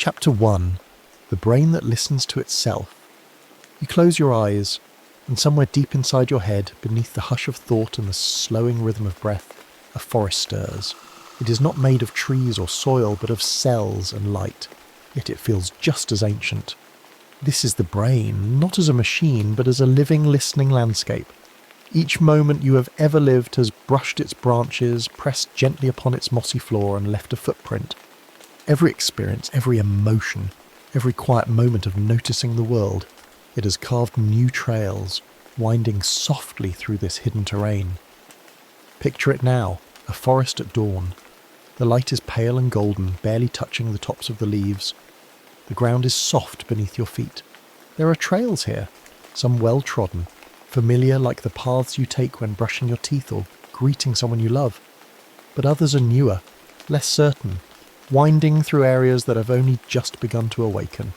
Chapter 1. The Brain That Listens to Itself. You close your eyes, and somewhere deep inside your head, beneath the hush of thought and the slowing rhythm of breath, a forest stirs. It is not made of trees or soil, but of cells and light, yet it feels just as ancient. This is the brain, not as a machine, but as a living, listening landscape. Each moment you have ever lived has brushed its branches, pressed gently upon its mossy floor, and left a footprint. Every experience, every emotion, every quiet moment of noticing the world, it has carved new trails, winding softly through this hidden terrain. Picture it now, a forest at dawn. The light is pale and golden, barely touching the tops of the leaves. The ground is soft beneath your feet. There are trails here, some well-trodden, familiar like the paths you take when brushing your teeth or greeting someone you love. But others are newer, less certain, winding through areas that have only just begun to awaken.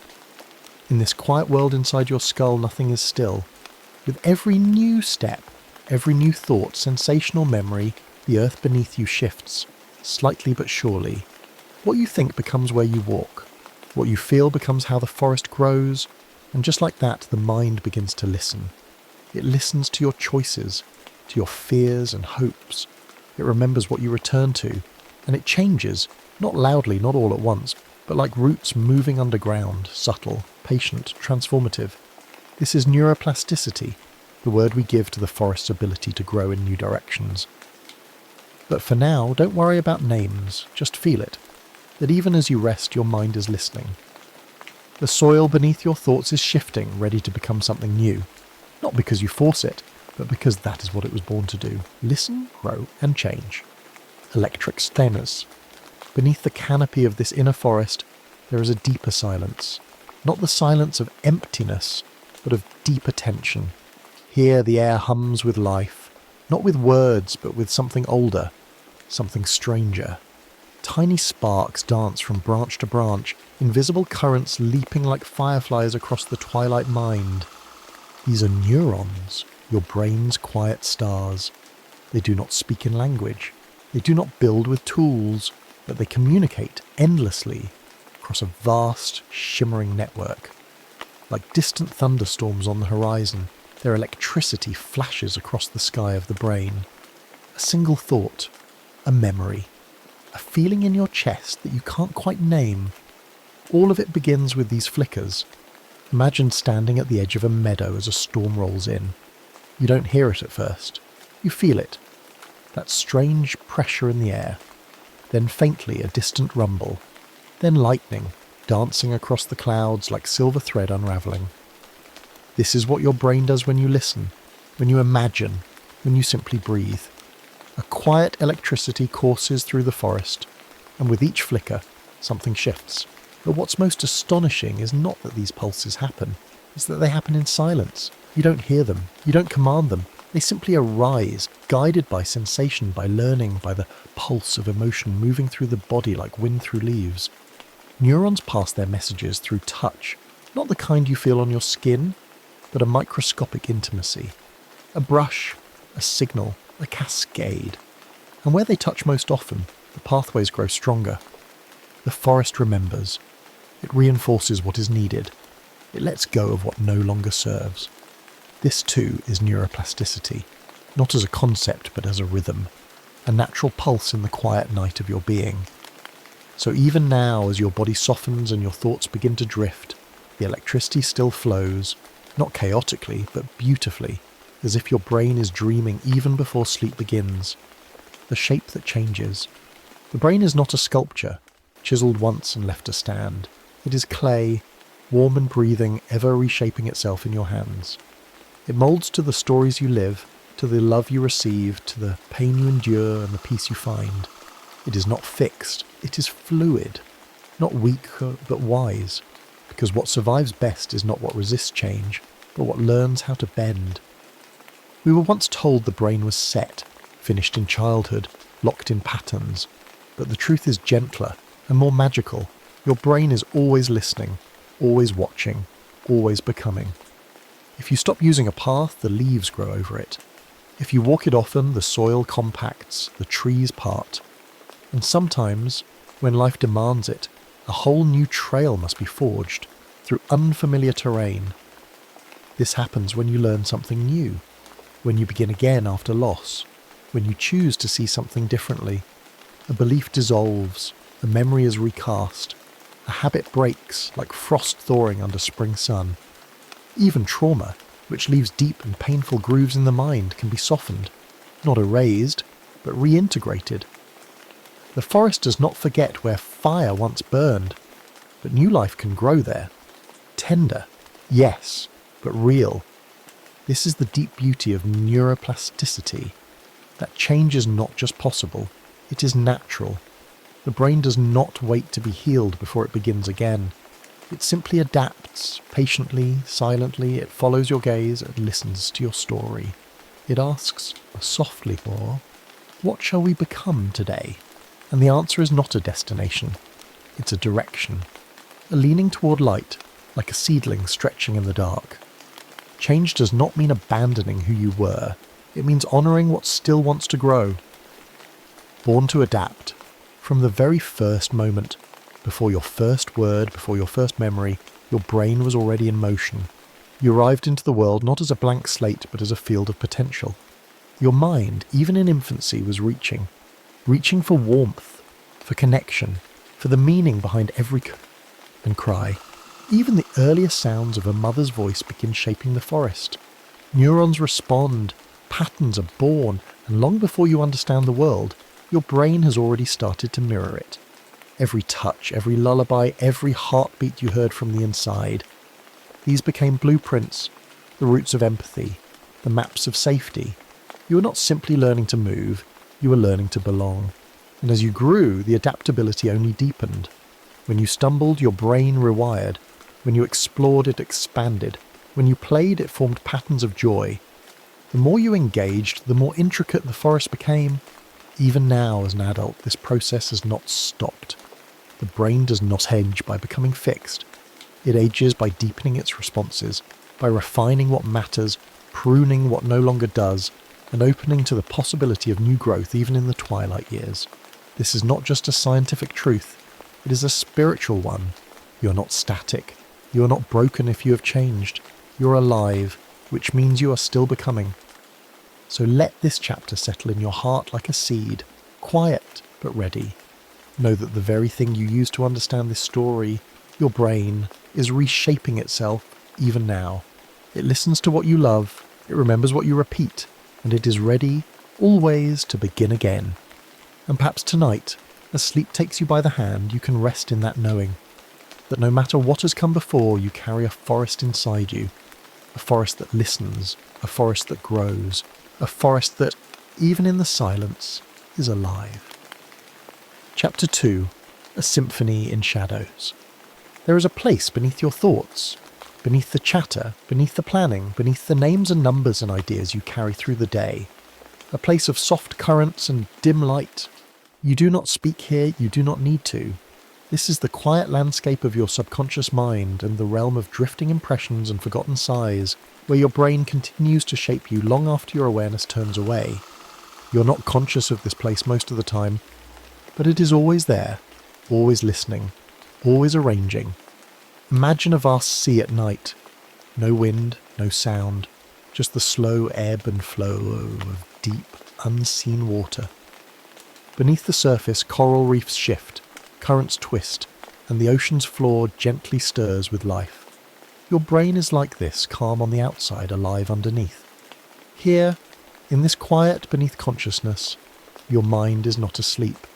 In this quiet world inside your skull, nothing is still. With every new step, every new thought, sensation or memory, the earth beneath you shifts, slightly but surely. What you think becomes where you walk. What you feel becomes how the forest grows, and just like that, the mind begins to listen. It listens to your choices, to your fears and hopes. It remembers what you return to, and it changes, not loudly, not all at once, but like roots moving underground, subtle, patient, transformative. This is neuroplasticity, the word we give to the forest's ability to grow in new directions. But for now, don't worry about names, just feel it, that even as you rest, your mind is listening. The soil beneath your thoughts is shifting, ready to become something new. Not because you force it, but because that is what it was born to do. Listen, grow, and change. Electric stenas. Beneath the canopy of this inner forest, there is a deeper silence. Not the silence of emptiness, but of deep attention. Here the air hums with life, not with words, but with something older, something stranger. Tiny sparks dance from branch to branch, invisible currents leaping like fireflies across the twilight mind. These are neurons, your brain's quiet stars. They do not speak in language. They do not build with tools, but they communicate endlessly across a vast, shimmering network. Like distant thunderstorms on the horizon, their electricity flashes across the sky of the brain. A single thought, a memory, a feeling in your chest that you can't quite name. All of it begins with these flickers. Imagine standing at the edge of a meadow as a storm rolls in. You don't hear it at first. You feel it. That strange pressure in the air. Then faintly a distant rumble. Then lightning, dancing across the clouds like silver thread unravelling. This is what your brain does when you listen, when you imagine, when you simply breathe. A quiet electricity courses through the forest, and with each flicker, something shifts. But what's most astonishing is not that these pulses happen, it's that they happen in silence. You don't hear them, you don't command them. They simply arise, guided by sensation, by learning, by the pulse of emotion moving through the body like wind through leaves. Neurons pass their messages through touch, not the kind you feel on your skin, but a microscopic intimacy. A brush, a signal, a cascade. And where they touch most often, the pathways grow stronger. The forest remembers. It reinforces what is needed. It lets go of what no longer serves. This too is neuroplasticity, not as a concept but as a rhythm, a natural pulse in the quiet night of your being. So even now, as your body softens and your thoughts begin to drift, the electricity still flows, not chaotically but beautifully, as if your brain is dreaming even before sleep begins. The shape that changes. The brain is not a sculpture, chiselled once and left to stand. It is clay, warm and breathing, ever reshaping itself in your hands. It moulds to the stories you live, to the love you receive, to the pain you endure and the peace you find. It is not fixed, it is fluid, not weak but wise, because what survives best is not what resists change, but what learns how to bend. We were once told the brain was set, finished in childhood, locked in patterns, but the truth is gentler and more magical. Your brain is always listening, always watching, always becoming. If you stop using a path, the leaves grow over it. If you walk it often, the soil compacts, the trees part. And sometimes, when life demands it, A whole new trail must be forged through unfamiliar terrain. This happens when you learn something new, when you begin again after loss, when you choose to see something differently. A belief dissolves, a memory is recast, a habit breaks like frost thawing under spring sun. Even trauma, which leaves deep and painful grooves in the mind, can be softened, not erased, but reintegrated. The forest does not forget where fire once burned, but new life can grow there. Tender, yes, but real. This is the deep beauty of neuroplasticity. That change is not just possible, it is natural. The brain does not wait to be healed before it begins again. It simply adapts, patiently, silently. It follows your gaze and listens to your story. It asks, softly, what shall we become today? And the answer is not a destination, it's a direction. A leaning toward light, like a seedling stretching in the dark. Change does not mean abandoning who you were. It means honouring what still wants to grow. Born to adapt. From the very first moment, before your first word, before your first memory, your brain was already in motion. You arrived into the world not as a blank slate, but as a field of potential. Your mind, even in infancy, was reaching for warmth, for connection, for the meaning behind every and cry. Even the earliest sounds of a mother's voice begin shaping the forest. Neurons respond, patterns are born, and long before you understand the world, your brain has already started to mirror it. Every touch, every lullaby, every heartbeat you heard from the inside. These became blueprints, the roots of empathy, the maps of safety. You were not simply learning to move, you were learning to belong. And as you grew, the adaptability only deepened. When you stumbled, your brain rewired. When you explored, it expanded. When you played, it formed patterns of joy. The more you engaged, the more intricate the forest became. Even now, as an adult, this process has not stopped. The brain does not age by becoming fixed. It ages by deepening its responses, by refining what matters, pruning what no longer does, and opening to the possibility of new growth even in the twilight years. This is not just a scientific truth, it is a spiritual one. You are not static. You are not broken if you have changed. You are alive, which means you are still becoming. So let this chapter settle in your heart like a seed, quiet but ready. Know that the very thing you use to understand this story, your brain, is reshaping itself even now. It listens to what you love, it remembers what you repeat, and it is ready, always, to begin again. And perhaps tonight, as sleep takes you by the hand, you can rest in that knowing that no matter what has come before, you carry a forest inside you, a forest that listens, a forest that grows, a forest that, even in the silence, is alive. Chapter 2. A Symphony in Shadows. There is a place beneath your thoughts, beneath the chatter, beneath the planning, beneath the names and numbers and ideas you carry through the day. A place of soft currents and dim light. You do not speak here, you do not need to. This is the quiet landscape of your subconscious mind and the realm of drifting impressions and forgotten sighs, where your brain continues to shape you long after your awareness turns away. You're not conscious of this place most of the time, but it is always there, always listening, always arranging. Imagine a vast sea at night. No wind, no sound, just the slow ebb and flow of deep, unseen water. Beneath the surface, coral reefs shift, currents twist, and the ocean's floor gently stirs with life. Your brain is like this, calm on the outside, alive underneath. Here, in this quiet beneath consciousness, your mind is not asleep.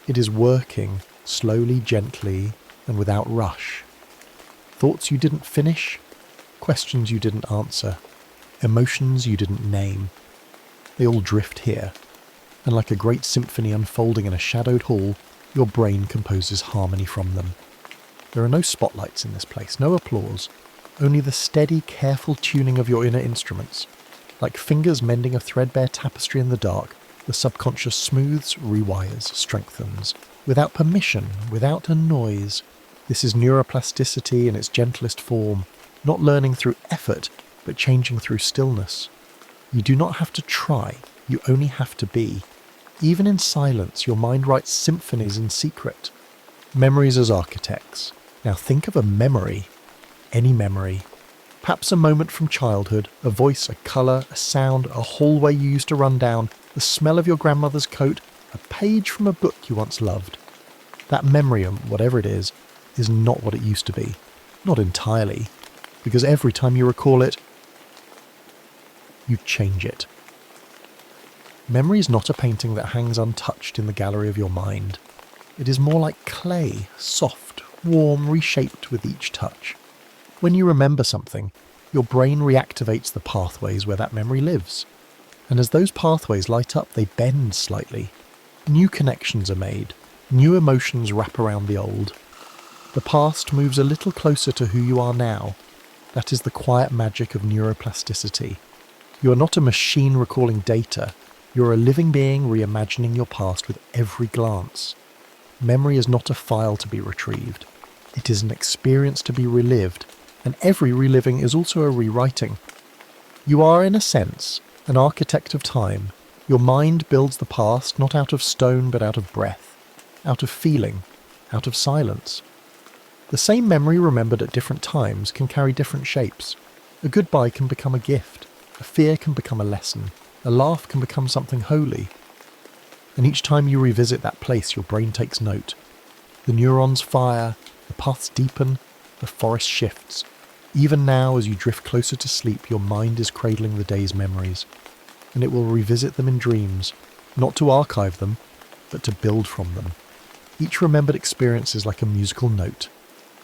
It is working, slowly, gently, and without rush. Thoughts you didn't finish, questions you didn't answer, emotions you didn't name. They all drift here, and like a great symphony unfolding in a shadowed hall, your brain composes harmony from them. There are no spotlights in this place, no applause, only the steady, careful tuning of your inner instruments. Like fingers mending a threadbare tapestry in the dark, the subconscious smooths, rewires, strengthens, without permission, without a noise. This is neuroplasticity in its gentlest form, not learning through effort, but changing through stillness. You do not have to try, you only have to be. Even in silence, your mind writes symphonies in secret. Memories as architects. Now think of a memory, any memory. Perhaps a moment from childhood, a voice, a colour, a sound, a hallway you used to run down, the smell of your grandmother's coat, a page from a book you once loved. That memory, whatever it is not what it used to be. Not entirely. Because every time you recall it, you change it. Memory is not a painting that hangs untouched in the gallery of your mind. It is more like clay, soft, warm, reshaped with each touch. When you remember something, your brain reactivates the pathways where that memory lives. And as those pathways light up, they bend slightly. New connections are made. New emotions wrap around the old. The past moves a little closer to who you are now. That is the quiet magic of neuroplasticity. You are not a machine recalling data. You are a living being reimagining your past with every glance. Memory is not a file to be retrieved. It is an experience to be relived, and every reliving is also a rewriting. You are, in a sense, an architect of time. Your mind builds the past not out of stone but out of breath, out of feeling, out of silence. The same memory remembered at different times can carry different shapes. A goodbye can become a gift, a fear can become a lesson, a laugh can become something holy. And each time you revisit that place, your brain takes note. The neurons fire, the paths deepen, the forest shifts. Even now, as you drift closer to sleep, your mind is cradling the day's memories. And it will revisit them in dreams, not to archive them, but to build from them. Each remembered experience is like a musical note,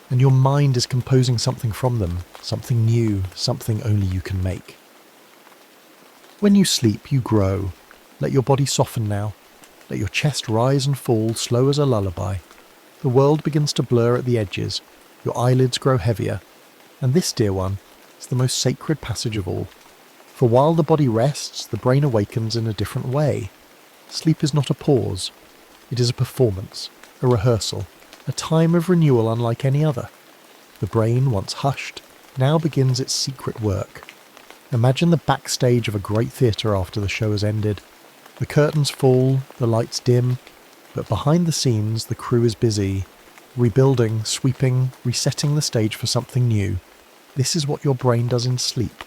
and your mind is composing something from them, something new, something only you can make. When you sleep, you grow. Let your body soften now. Let your chest rise and fall, slow as a lullaby. The world begins to blur at the edges. Your eyelids grow heavier. And this, dear one, is the most sacred passage of all. For while the body rests, the brain awakens in a different way. Sleep is not a pause. It is a performance, a rehearsal, a time of renewal unlike any other. The brain, once hushed, now begins its secret work. Imagine the backstage of a great theatre after the show has ended. The curtains fall, the lights dim, but behind the scenes the crew is busy, rebuilding, sweeping, resetting the stage for something new. This is what your brain does in sleep.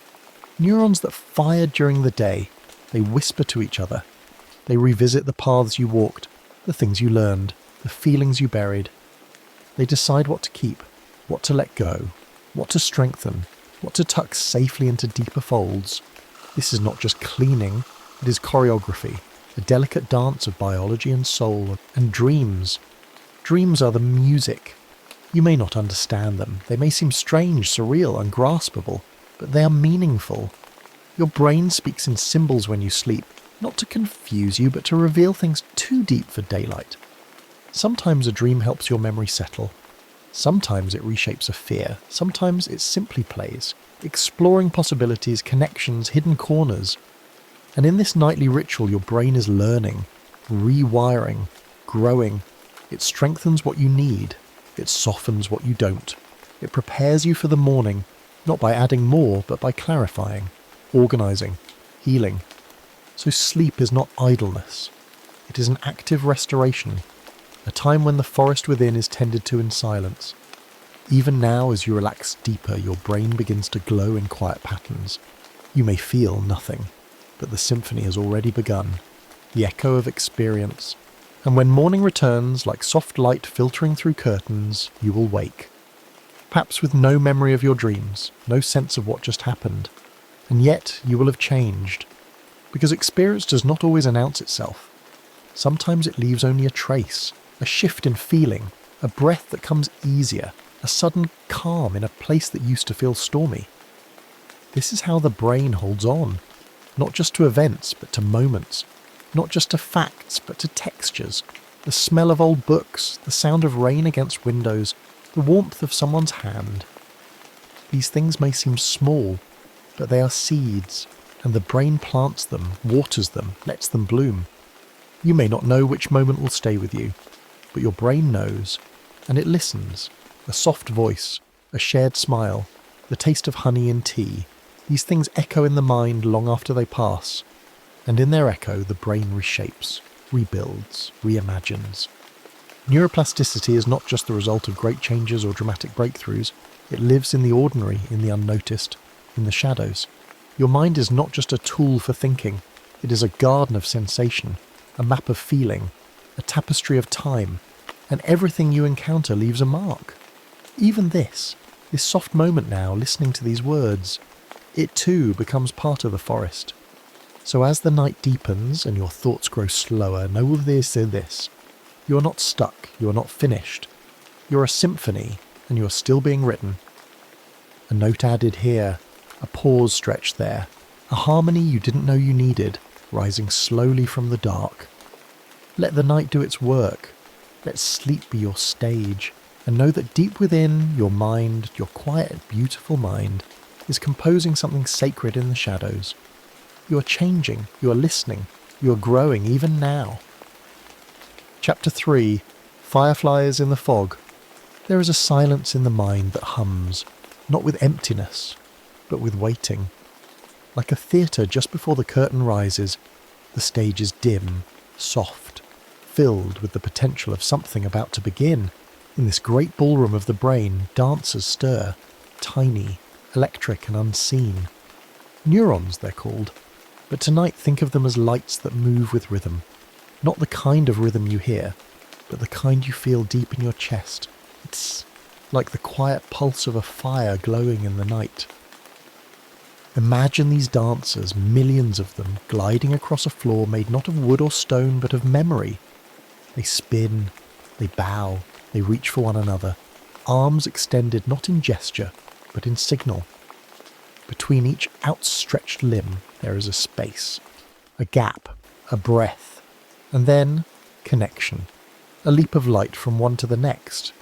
Neurons that fired during the day, they whisper to each other. They revisit the paths you walked, the things you learned, the feelings you buried. They decide what to keep, what to let go, what to strengthen, what to tuck safely into deeper folds. This is not just cleaning, it is choreography, a delicate dance of biology and soul, and dreams. Dreams are the music. You may not understand them. They may seem strange, surreal, ungraspable, but they are meaningful. Your brain speaks in symbols when you sleep, not to confuse you, but to reveal things too deep for daylight. Sometimes a dream helps your memory settle. Sometimes it reshapes a fear. Sometimes it simply plays, exploring possibilities, connections, hidden corners. And in this nightly ritual, your brain is learning, rewiring, growing. It strengthens what you need. It softens what you don't. It prepares you for the morning, not by adding more, but by clarifying, organising, healing. So sleep is not idleness. It is an active restoration, a time when the forest within is tended to in silence. Even now, as you relax deeper, your brain begins to glow in quiet patterns. You may feel nothing, but the symphony has already begun, the echo of experience. And when morning returns, like soft light filtering through curtains, you will wake. Perhaps with no memory of your dreams, no sense of what just happened. And yet you will have changed. Because experience does not always announce itself. Sometimes it leaves only a trace, a shift in feeling, a breath that comes easier, a sudden calm in a place that used to feel stormy. This is how the brain holds on, not just to events, but to moments, not just to facts, but to textures, the smell of old books, the sound of rain against windows, the warmth of someone's hand. These things may seem small, but they are seeds, and the brain plants them, waters them, lets them bloom. You may not know which moment will stay with you, but your brain knows, and it listens. A soft voice, a shared smile, the taste of honey in tea. These things echo in the mind long after they pass, and in their echo the brain reshapes, rebuilds, reimagines. Neuroplasticity is not just the result of great changes or dramatic breakthroughs, it lives in the ordinary, in the unnoticed, in the shadows. Your mind is not just a tool for thinking, it is a garden of sensation, a map of feeling, a tapestry of time, and everything you encounter leaves a mark. Even this soft moment now, listening to these words, it too becomes part of the forest. So as the night deepens and your thoughts grow slower, know this: you are not stuck, you are not finished. You're a symphony, and you are still being written. A note added here, a pause stretched there, a harmony you didn't know you needed, rising slowly from the dark. Let the night do its work. Let sleep be your stage, and know that deep within your mind, your quiet, beautiful mind, is composing something sacred in the shadows. You are changing, you are listening, you are growing even now. Chapter 3. Fireflies in the Fog. There is a silence in the mind that hums, not with emptiness, but with waiting. Like a theatre just before the curtain rises, the stage is dim, soft, filled with the potential of something about to begin. In this great ballroom of the brain, dancers stir, tiny, electric and unseen. Neurons, they're called, but tonight think of them as lights that move with rhythm. Not the kind of rhythm you hear, but the kind you feel deep in your chest. It's like the quiet pulse of a fire glowing in the night. Imagine these dancers, millions of them, gliding across a floor made not of wood or stone, but of memory. They spin, they bow, they reach for one another, arms extended not in gesture, but in signal. Between each outstretched limb there is a space, a gap, a breath, and then connection, a leap of light from one to the next.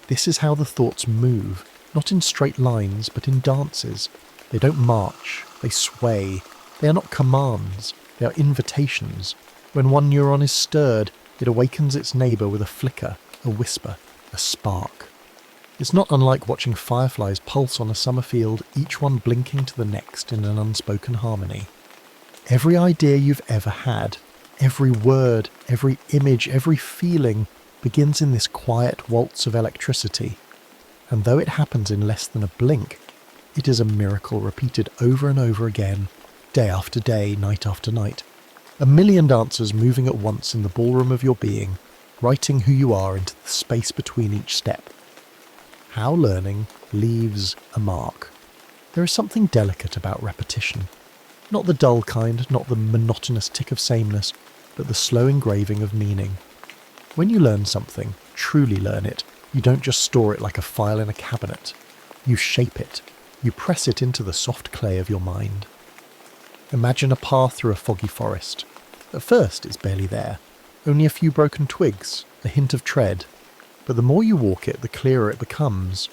This is how the thoughts move, not in straight lines, but in dances. They don't march, they sway. They are not commands, they are invitations. When one neuron is stirred, it awakens its neighbour with a flicker, a whisper, a spark. It's not unlike watching fireflies pulse on a summer field, each one blinking to the next in an unspoken harmony. Every idea you've ever had, every word, every image, every feeling begins in this quiet waltz of electricity. And though it happens in less than a blink, it is a miracle repeated over and over again, day after day, night after night. A million dancers moving at once in the ballroom of your being, writing who you are into the space between each step. How learning leaves a mark. There is something delicate about repetition. Not the dull kind, not the monotonous tick of sameness, but the slow engraving of meaning. When you learn something, truly learn it, you don't just store it like a file in a cabinet. You shape it. You press it into the soft clay of your mind. Imagine a path through a foggy forest. At first, it's barely there. Only a few broken twigs, a hint of tread. But the more you walk it, the clearer it becomes.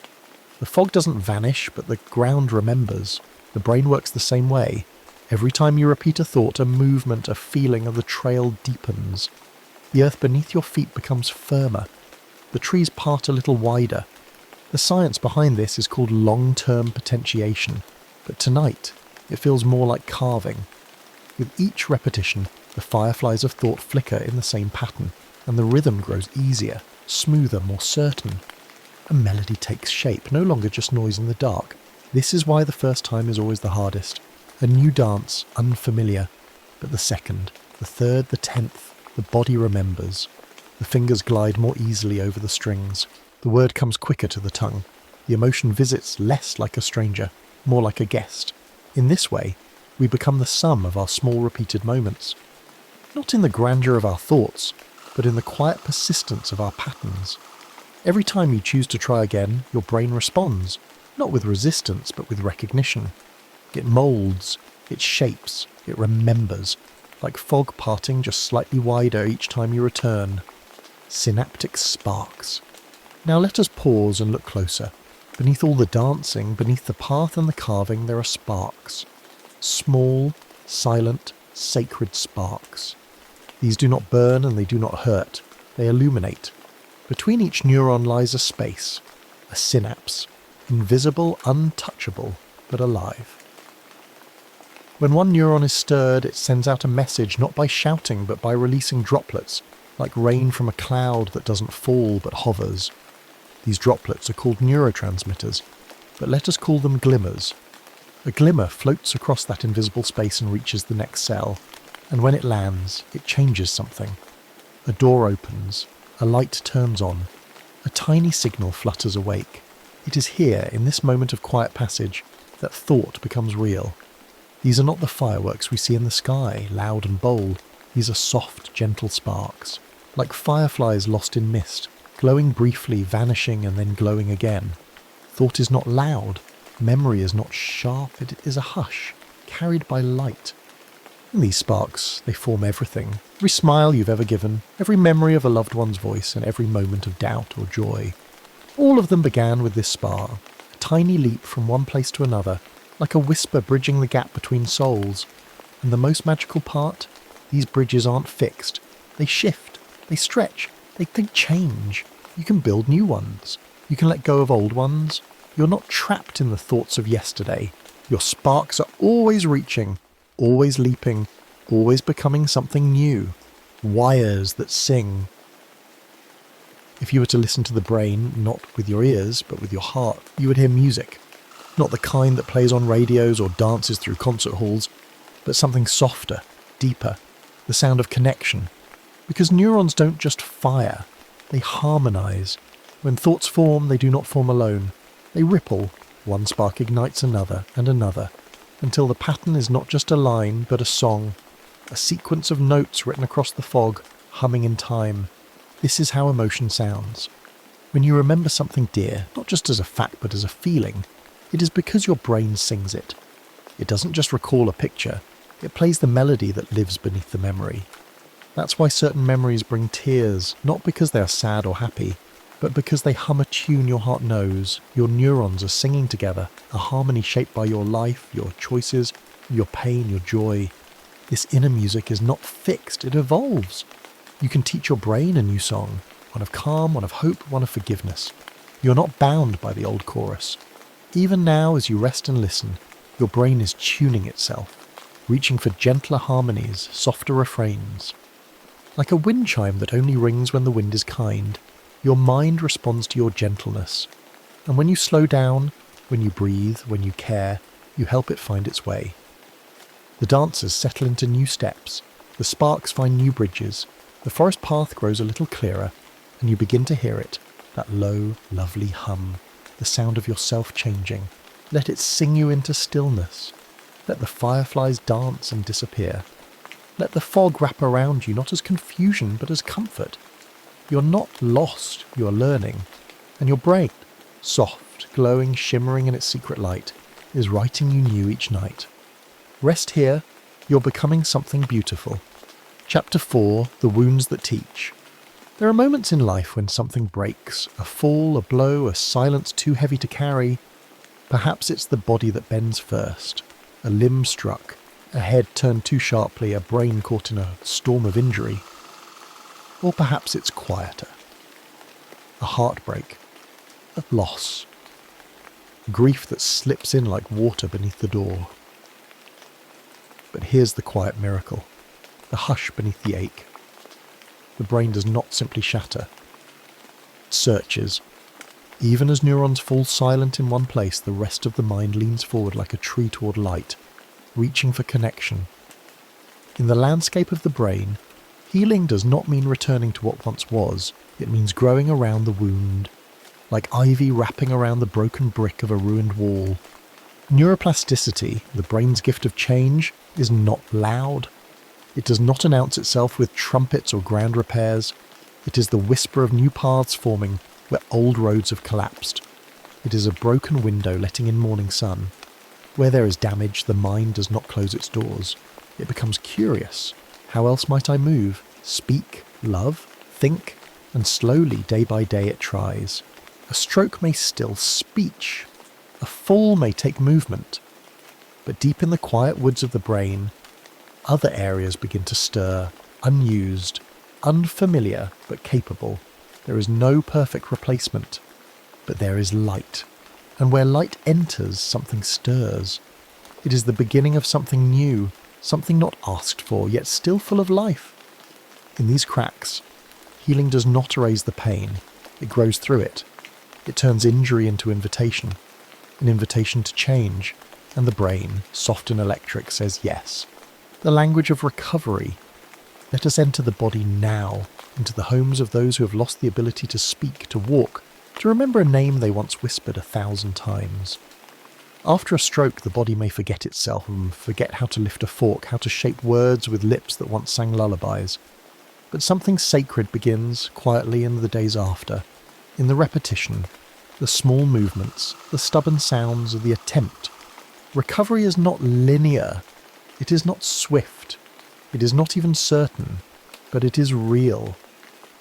The fog doesn't vanish, but the ground remembers. The brain works the same way. Every time you repeat a thought, a movement, a feeling of the trail deepens. The earth beneath your feet becomes firmer. The trees part a little wider. The science behind this is called long-term potentiation, but tonight it feels more like carving. With each repetition, the fireflies of thought flicker in the same pattern, and the rhythm grows easier, smoother, more certain. A melody takes shape, no longer just noise in the dark. This is why the first time is always the hardest. A new dance, unfamiliar, but the second, the third, the 10th, the body remembers. The fingers glide more easily over the strings. The word comes quicker to the tongue. The emotion visits less like a stranger, more like a guest. In this way, we become the sum of our small repeated moments. Not in the grandeur of our thoughts, but in the quiet persistence of our patterns. Every time you choose to try again, your brain responds, not with resistance, but with recognition. It moulds, it shapes, it remembers, like fog parting just slightly wider each time you return. Synaptic sparks. Now let us pause and look closer. Beneath all the dancing, beneath the path and the carving, there are sparks. Small, silent, sacred sparks. These do not burn and they do not hurt. They illuminate. Between each neuron lies a space, a synapse, invisible, untouchable, but alive. When one neuron is stirred, it sends out a message not by shouting but by releasing droplets, like rain from a cloud that doesn't fall but hovers. These droplets are called neurotransmitters, but let us call them glimmers. A glimmer floats across that invisible space and reaches the next cell, and when it lands, it changes something. A door opens, a light turns on, a tiny signal flutters awake. It is here, in this moment of quiet passage, that thought becomes real. These are not the fireworks we see in the sky, loud and bold. These are soft, gentle sparks, like fireflies lost in mist, glowing briefly, vanishing and then glowing again. Thought is not loud, memory is not sharp, it is a hush, carried by light. And these sparks, they form everything. Every smile you've ever given, every memory of a loved one's voice, and every moment of doubt or joy. All of them began with this spark, a tiny leap from one place to another, like a whisper bridging the gap between souls. And the most magical part? These bridges aren't fixed. They shift, they stretch, they change. You can build new ones. You can let go of old ones. You're not trapped in the thoughts of yesterday. Your sparks are always reaching, always leaping, always becoming something new. Wires that sing. If you were to listen to the brain, not with your ears, but with your heart, you would hear music. Not the kind that plays on radios or dances through concert halls, but something softer, deeper, the sound of connection. Because neurons don't just fire, they harmonise. When thoughts form, they do not form alone. They ripple, one spark ignites another and another, until the pattern is not just a line, but a song, a sequence of notes written across the fog, humming in time. This is how emotion sounds. When you remember something dear, not just as a fact but as a feeling, it is because your brain sings it. It doesn't just recall a picture, it plays the melody that lives beneath the memory. That's why certain memories bring tears, not because they are sad or happy, but because they hum a tune your heart knows. Your neurons are singing together, a harmony shaped by your life, your choices, your pain, your joy. This inner music is not fixed, it evolves. You can teach your brain a new song, one of calm, one of hope, one of forgiveness. You're not bound by the old chorus. Even now, as you rest and listen, your brain is tuning itself, reaching for gentler harmonies, softer refrains. Like a wind chime that only rings when the wind is kind, your mind responds to your gentleness. And when you slow down, when you breathe, when you care, you help it find its way. The dancers settle into new steps, the sparks find new bridges, the forest path grows a little clearer, and you begin to hear it, that low, lovely hum, the sound of yourself changing. Let it sing you into stillness. Let the fireflies dance and disappear. Let the fog wrap around you, not as confusion, but as comfort. You're not lost, you're learning. And your brain, soft, glowing, shimmering in its secret light, is writing you new each night. Rest here, you're becoming something beautiful. Chapter 4, The Wounds That Teach. There are moments in life when something breaks, a fall, a blow, a silence too heavy to carry. Perhaps it's the body that bends first, a limb struck, a head turned too sharply, a brain caught in a storm of injury. Or perhaps it's quieter. A heartbreak, a loss, grief that slips in like water beneath the door. But here's the quiet miracle, the hush beneath the ache. The brain does not simply shatter. It searches. Even as neurons fall silent in one place, the rest of the mind leans forward like a tree toward light, reaching for connection. In the landscape of the brain, healing does not mean returning to what once was. It means growing around the wound, like ivy wrapping around the broken brick of a ruined wall. Neuroplasticity, the brain's gift of change, is not loud. It does not announce itself with trumpets or grand repairs. It is the whisper of new paths forming where old roads have collapsed. It is a broken window letting in morning sun. Where there is damage, the mind does not close its doors. It becomes curious. How else might I move, speak, love, think? And slowly, day by day, it tries. A stroke may still speech. A fall may take movement. But deep in the quiet woods of the brain, other areas begin to stir, unused, unfamiliar but capable. There is no perfect replacement, but there is light. And where light enters, something stirs. It is the beginning of something new, something not asked for, yet still full of life. In these cracks, Healing does not erase the pain, it grows through it. It turns injury into invitation, an invitation to change, and the brain, soft and electric, says yes. The language of recovery. Let us enter the body now, into the homes of those who have lost the ability to speak, to walk, to remember a name they once whispered 1,000 times. After a stroke, the body may forget itself and forget how to lift a fork, how to shape words with lips that once sang lullabies. But something sacred begins quietly in the days after, in the repetition, the small movements, the stubborn sounds of the attempt. Recovery is not linear. It is not swift. It is not even certain. But it is real.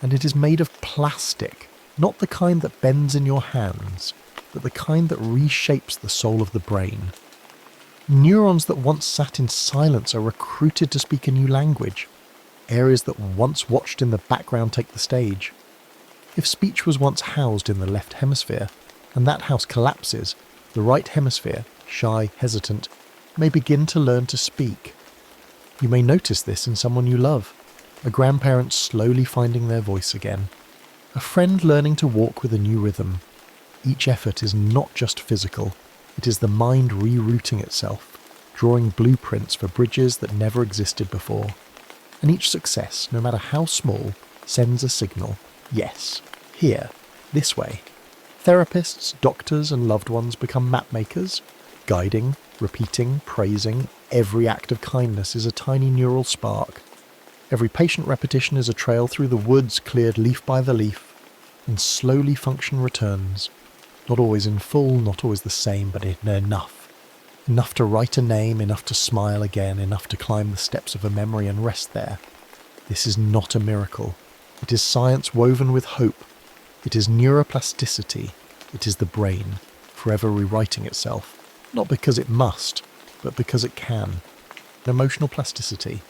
And it is made of plastic, not the kind that bends in your hands, but the kind that reshapes the soul of the brain. Neurons that once sat in silence are recruited to speak a new language. Areas that once watched in the background take the stage. If speech was once housed in the left hemisphere, and that house collapses, the right hemisphere, shy, hesitant, may begin to learn to speak. You may notice this in someone you love, a grandparent slowly finding their voice again, a friend learning to walk with a new rhythm. Each effort is not just physical, it is the mind rerouting itself, drawing blueprints for bridges that never existed before. And each success, no matter how small, sends a signal. Yes, here, this way. Therapists, doctors and loved ones become map makers, guiding, repeating, praising. Every act of kindness is a tiny neural spark. Every patient repetition is a trail through the woods cleared leaf by the leaf, and slowly function returns. Not always in full, not always the same, but enough. Enough to write a name, enough to smile again, enough to climb the steps of a memory and rest there. This is not a miracle. It is science woven with hope. It is neuroplasticity. It is the brain, forever rewriting itself. Not because it must, but because it can. Emotional plasticity.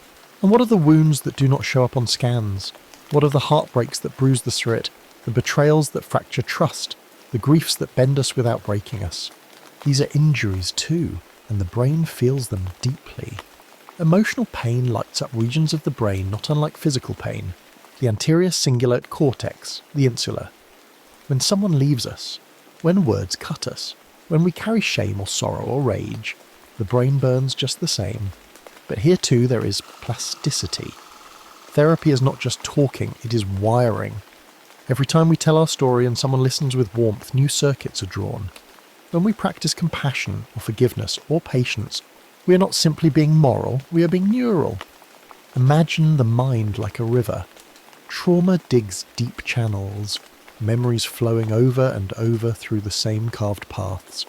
And what are the wounds that do not show up on scans? What are the heartbreaks that bruise the spirit? The betrayals that fracture trust? The griefs that bend us without breaking us? These are injuries too, and the brain feels them deeply. Emotional pain lights up regions of the brain not unlike physical pain. The anterior cingulate cortex, the insula. When someone leaves us, when words cut us, when we carry shame or sorrow or rage, the brain burns just the same. But here too there is plasticity. Therapy is not just talking, it is wiring. Every time we tell our story and someone listens with warmth, new circuits are drawn. When we practice compassion or forgiveness or patience, we are not simply being moral, we are being neural. Imagine the mind like a river. Trauma digs deep channels, memories flowing over and over through the same carved paths.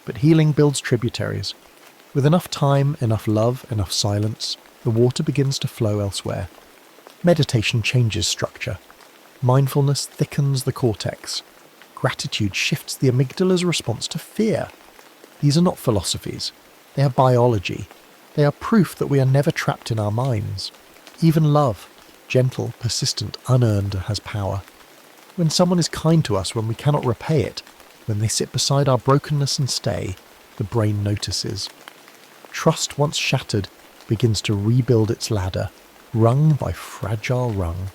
But healing builds tributaries. With enough time, enough love, enough silence, the water begins to flow elsewhere. Meditation changes structure. Mindfulness thickens the cortex. Gratitude shifts the amygdala's response to fear. These are not philosophies. They are biology. They are proof that we are never trapped in our minds. Even love, gentle, persistent, unearned, has power. When someone is kind to us when we cannot repay it, when they sit beside our brokenness and stay, the brain notices. Trust once shattered begins to rebuild its ladder, rung by fragile rung.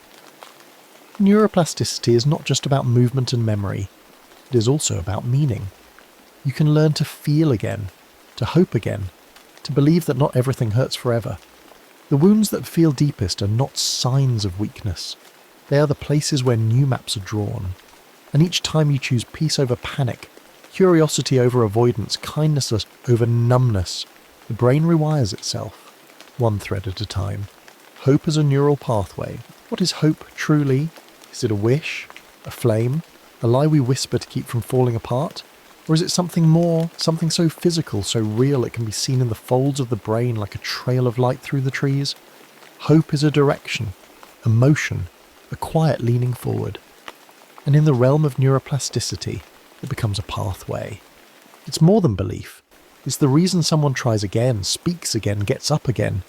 Neuroplasticity is not just about movement and memory, it is also about meaning. You can learn to feel again, to hope again, to believe that not everything hurts forever. The wounds that feel deepest are not signs of weakness. They are the places where new maps are drawn. And each time you choose peace over panic, curiosity over avoidance, kindness over numbness, the brain rewires itself, one thread at a time. Hope as a neural pathway. What is hope truly? Is it a wish? A flame? A lie we whisper to keep from falling apart? Or is it something more, something so physical, so real it can be seen in the folds of the brain like a trail of light through the trees? Hope is a direction, a motion, a quiet leaning forward. And in the realm of neuroplasticity, it becomes a pathway. It's more than belief. It's the reason someone tries again, speaks again, gets up again,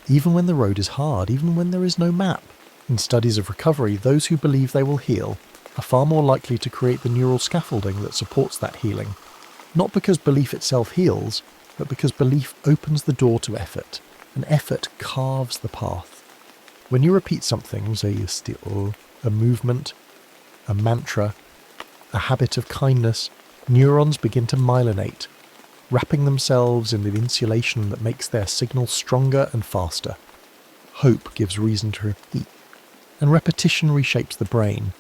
even when the road is hard, even when there is no map. In studies of recovery, those who believe they will heal are far more likely to create the neural scaffolding that supports that healing. Not because belief itself heals, but because belief opens the door to effort, and effort carves the path. When you repeat something, say you still, a movement, a mantra, a habit of kindness, neurons begin to myelinate, wrapping themselves in the insulation that makes their signals stronger and faster. Hope gives reason to repeat, and repetition reshapes the brain.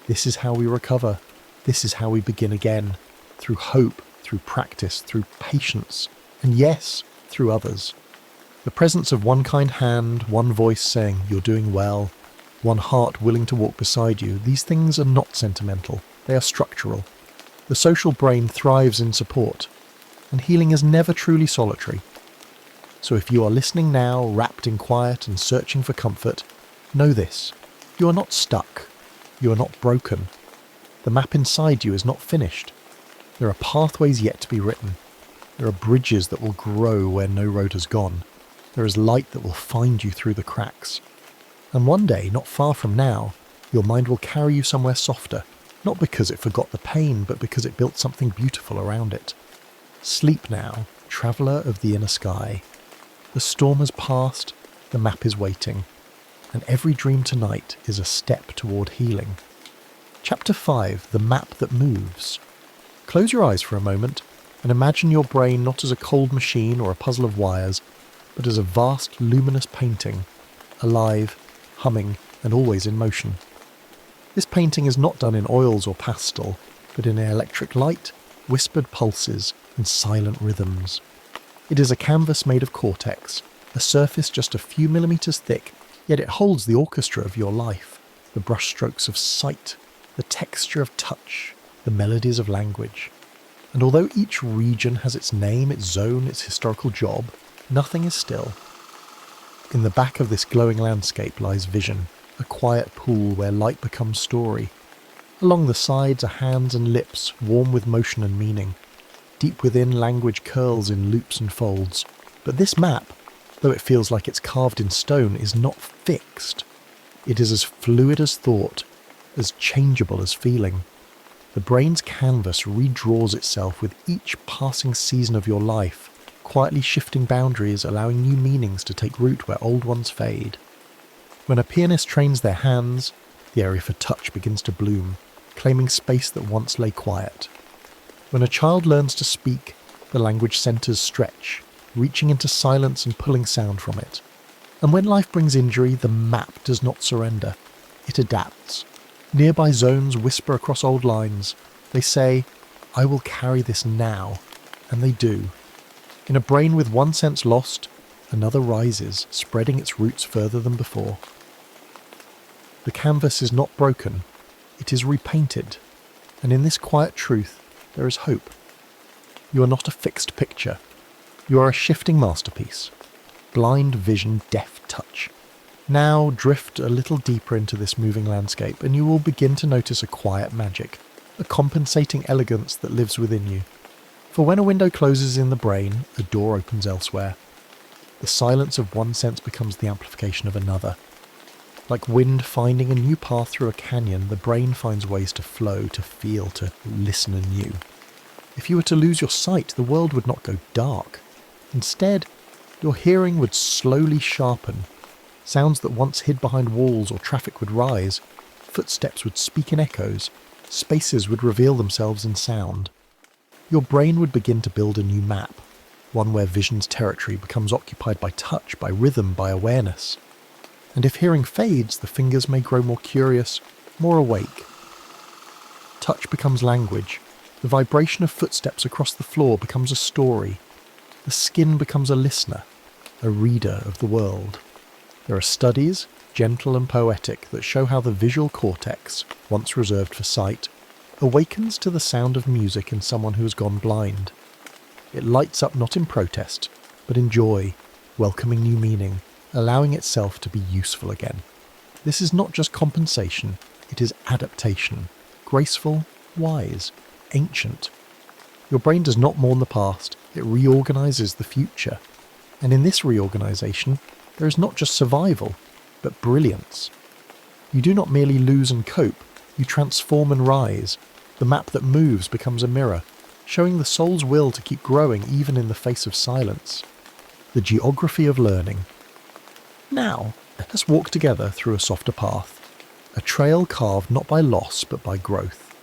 This is how we recover. This is how we begin again, through hope, through practice, through patience, and yes, through others. The presence of one kind hand, one voice saying, "You're doing well," one heart willing to walk beside you, these things are not sentimental, they are structural. The social brain thrives in support, and healing is never truly solitary. So if you are listening now, wrapped in quiet and searching for comfort, know this: you are not stuck, you are not broken. The map inside you is not finished. There are pathways yet to be written. There are bridges that will grow where no road has gone. There is light that will find you through the cracks. And one day, not far from now, your mind will carry you somewhere softer, not because it forgot the pain, but because it built something beautiful around it. Sleep now, traveller of the inner sky. The storm has passed, the map is waiting, and every dream tonight is a step toward healing. Chapter 5, The Map That Moves. Close your eyes for a moment and imagine your brain not as a cold machine or a puzzle of wires, but as a vast luminous painting, alive, humming, and always in motion. This painting is not done in oils or pastel, but in electric light, whispered pulses, and silent rhythms. It is a canvas made of cortex, a surface just a few millimeters thick, yet it holds the orchestra of your life, the brushstrokes of sight, the texture of touch, the melodies of language. And although each region has its name, its zone, its historical job, nothing is still. In the back of this glowing landscape lies vision, a quiet pool where light becomes story. Along the sides are hands and lips, warm with motion and meaning. Deep within, language curls in loops and folds. But this map, though it feels like it's carved in stone, is not fixed. It is as fluid as thought, as changeable as feeling. The brain's canvas redraws itself with each passing season of your life, quietly shifting boundaries, allowing new meanings to take root where old ones fade. When a pianist trains their hands, the area for touch begins to bloom, claiming space that once lay quiet. When a child learns to speak, the language centres stretch, reaching into silence and pulling sound from it. And when life brings injury, the map does not surrender. It adapts. Nearby zones whisper across old lines. They say, "I will carry this now," and they do. In a brain with one sense lost, another rises, spreading its roots further than before. The canvas is not broken, it is repainted, and in this quiet truth there is hope. You are not a fixed picture, you are a shifting masterpiece. Blind vision, deft touch. Now drift a little deeper into this moving landscape and you will begin to notice a quiet magic, a compensating elegance that lives within you. For when a window closes in the brain, a door opens elsewhere. The silence of one sense becomes the amplification of another. Like wind finding a new path through a canyon, the brain finds ways to flow, to feel, to listen anew. If you were to lose your sight, the world would not go dark. Instead, your hearing would slowly sharpen. Sounds that once hid behind walls or traffic would rise. Footsteps would speak in echoes. Spaces would reveal themselves in sound. Your brain would begin to build a new map, one where vision's territory becomes occupied by touch, by rhythm, by awareness. And if hearing fades, the fingers may grow more curious, more awake. Touch becomes language. The vibration of footsteps across the floor becomes a story. The skin becomes a listener, a reader of the world. There are studies, gentle and poetic, that show how the visual cortex, once reserved for sight, awakens to the sound of music in someone who has gone blind. It lights up not in protest, but in joy, welcoming new meaning, allowing itself to be useful again. This is not just compensation, it is adaptation, graceful, wise, ancient. Your brain does not mourn the past, it reorganizes the future. And in this reorganization, there is not just survival, but brilliance. You do not merely lose and cope, you transform and rise. The map that moves becomes a mirror, showing the soul's will to keep growing even in the face of silence. The geography of learning. Now, let us walk together through a softer path. A trail carved not by loss but by growth.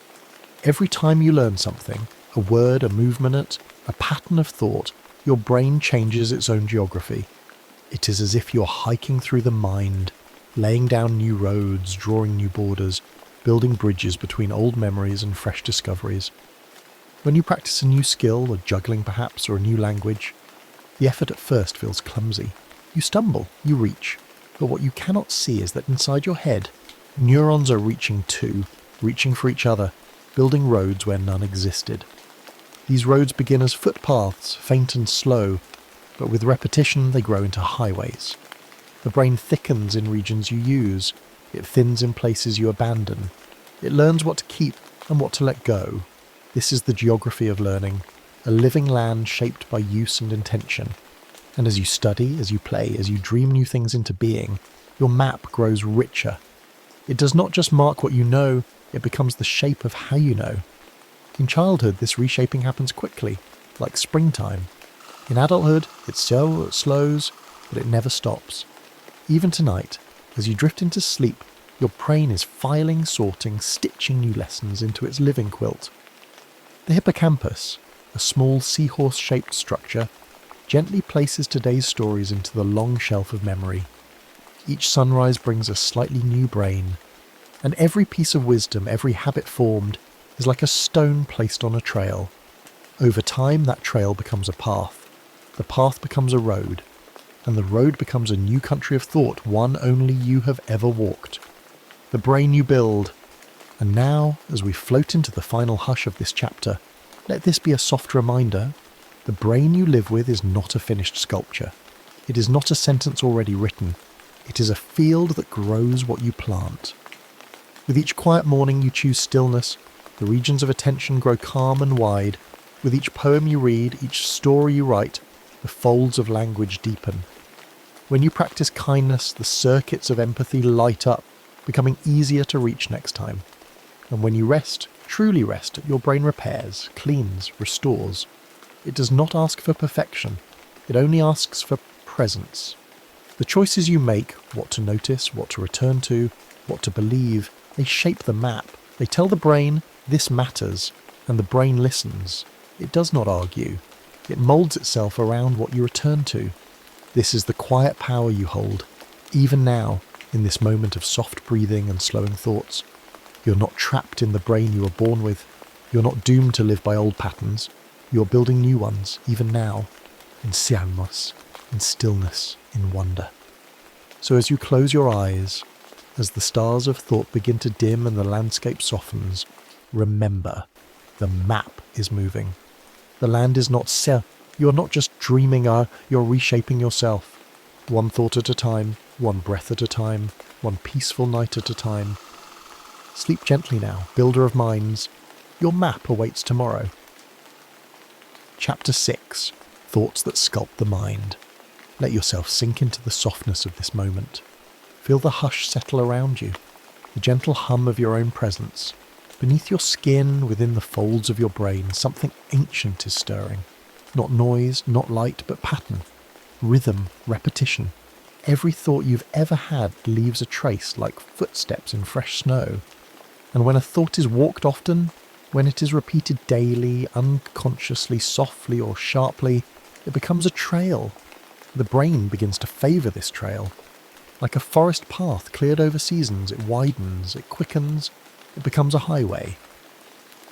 Every time you learn something, a word, a movement, a pattern of thought, your brain changes its own geography. It is as if you're hiking through the mind, laying down new roads, drawing new borders, building bridges between old memories and fresh discoveries. When you practice a new skill, or juggling perhaps, or a new language, the effort at first feels clumsy. You stumble, you reach, but what you cannot see is that inside your head, neurons are reaching too, reaching for each other, building roads where none existed. These roads begin as footpaths, faint and slow, but with repetition they grow into highways. The brain thickens in regions you use, it thins in places you abandon. It learns what to keep and what to let go. This is the geography of learning, a living land shaped by use and intention. And as you study, as you play, as you dream new things into being, your map grows richer. It does not just mark what you know, it becomes the shape of how you know. In childhood, this reshaping happens quickly, like springtime. In adulthood, it slows, but it never stops. Even tonight, as you drift into sleep, your brain is filing, sorting, stitching new lessons into its living quilt. The hippocampus, a small seahorse-shaped structure, gently places today's stories into the long shelf of memory. Each sunrise brings a slightly new brain, and every piece of wisdom, every habit formed, is like a stone placed on a trail. Over time, that trail becomes a path. The path becomes a road, and the road becomes a new country of thought, one only you have ever walked. The brain you build. And now, as we float into the final hush of this chapter, let this be a soft reminder: the brain you live with is not a finished sculpture. It is not a sentence already written. It is a field that grows what you plant. With each quiet morning you choose stillness, the regions of attention grow calm and wide. With each poem you read, each story you write, the folds of language deepen. When you practice kindness, the circuits of empathy light up, becoming easier to reach next time. And when you rest, truly rest, your brain repairs, cleans, restores. It does not ask for perfection. It only asks for presence. The choices you make, what to notice, what to return to, what to believe, they shape the map. They tell the brain, this matters, and the brain listens. It does not argue. It moulds itself around what you return to. This is the quiet power you hold, even now, in this moment of soft breathing and slowing thoughts. You're not trapped in the brain you were born with. You're not doomed to live by old patterns. You're building new ones, even now, in silence, in stillness, in wonder. So as you close your eyes, as the stars of thought begin to dim and the landscape softens, remember, the map is moving. The land is not self. You're not just dreaming, you're reshaping yourself. One thought at a time, one breath at a time, one peaceful night at a time. Sleep gently now, builder of minds. Your map awaits tomorrow. Chapter 6. Thoughts that sculpt the mind. Let yourself sink into the softness of this moment. Feel the hush settle around you, the gentle hum of your own presence. Beneath your skin, within the folds of your brain, something ancient is stirring. Not noise, not light, but pattern, rhythm, repetition. Every thought you've ever had leaves a trace like footsteps in fresh snow. And when a thought is walked often, when it is repeated daily, unconsciously, softly or sharply, it becomes a trail. The brain begins to favour this trail. Like a forest path cleared over seasons, it widens, it quickens, it becomes a highway.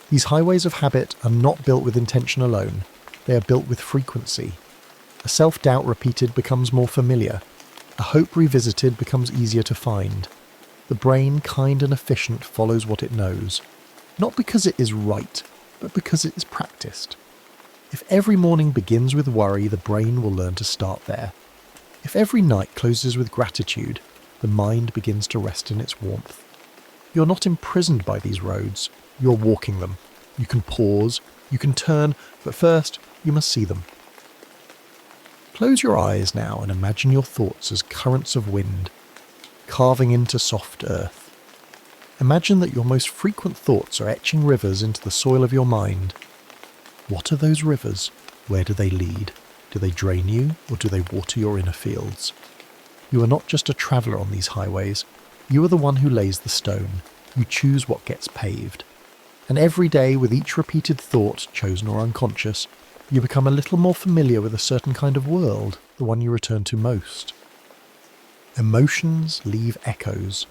These highways of habit are not built with intention alone. They are built with frequency. A self-doubt repeated becomes more familiar. A hope revisited becomes easier to find. The brain, kind and efficient, follows what it knows. Not because it is right, but because it is practiced. If every morning begins with worry, the brain will learn to start there. If every night closes with gratitude, the mind begins to rest in its warmth. You're not imprisoned by these roads. You're walking them. You can pause, you can turn, but first you must see them. Close your eyes now and imagine your thoughts as currents of wind, carving into soft earth. Imagine that your most frequent thoughts are etching rivers into the soil of your mind. What are those rivers? Where do they lead? Do they drain you, or do they water your inner fields? You are not just a traveller on these highways. You are the one who lays the stone. You choose what gets paved. And every day, with each repeated thought, chosen or unconscious, you become a little more familiar with a certain kind of world, the one you return to most. Emotions leave echoes.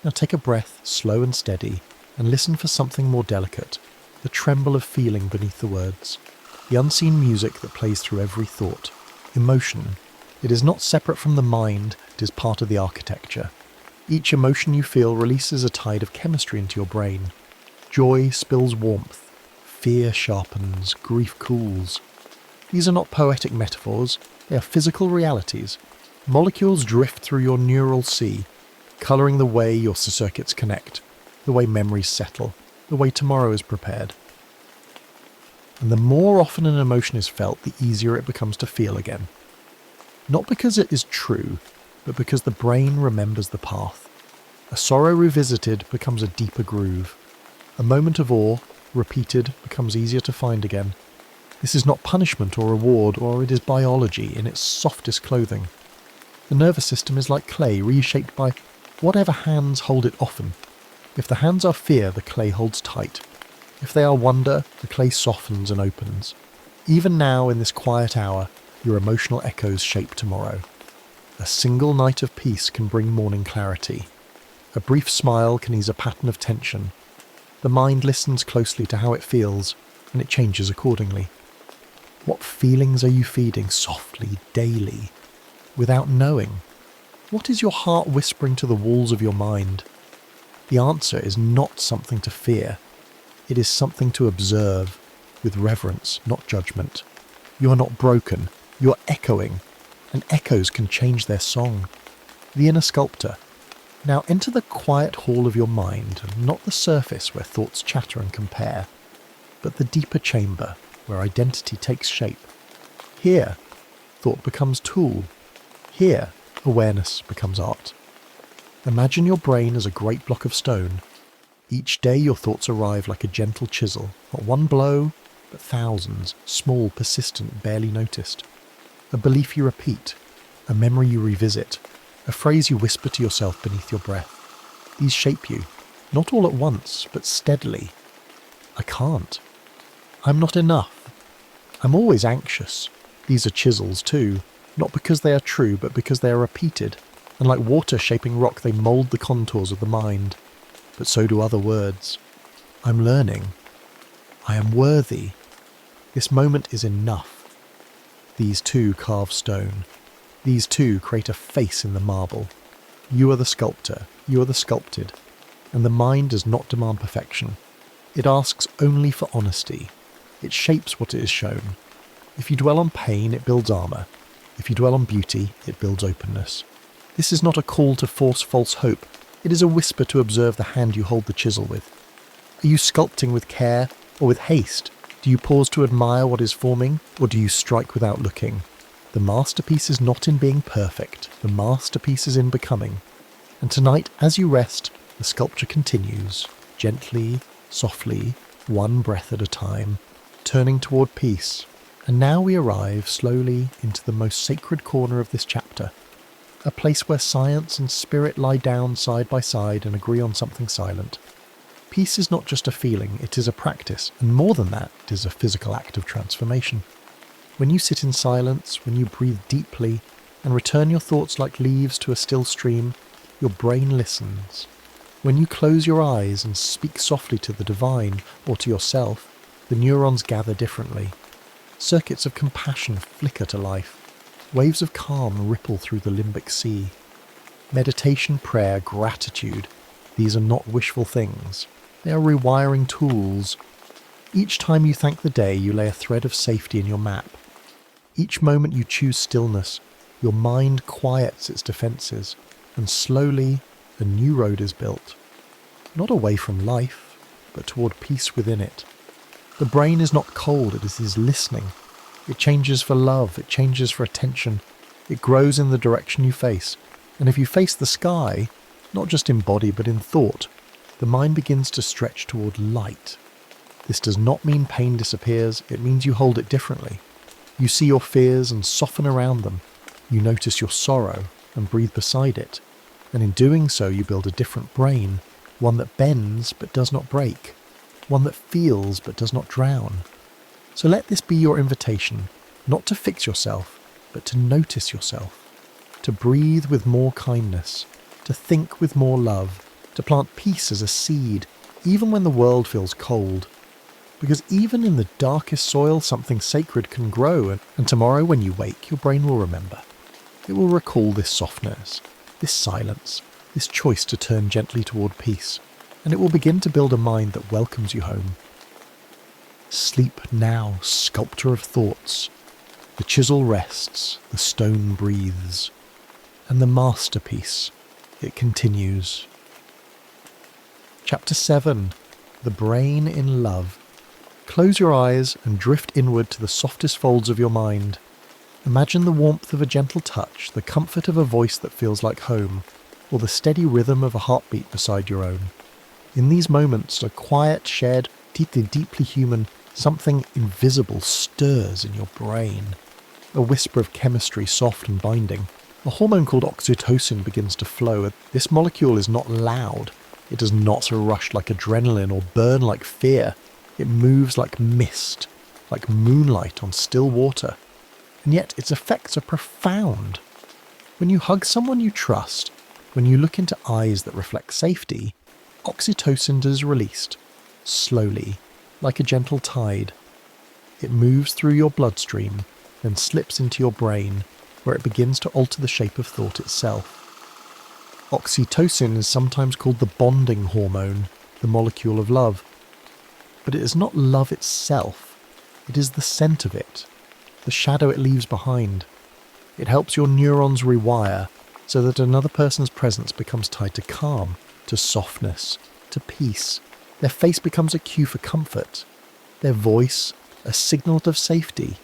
Now take a breath, slow and steady, and listen for something more delicate, the tremble of feeling beneath the words, the unseen music that plays through every thought. Emotion. It is not separate from the mind, it is part of the architecture. Each emotion you feel releases a tide of chemistry into your brain. Joy spills warmth, fear sharpens, grief cools. These are not poetic metaphors, they are physical realities. Molecules drift through your neural sea, colouring the way your circuits connect, the way memories settle, the way tomorrow is prepared. And the more often an emotion is felt, the easier it becomes to feel again. Not because it is true, but because the brain remembers the path. A sorrow revisited becomes a deeper groove. A moment of awe, repeated, becomes easier to find again. This is not punishment or reward, or it is biology in its softest clothing. The nervous system is like clay, reshaped by whatever hands hold it often. If the hands are fear, the clay holds tight. If they are wonder, the clay softens and opens. Even now, in this quiet hour, your emotional echoes shape tomorrow. A single night of peace can bring morning clarity. A brief smile can ease a pattern of tension. The mind listens closely to how it feels, and it changes accordingly. What feelings are you feeding softly, daily, without knowing? What is your heart whispering to the walls of your mind? The answer is not something to fear. It is something to observe, with reverence, not judgment. You are not broken, you are echoing, and echoes can change their song. The inner sculptor. Now enter the quiet hall of your mind, not the surface where thoughts chatter and compare, but the deeper chamber where identity takes shape. Here, thought becomes tool. Here, awareness becomes art. Imagine your brain as a great block of stone. Each day your thoughts arrive like a gentle chisel, not one blow, but thousands, small, persistent, barely noticed. A belief you repeat, a memory you revisit, a phrase you whisper to yourself beneath your breath. These shape you, not all at once, but steadily. I can't. I'm not enough. I'm always anxious. These are chisels too, not because they are true, but because they are repeated, and like water shaping rock, they mould the contours of the mind. But so do other words. I'm learning. I am worthy. This moment is enough. These two carve stone. These two create a face in the marble. You are the sculptor, you are the sculpted, and the mind does not demand perfection. It asks only for honesty. It shapes what it is shown. If you dwell on pain, it builds armour. If you dwell on beauty, it builds openness. This is not a call to force false hope. It is a whisper to observe the hand you hold the chisel with. Are you sculpting with care or with haste? Do you pause to admire what is forming, or do you strike without looking? The masterpiece is not in being perfect. The masterpiece is in becoming. And tonight, as you rest, the sculpture continues, gently, softly, one breath at a time, turning toward peace. And now we arrive slowly into the most sacred corner of this chapter, a place where science and spirit lie down side by side and agree on something silent. Peace is not just a feeling, it is a practice, and more than that, it is a physical act of transformation. When you sit in silence, when you breathe deeply, and return your thoughts like leaves to a still stream, your brain listens. When you close your eyes and speak softly to the divine, or to yourself, the neurons gather differently. Circuits of compassion flicker to life. Waves of calm ripple through the limbic sea. Meditation, prayer, gratitude, these are not wishful things. They are rewiring tools. Each time you thank the day, you lay a thread of safety in your map. Each moment you choose stillness, your mind quiets its defences, and slowly a new road is built. Not away from life, but toward peace within it. The brain is not cold, it is listening. It changes for love, it changes for attention. It grows in the direction you face. And if you face the sky, not just in body but in thought, the mind begins to stretch toward light. This does not mean pain disappears, it means you hold it differently. You see your fears and soften around them. You notice your sorrow and breathe beside it. And in doing so, you build a different brain, one that bends but does not break, one that feels but does not drown. So let this be your invitation, not to fix yourself, but to notice yourself, to breathe with more kindness, to think with more love, to plant peace as a seed, even when the world feels cold. Because even in the darkest soil, something sacred can grow, and tomorrow when you wake, your brain will remember. It will recall this softness, this silence, this choice to turn gently toward peace, and it will begin to build a mind that welcomes you home. Sleep now, sculptor of thoughts. The chisel rests, the stone breathes, and the masterpiece, it continues. Chapter 7. The Brain in Love. Close your eyes and drift inward to the softest folds of your mind. Imagine the warmth of a gentle touch, the comfort of a voice that feels like home, or the steady rhythm of a heartbeat beside your own. In these moments, a quiet, shared, deeply human, something invisible stirs in your brain. A whisper of chemistry, soft and binding. A hormone called oxytocin begins to flow. This molecule is not loud. It does not rush like adrenaline or burn like fear. It moves like mist, like moonlight on still water. And yet its effects are profound. When you hug someone you trust, when you look into eyes that reflect safety, oxytocin is released, slowly, like a gentle tide. It moves through your bloodstream, then slips into your brain, where it begins to alter the shape of thought itself. Oxytocin is sometimes called the bonding hormone, the molecule of love. But it is not love itself. It is the scent of it, the shadow it leaves behind. It helps your neurons rewire so that another person's presence becomes tied to calm, to softness, to peace. Their face becomes a cue for comfort. Their voice, a signal of safety.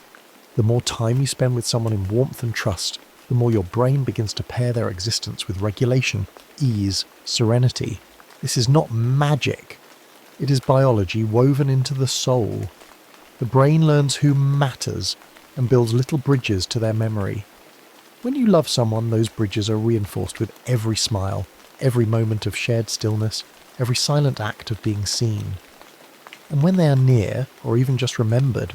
The more time you spend with someone in warmth and trust, the more your brain begins to pair their existence with regulation, ease, serenity. This is not magic. It is biology woven into the soul. The brain learns who matters and builds little bridges to their memory. When you love someone, those bridges are reinforced with every smile, every moment of shared stillness, every silent act of being seen. And when they are near, or even just remembered,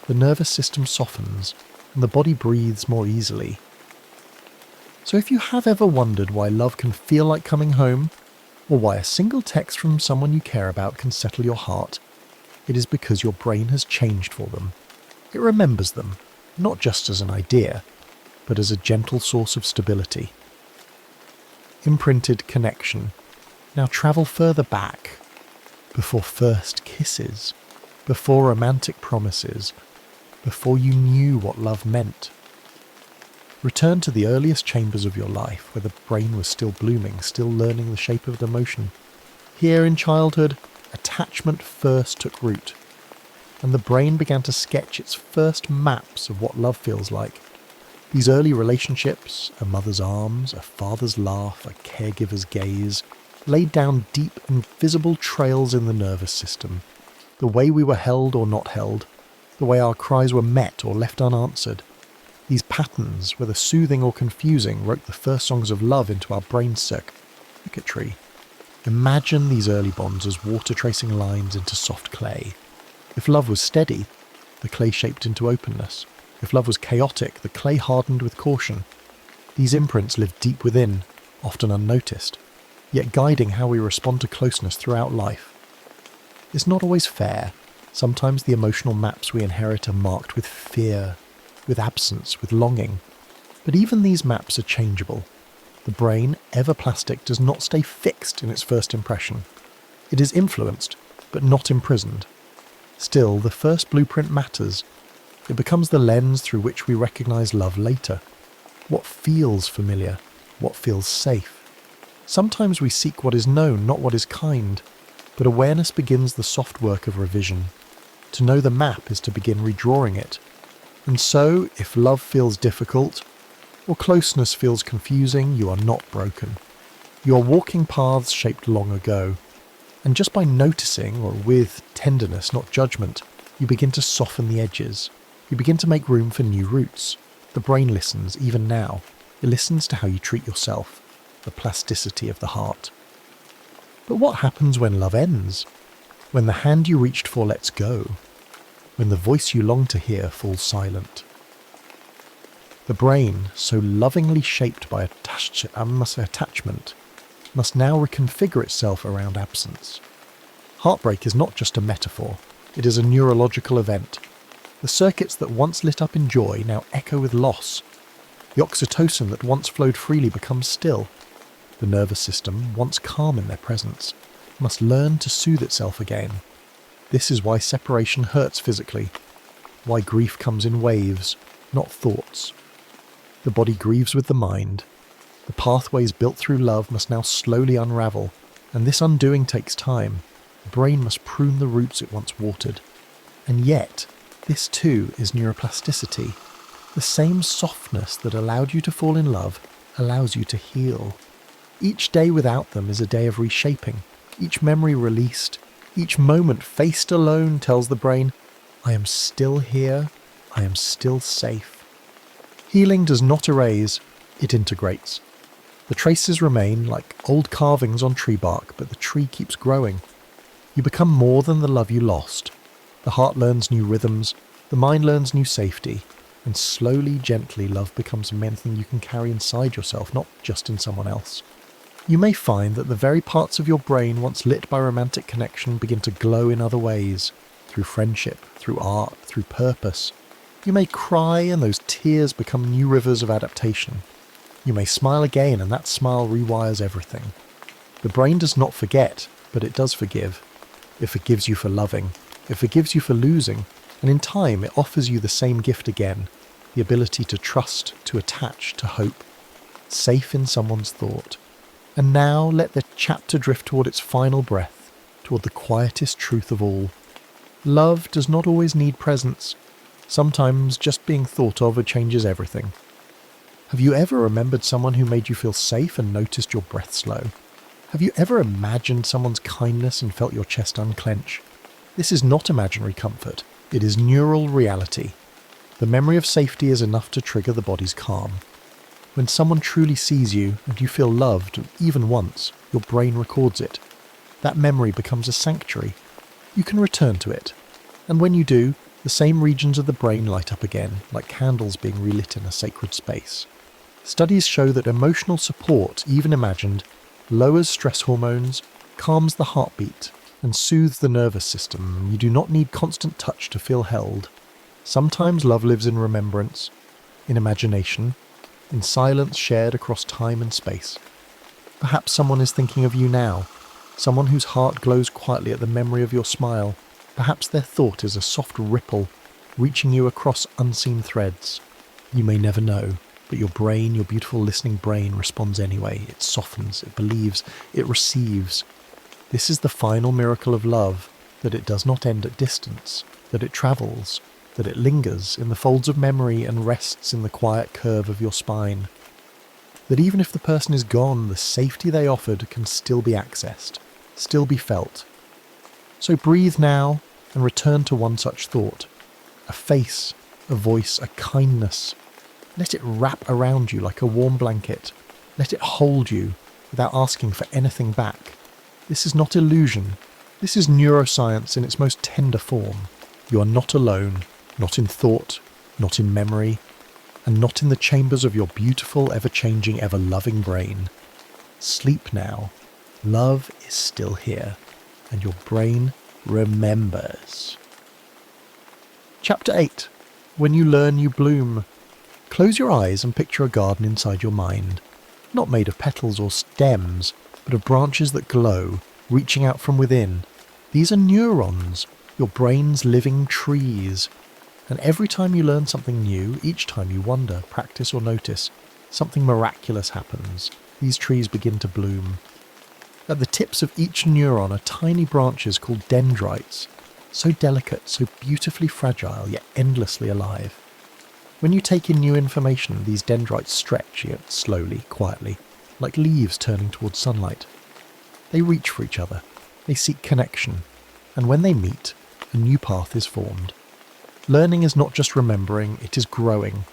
the nervous system softens and the body breathes more easily. So if you have ever wondered why love can feel like coming home, or why a single text from someone you care about can settle your heart, it is because your brain has changed for them. It remembers them, not just as an idea, but as a gentle source of stability. Imprinted connection. Now travel further back, before first kisses, before romantic promises, before you knew what love meant. Return to the earliest chambers of your life where the brain was still blooming, still learning the shape of emotion. Here in childhood, attachment first took root, and the brain began to sketch its first maps of what love feels like. These early relationships, a mother's arms, a father's laugh, a caregiver's gaze, laid down deep, invisible trails in the nervous system. The way we were held or not held, the way our cries were met or left unanswered. These patterns, whether soothing or confusing, wrote the first songs of love into our brain circuitry. Imagine these early bonds as water tracing lines into soft clay. If love was steady, the clay shaped into openness. If love was chaotic, the clay hardened with caution. These imprints live deep within, often unnoticed, yet guiding how we respond to closeness throughout life. It's not always fair. Sometimes the emotional maps we inherit are marked with fear, with absence, with longing. But even these maps are changeable. The brain, ever plastic, does not stay fixed in its first impression. It is influenced, but not imprisoned. Still, the first blueprint matters. It becomes the lens through which we recognize love later. What feels familiar? What feels safe? Sometimes we seek what is known, not what is kind. But awareness begins the soft work of revision. To know the map is to begin redrawing it. And so, if love feels difficult, or closeness feels confusing, you are not broken. You are walking paths shaped long ago. And just by noticing, or with tenderness, not judgment, you begin to soften the edges. You begin to make room for new routes. The brain listens, even now. It listens to how you treat yourself, the plasticity of the heart. But what happens when love ends? When the hand you reached for lets go? When the voice you long to hear falls silent? The brain, so lovingly shaped by attachment, must now reconfigure itself around absence. Heartbreak is not just a metaphor, it is a neurological event. The circuits that once lit up in joy now echo with loss. The oxytocin that once flowed freely becomes still. The nervous system, once calm in their presence, must learn to soothe itself again. This is why separation hurts physically, why grief comes in waves, not thoughts. The body grieves with the mind. The pathways built through love must now slowly unravel, and this undoing takes time. The brain must prune the roots it once watered. And yet, this too is neuroplasticity. The same softness that allowed you to fall in love allows you to heal. Each day without them is a day of reshaping. Each memory released, each moment faced alone tells the brain, I am still here, I am still safe. Healing does not erase, it integrates. The traces remain like old carvings on tree bark, but the tree keeps growing. You become more than the love you lost. The heart learns new rhythms, the mind learns new safety, and slowly, gently, love becomes something you can carry inside yourself, not just in someone else. You may find that the very parts of your brain once lit by romantic connection begin to glow in other ways, through friendship, through art, through purpose. You may cry and those tears become new rivers of adaptation. You may smile again and that smile rewires everything. The brain does not forget, but it does forgive. It forgives you for loving. It forgives you for losing. And in time, it offers you the same gift again, the ability to trust, to attach, to hope. Safe in someone's thought. And now let the chapter drift toward its final breath, toward the quietest truth of all. Love does not always need presence. Sometimes just being thought of changes everything. Have you ever remembered someone who made you feel safe and noticed your breath slow? Have you ever imagined someone's kindness and felt your chest unclench? This is not imaginary comfort. It is neural reality. The memory of safety is enough to trigger the body's calm. When someone truly sees you and you feel loved, even once, your brain records it. That memory becomes a sanctuary. You can return to it. And when you do, the same regions of the brain light up again, like candles being relit in a sacred space. Studies show that emotional support, even imagined, lowers stress hormones, calms the heartbeat, and soothes the nervous system. You do not need constant touch to feel held. Sometimes love lives in remembrance, in imagination, in silence shared across time and space. Perhaps someone is thinking of you now, someone whose heart glows quietly at the memory of your smile. Perhaps their thought is a soft ripple, reaching you across unseen threads. You may never know, but your brain, your beautiful listening brain, responds anyway. It softens, it believes, it receives. This is the final miracle of love, that it does not end at distance, that it travels, that it lingers in the folds of memory and rests in the quiet curve of your spine. That even if the person is gone, the safety they offered can still be accessed, still be felt. So breathe now and return to one such thought. A face, a voice, a kindness. Let it wrap around you like a warm blanket. Let it hold you without asking for anything back. This is not illusion. This is neuroscience in its most tender form. You are not alone, not in thought, not in memory, and not in the chambers of your beautiful, ever-changing, ever-loving brain. Sleep now. Love is still here, and your brain remembers. Chapter 8. When you learn, you bloom. Close your eyes and picture a garden inside your mind, not made of petals or stems, but of branches that glow, reaching out from within. These are neurons, your brain's living trees. And every time you learn something new, each time you wonder, practice or notice, something miraculous happens. These trees begin to bloom. At the tips of each neuron are tiny branches called dendrites, so delicate, so beautifully fragile, yet endlessly alive. When you take in new information, these dendrites stretch, yet slowly, quietly, like leaves turning towards sunlight. They reach for each other, they seek connection, and when they meet, a new path is formed. Learning is not just remembering, it is growing.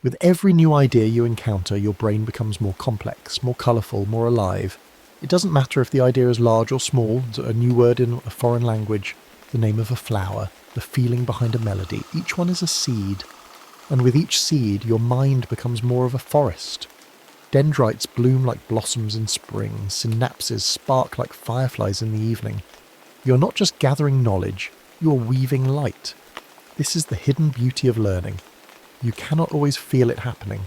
With every new idea you encounter, your brain becomes more complex, more colourful, more alive. It doesn't matter if the idea is large or small, a new word in a foreign language, the name of a flower, the feeling behind a melody. Each one is a seed. And with each seed, your mind becomes more of a forest. Dendrites bloom like blossoms in spring, synapses spark like fireflies in the evening. You're not just gathering knowledge, you're weaving light. This is the hidden beauty of learning. You cannot always feel it happening.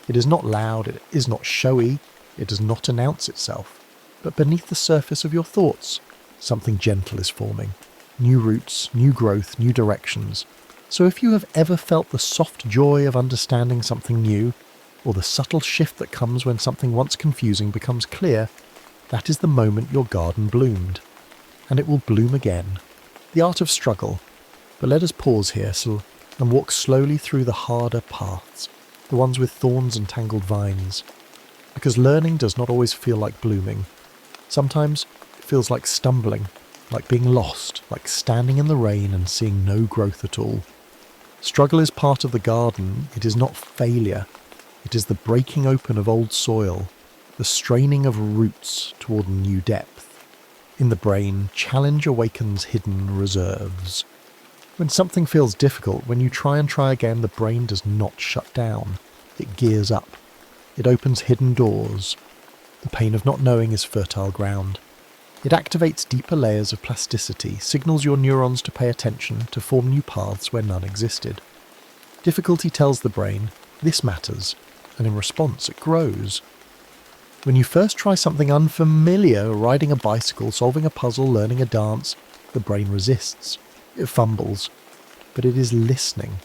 It is not loud, it is not showy, it does not announce itself. But beneath the surface of your thoughts, something gentle is forming. New roots, new growth, new directions. So if you have ever felt the soft joy of understanding something new, or the subtle shift that comes when something once confusing becomes clear, that is the moment your garden bloomed. And it will bloom again. The art of struggle. But let us pause here and walk slowly through the harder paths, the ones with thorns and tangled vines. Because learning does not always feel like blooming. Sometimes it feels like stumbling, like being lost, like standing in the rain and seeing no growth at all. Struggle is part of the garden. It is not failure. It is the breaking open of old soil, the straining of roots toward new depth. In the brain, challenge awakens hidden reserves. When something feels difficult, when you try and try again, the brain does not shut down. It gears up. It opens hidden doors. The pain of not knowing is fertile ground. It activates deeper layers of plasticity, signals your neurons to pay attention, to form new paths where none existed. Difficulty tells the brain, this matters, and in response it grows. When you first try something unfamiliar, riding a bicycle, solving a puzzle, learning a dance, the brain resists. It fumbles, but it is listening.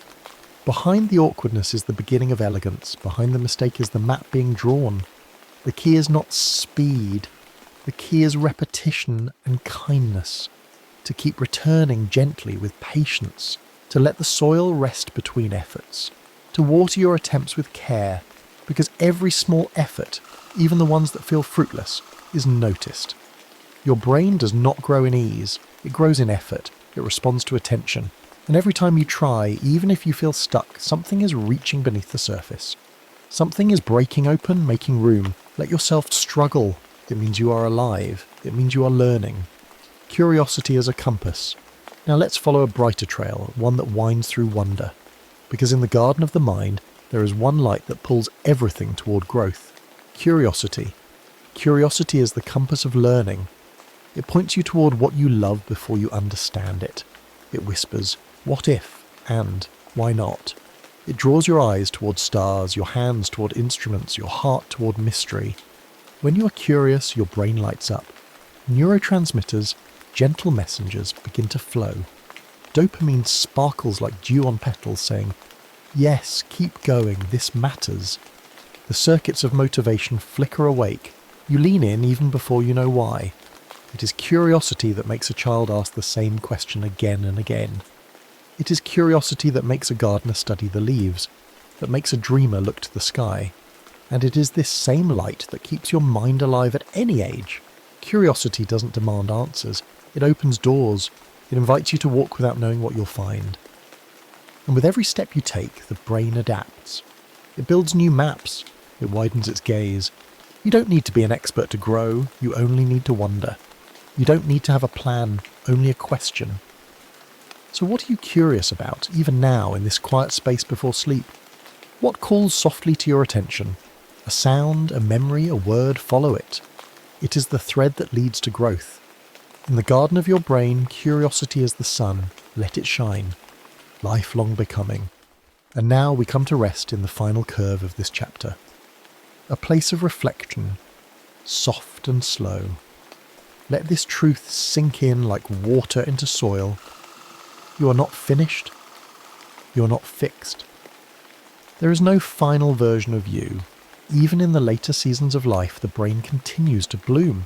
Behind the awkwardness is the beginning of elegance. Behind the mistake is the map being drawn. The key is not speed. The key is repetition and kindness. To keep returning gently with patience. To let the soil rest between efforts. To water your attempts with care. Because every small effort, even the ones that feel fruitless, is noticed. Your brain does not grow in ease. It grows in effort. It responds to attention. And every time you try, even if you feel stuck, something is reaching beneath the surface. Something is breaking open, making room. Let yourself struggle. It means you are alive. It means you are learning. Curiosity as a compass. Now let's follow a brighter trail, one that winds through wonder. Because in the garden of the mind, there is one light that pulls everything toward growth. Curiosity. Curiosity is the compass of learning. It points you toward what you love before you understand it. It whispers, what if, and why not? It draws your eyes toward stars, your hands toward instruments, your heart toward mystery. When you are curious, your brain lights up. Neurotransmitters, gentle messengers, begin to flow. Dopamine sparkles like dew on petals, saying, yes, keep going, this matters. The circuits of motivation flicker awake. You lean in even before you know why. It is curiosity that makes a child ask the same question again and again. It is curiosity that makes a gardener study the leaves, that makes a dreamer look to the sky. And it is this same light that keeps your mind alive at any age. Curiosity doesn't demand answers. It opens doors. It invites you to walk without knowing what you'll find. And with every step you take, the brain adapts. It builds new maps. It widens its gaze. You don't need to be an expert to grow. You only need to wonder. You don't need to have a plan, only a question. So what are you curious about, even now, in this quiet space before sleep? What calls softly to your attention? A sound, a memory, a word, follow it. It is the thread that leads to growth. In the garden of your brain, curiosity is the sun. Let it shine. Lifelong becoming. And now we come to rest in the final curve of this chapter. A place of reflection, soft and slow. Let this truth sink in like water into soil. You are not finished. You are not fixed. There is no final version of you. Even in the later seasons of life, the brain continues to bloom.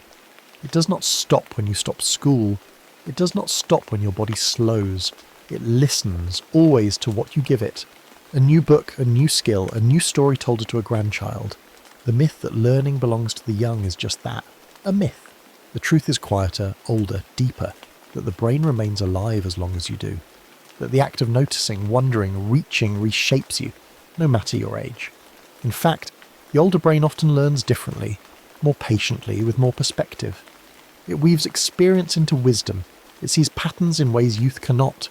It does not stop when you stop school. It does not stop when your body slows. It listens always to what you give it. A new book, a new skill, a new story told to a grandchild. The myth that learning belongs to the young is just that, a myth. The truth is quieter, older, deeper, that the brain remains alive as long as you do. That the act of noticing, wondering, reaching reshapes you. no matter your age. In fact, the older brain often learns differently, more patiently, with more perspective. It weaves experience into wisdom. It sees patterns in ways youth cannot.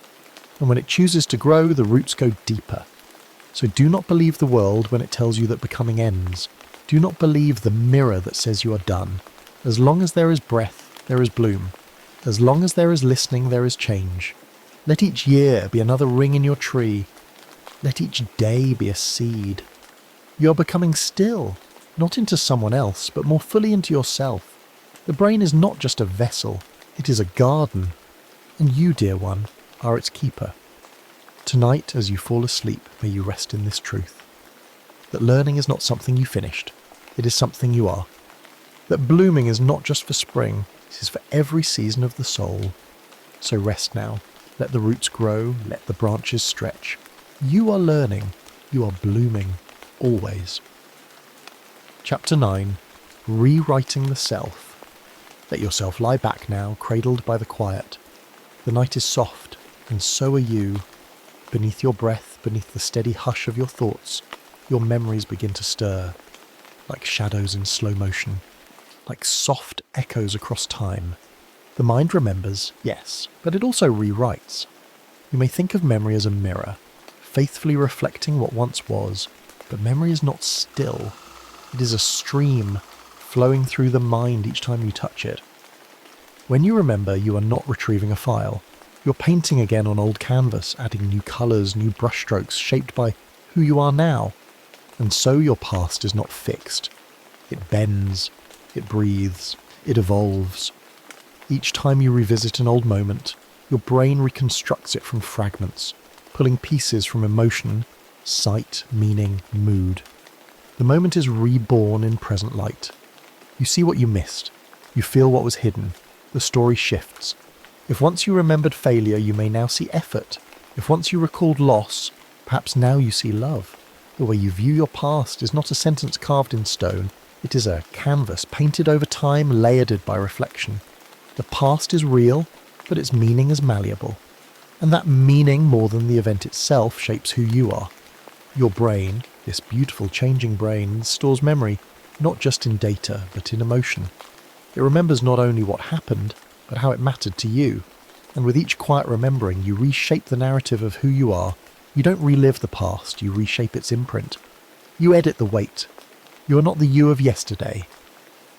And when it chooses to grow, the roots go deeper. So do not believe the world when it tells you that becoming ends. Do not believe the mirror that says you are done. As long as there is breath, there is bloom. As long as there is listening, there is change. Let each year be another ring in your tree. Let each day be a seed. You are becoming still, not into someone else, but more fully into yourself. The brain is not just a vessel, it is a garden. And you, dear one, are its keeper. Tonight, as you fall asleep, may you rest in this truth. That learning is not something you finished, it is something you are. That blooming is not just for spring, it is for every season of the soul. So rest now, let the roots grow, let the branches stretch. You are learning, you are blooming, always. Chapter 9. Rewriting the Self. Let yourself lie back now, cradled by the quiet. The night is soft, and so are you. Beneath your breath, beneath the steady hush of your thoughts, your memories begin to stir, like shadows in slow motion, like soft echoes across time. The mind remembers, yes, but it also rewrites. You may think of memory as a mirror, faithfully reflecting what once was, but memory is not still. It is a stream, flowing through the mind each time you touch it. When you remember, you are not retrieving a file. You're painting again on old canvas, adding new colours, new brushstrokes, shaped by who you are now. And so your past is not fixed. It bends, it breathes, it evolves. Each time you revisit an old moment, your brain reconstructs it from fragments, pulling pieces from emotion, sight, meaning, mood. The moment is reborn in present light. You see what you missed. You feel what was hidden. The story shifts. If once you remembered failure, you may now see effort. If once you recalled loss, perhaps now you see love. The way you view your past is not a sentence carved in stone. It is a canvas painted over time, layered by reflection. The past is real, but its meaning is malleable. And that meaning, more than the event itself, shapes who you are. Your brain, this beautiful changing brain, stores memory, not just in data, but in emotion. It remembers not only what happened, but how it mattered to you. And with each quiet remembering, you reshape the narrative of who you are. You don't relive the past, you reshape its imprint. You edit the weight. You are not the you of yesterday.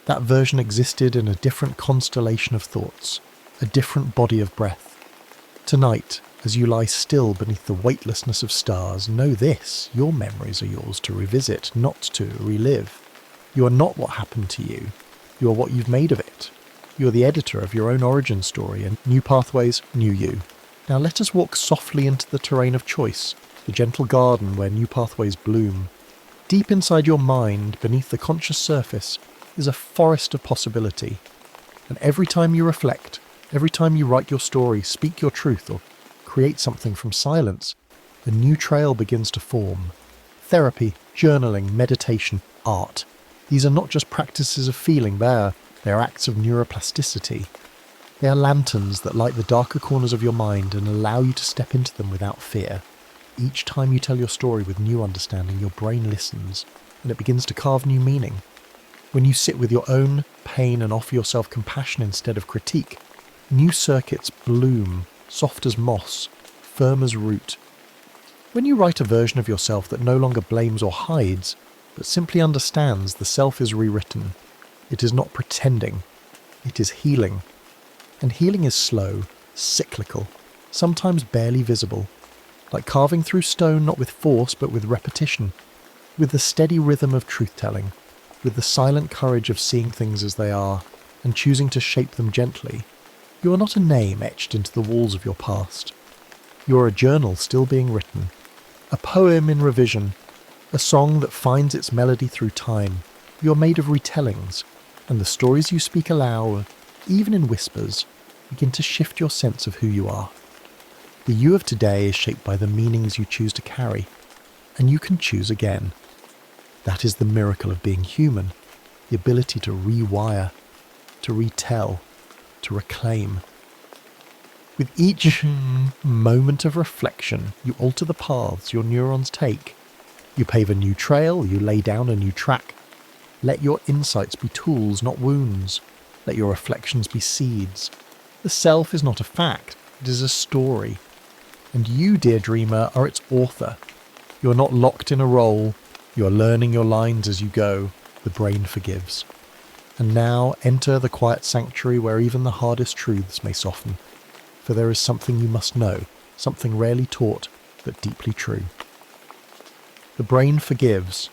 That version existed in a different constellation of thoughts, a different body of breath. Tonight, as you lie still beneath the weightlessness of stars, know this: your memories are yours to revisit, not to relive. You are not what happened to you. You are what you've made of it. You are the editor of your own origin story, and new pathways, new you. Now let us walk softly into the terrain of choice, the gentle garden where new pathways bloom. Deep inside your mind, beneath the conscious surface, is a forest of possibility. And every time you reflect, every time you write your story, speak your truth, or create something from silence, a new trail begins to form. Therapy, journaling, meditation, art. These are not just practices of feeling, they are acts of neuroplasticity. They are lanterns that light the darker corners of your mind and allow you to step into them without fear. Each time you tell your story with new understanding, your brain listens, and it begins to carve new meaning. When you sit with your own pain and offer yourself compassion instead of critique, new circuits bloom, soft as moss, firm as root. When you write a version of yourself that no longer blames or hides, but simply understands, the self is rewritten. It is not pretending, it is healing. And healing is slow, cyclical, sometimes barely visible, like carving through stone, not with force but with repetition, with the steady rhythm of truth-telling, with the silent courage of seeing things as they are, and choosing to shape them gently. You are not a name etched into the walls of your past. You are a journal still being written, a poem in revision, a song that finds its melody through time. You are made of retellings, and the stories you speak aloud, even in whispers, begin to shift your sense of who you are. The you of today is shaped by the meanings you choose to carry, and you can choose again. That is the miracle of being human, the ability to rewire, to retell, to reclaim. With each moment of reflection, you alter the paths your neurons take. You pave a new trail, you lay down a new track. Let your insights be tools, not wounds. Let your reflections be seeds. The self is not a fact, it is a story. And you, dear dreamer, are its author. You're not locked in a role, you're learning your lines as you go. The brain forgives. And now enter the quiet sanctuary where even the hardest truths may soften. For there is something you must know, something rarely taught, but deeply true. The brain forgives,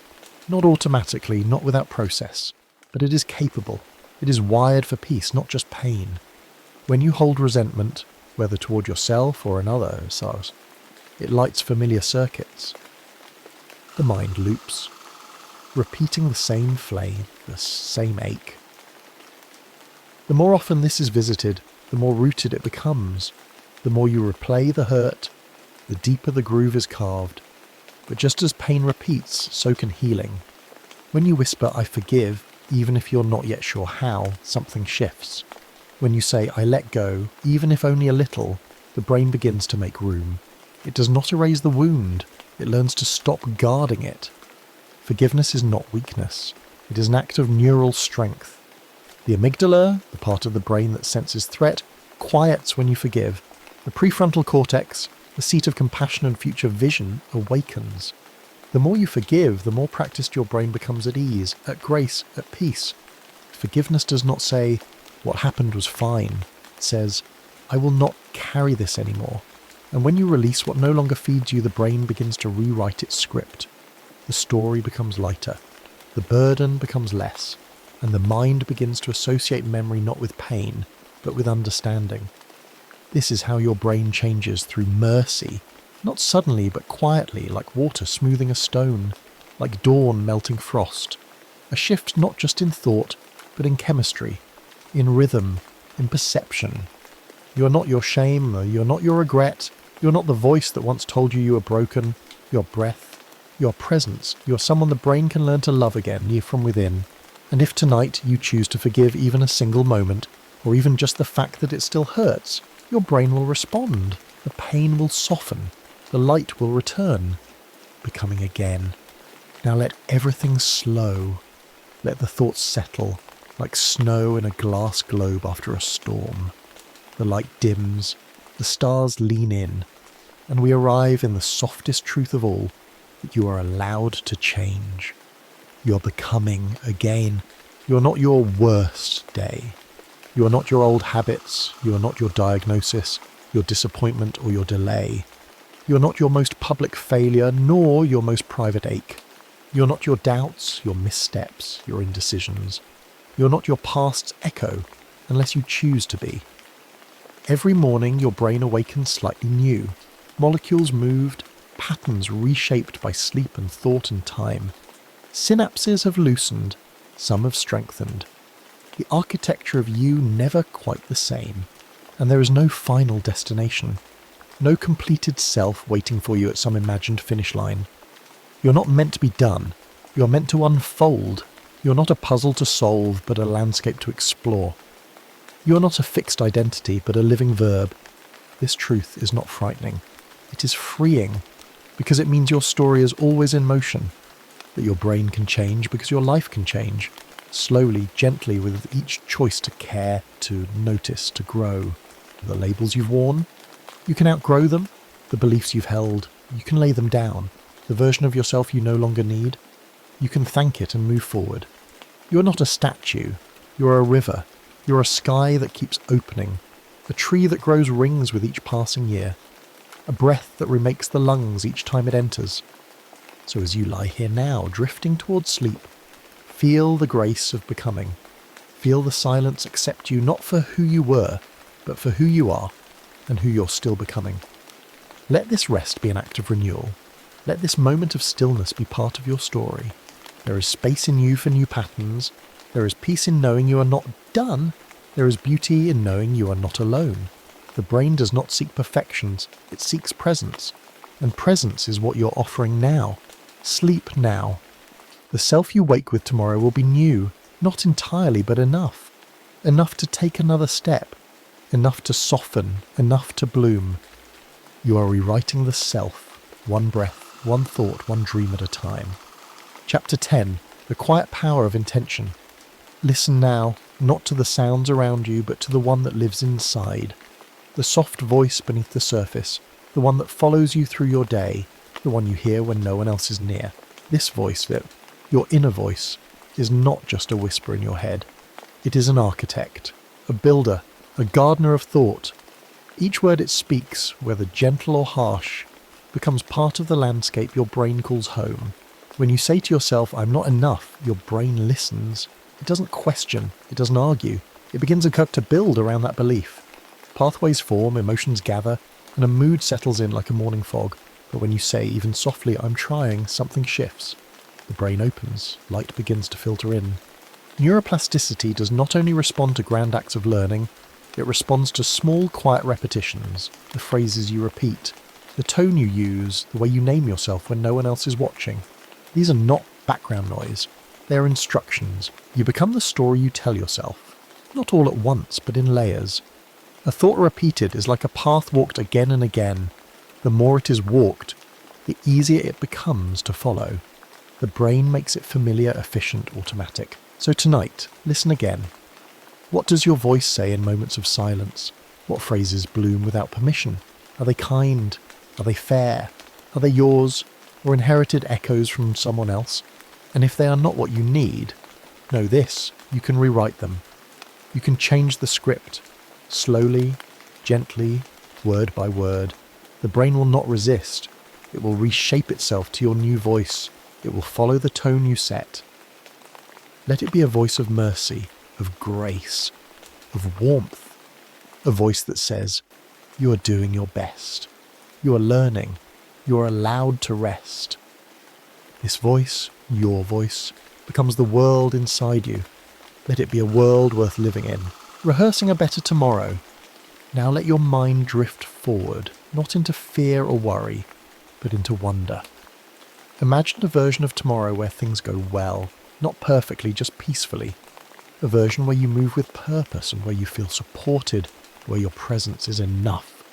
not automatically, not without process, but it is capable. It is wired for peace, not just pain. When you hold resentment, whether toward yourself or another, it lights familiar circuits. The mind loops, repeating the same flame, the same ache. The more often this is visited, the more rooted it becomes. The more you replay the hurt, the deeper the groove is carved. But just as pain repeats, so can healing. When you whisper, "I forgive," even if you're not yet sure how, something shifts. When you say, "I let go," even if only a little, the brain begins to make room. It does not erase the wound, it learns to stop guarding it. Forgiveness is not weakness, it is an act of neural strength. The amygdala, the part of the brain that senses threat, quiets when you forgive. The prefrontal cortex, the seat of compassion and future vision, awakens. The more you forgive, the more practiced your brain becomes at ease, at grace, at peace. Forgiveness does not say, "What happened was fine." It says, "I will not carry this anymore." And when you release what no longer feeds you, the brain begins to rewrite its script. The story becomes lighter. The burden becomes less. And the mind begins to associate memory not with pain, but with understanding. This is how your brain changes through mercy, not suddenly but quietly, like water smoothing a stone, like dawn melting frost. A shift not just in thought, but in chemistry, in rhythm, in perception. You are not your shame, you are not your regret, you are not the voice that once told you were broken, your breath, your presence, you are someone the brain can learn to love again, near from within. And if tonight you choose to forgive even a single moment, or even just the fact that it still hurts, your brain will respond, the pain will soften, the light will return, becoming again. Now let everything slow, let the thoughts settle, like snow in a glass globe after a storm. The light dims, the stars lean in, and we arrive in the softest truth of all, that you are allowed to change. You are becoming again. You are not your worst day. You are not your old habits. You are not your diagnosis, your disappointment, or your delay. You are not your most public failure, nor your most private ache. You are not your doubts, your missteps, your indecisions. You are not your past's echo, unless you choose to be. Every morning your brain awakens slightly new. Molecules moved, patterns reshaped by sleep and thought and time. Synapses have loosened, some have strengthened. The architecture of you never quite the same, and there is no final destination, no completed self waiting for you at some imagined finish line. You're not meant to be done, you're meant to unfold. You're not a puzzle to solve, but a landscape to explore. You're not a fixed identity, but a living verb. This truth is not frightening, it is freeing, because it means your story is always in motion, that your brain can change because your life can change. Slowly, gently, with each choice to care, to notice, to grow. The labels you've worn, you can outgrow them. The beliefs you've held, you can lay them down. The version of yourself you no longer need, you can thank it and move forward. You're not a statue, you're a river. You're a sky that keeps opening, a tree that grows rings with each passing year, a breath that remakes the lungs each time it enters. So as you lie here now, drifting towards sleep, feel the grace of becoming. Feel the silence accept you not for who you were, but for who you are and who you're still becoming. Let this rest be an act of renewal. Let this moment of stillness be part of your story. There is space in you for new patterns. There is peace in knowing you are not done. There is beauty in knowing you are not alone. The brain does not seek perfections, it seeks presence. And presence is what you're offering now. Sleep now. The self you wake with tomorrow will be new, not entirely, but enough. Enough to take another step. Enough to soften, enough to bloom. You are rewriting the self, one breath one thought, one dream at a time. Chapter 10. The Quiet Power of Intention. Listen now, not to the sounds around you, but to the one that lives inside. The soft voice beneath the surface, the one that follows you through your day, the one you hear when no one else is near. This voice, your inner voice, is not just a whisper in your head. It is an architect, a builder, a gardener of thought. Each word it speaks, whether gentle or harsh, becomes part of the landscape your brain calls home. When you say to yourself, "I'm not enough," your brain listens. It doesn't question, it doesn't argue. It begins to build around that belief. Pathways form, emotions gather, and a mood settles in like a morning fog. But when you say, even softly, "I'm trying," something shifts. The brain opens, light begins to filter in. Neuroplasticity does not only respond to grand acts of learning, it responds to small, quiet repetitions, the phrases you repeat, the tone you use, the way you name yourself when no one else is watching. These are not background noise. They are instructions. You become the story you tell yourself. Not all at once, but in layers. A thought repeated is like a path walked again and again. The more it is walked, the easier it becomes to follow. The brain makes it familiar, efficient, automatic. So tonight, listen again. What does your voice say in moments of silence? What phrases bloom without permission? Are they kind? Are they fair? Are they yours? Or inherited echoes from someone else? And if they are not what you need, know this, you can rewrite them. You can change the script. Slowly, gently, word by word. The brain will not resist. It will reshape itself to your new voice. It will follow the tone you set. Let it be a voice of mercy, of grace, of warmth. A voice that says, "You are doing your best. You are learning. You are allowed to rest." This voice, your voice, becomes the world inside you. Let it be a world worth living in, rehearsing a better tomorrow. Now let your mind drift forward, not into fear or worry, but into wonder. Imagine a version of tomorrow where things go well, not perfectly, just peacefully. A version where you move with purpose and where you feel supported, where your presence is enough.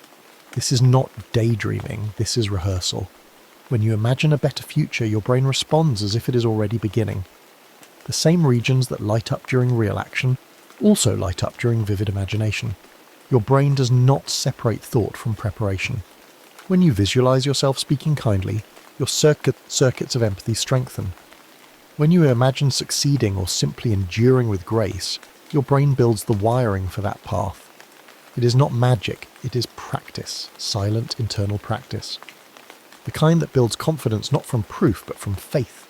This is not daydreaming, this is rehearsal. When you imagine a better future, your brain responds as if it is already beginning. The same regions that light up during real action also light up during vivid imagination. Your brain does not separate thought from preparation. When you visualize yourself speaking kindly, your circuits of empathy strengthen. When you imagine succeeding or simply enduring with grace, your brain builds the wiring for that path. It is not magic, it is practice, silent internal practice. The kind that builds confidence not from proof but from faith.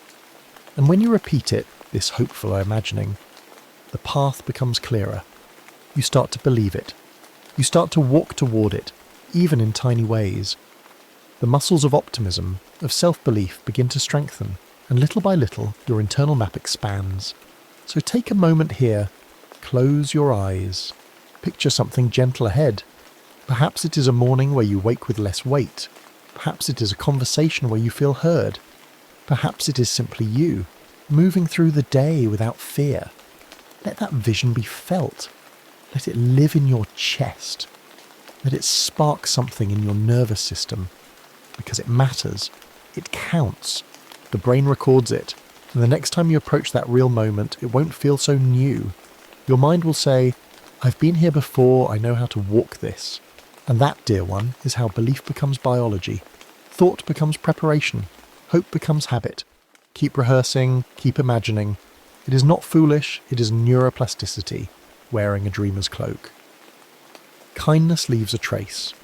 And when you repeat it, this hopeful imagining, the path becomes clearer. You start to believe it. You start to walk toward it, even in tiny ways. The muscles of optimism, of self-belief begin to strengthen, and little by little your internal map expands. So take a moment here, close your eyes, picture something gentle ahead. Perhaps it is a morning where you wake with less weight. Perhaps it is a conversation where you feel heard. Perhaps it is simply you, moving through the day without fear. Let that vision be felt. Let it live in your chest. Let it spark something in your nervous system. Because it matters. It counts. The brain records it. And the next time you approach that real moment, it won't feel so new. Your mind will say, "I've been here before, I know how to walk this." And that, dear one, is how belief becomes biology. Thought becomes preparation. Hope becomes habit. Keep rehearsing, keep imagining. It is not foolish, it is neuroplasticity, wearing a dreamer's cloak. Kindness leaves a trace.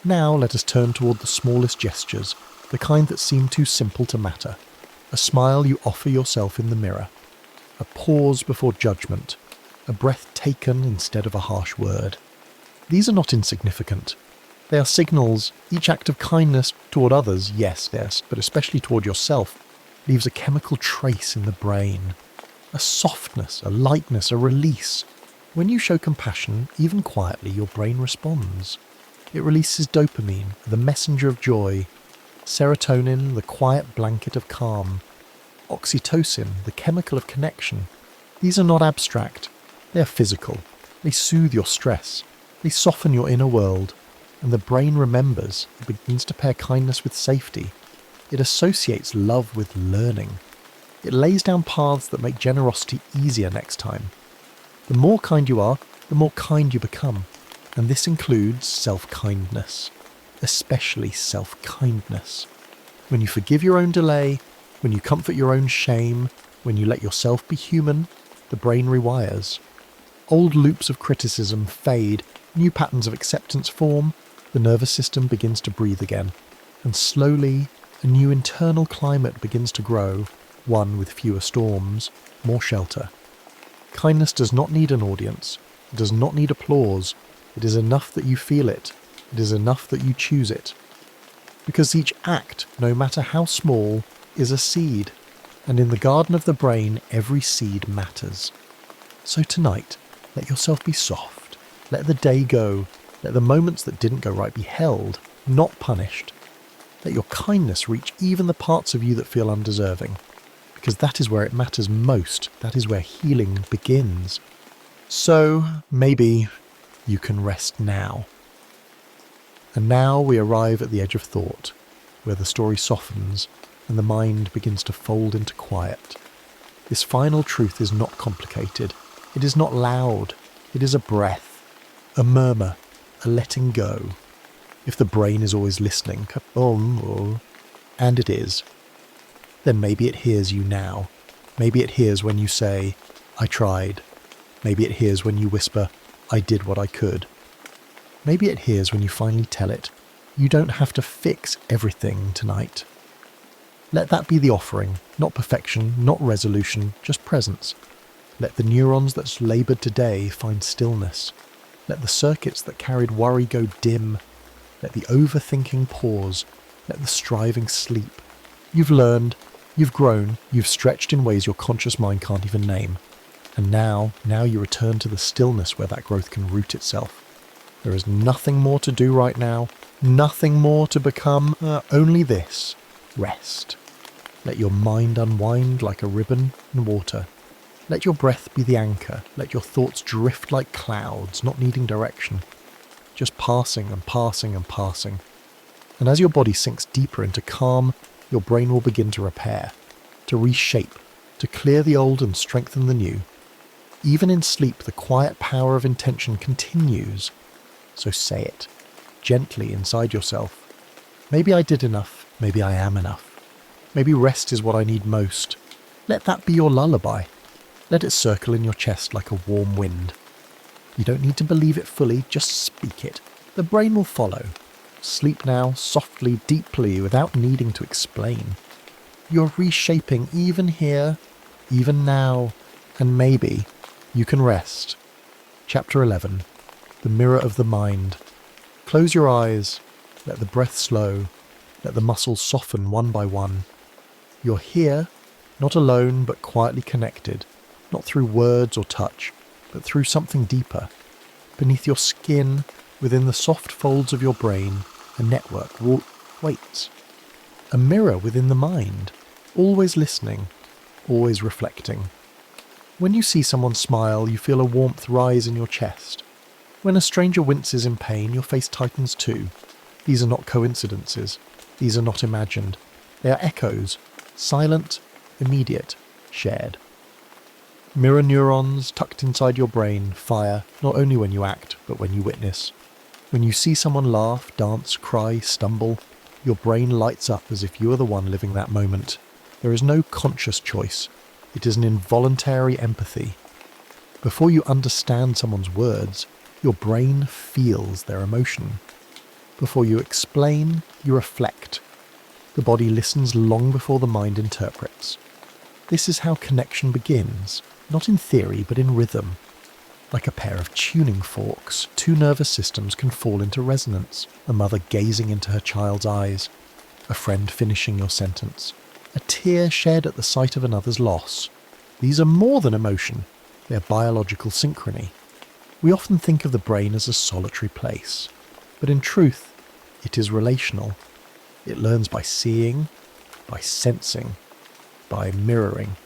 Now let us turn toward the smallest gestures, the kind that seem too simple to matter. A smile you offer yourself in the mirror. A pause before judgment. A breath taken instead of a harsh word. These are not insignificant. They are signals. Each act of kindness toward others, yes, but especially toward yourself, leaves a chemical trace in the brain. A softness, a lightness, a release. When you show compassion, even quietly, your brain responds. It releases dopamine, the messenger of joy, serotonin, the quiet blanket of calm, oxytocin, the chemical of connection. These are not abstract. They are physical. They soothe your stress. They soften your inner world. And the brain remembers. It begins to pair kindness with safety. It associates love with learning. It lays down paths that make generosity easier next time. The more kind you are, the more kind you become. And this includes self-kindness, especially self-kindness. When you forgive your own delay, when you comfort your own shame, when you let yourself be human, the brain rewires. Old loops of criticism fade, new patterns of acceptance form, the nervous system begins to breathe again, and slowly a new internal climate begins to grow, one with fewer storms, more shelter. Kindness does not need an audience, it does not need applause, it is enough that you feel it, it is enough that you choose it. Because each act, no matter how small, is a seed, and in the garden of the brain every seed matters. So tonight, let yourself be soft, let the day go, let the moments that didn't go right be held, not punished. Let your kindness reach even the parts of you that feel undeserving, because that is where it matters most, that is where healing begins. So, maybe you can rest now. And now we arrive at the edge of thought, where the story softens and the mind begins to fold into quiet. This final truth is not complicated. It is not loud. It is a breath, a murmur, a letting go. If the brain is always listening, and it is, then maybe it hears you now. Maybe it hears when you say, I tried. Maybe it hears when you whisper, I did what I could. Maybe it hears when you finally tell it, you don't have to fix everything tonight. Let that be the offering, not perfection, not resolution, just presence. Let the neurons that's laboured today find stillness. Let the circuits that carried worry go dim. Let the overthinking pause. Let the striving sleep. You've learned, you've grown, you've stretched in ways your conscious mind can't even name. And now you return to the stillness where that growth can root itself. There is nothing more to do right now, nothing more to become, only this, rest. Let your mind unwind like a ribbon in water. Let your breath be the anchor, let your thoughts drift like clouds, not needing direction, just passing and passing and passing. And as your body sinks deeper into calm, your brain will begin to repair, to reshape, to clear the old and strengthen the new. Even in sleep, the quiet power of intention continues. So say it, gently inside yourself. Maybe I did enough, maybe I am enough. Maybe rest is what I need most. Let that be your lullaby. Let it circle in your chest like a warm wind. You don't need to believe it fully, just speak it. The brain will follow. Sleep now, softly, deeply, without needing to explain. You're reshaping even here, even now, and maybe you can rest. Chapter 11. The Mirror of the Mind. Close your eyes, let the breath slow, let the muscles soften one by one. You're here, not alone but quietly connected, not through words or touch, but through something deeper. Beneath your skin, within the soft folds of your brain, a network waits. A mirror within the mind, always listening, always reflecting. When you see someone smile, you feel a warmth rise in your chest. When a stranger winces in pain, your face tightens too. These are not coincidences. These are not imagined. They are echoes, silent, immediate, shared. Mirror neurons tucked inside your brain fire not only when you act, but when you witness. When you see someone laugh, dance, cry, stumble, your brain lights up as if you are the one living that moment. There is no conscious choice. It is an involuntary empathy. Before you understand someone's words, your brain feels their emotion. Before you explain, you reflect. The body listens long before the mind interprets. This is how connection begins, not in theory but in rhythm. Like a pair of tuning forks, two nervous systems can fall into resonance. A mother gazing into her child's eyes, a friend finishing your sentence, a tear shed at the sight of another's loss. These are more than emotion, they are biological synchrony. We often think of the brain as a solitary place, but in truth, it is relational. It learns by seeing, by sensing, by mirroring.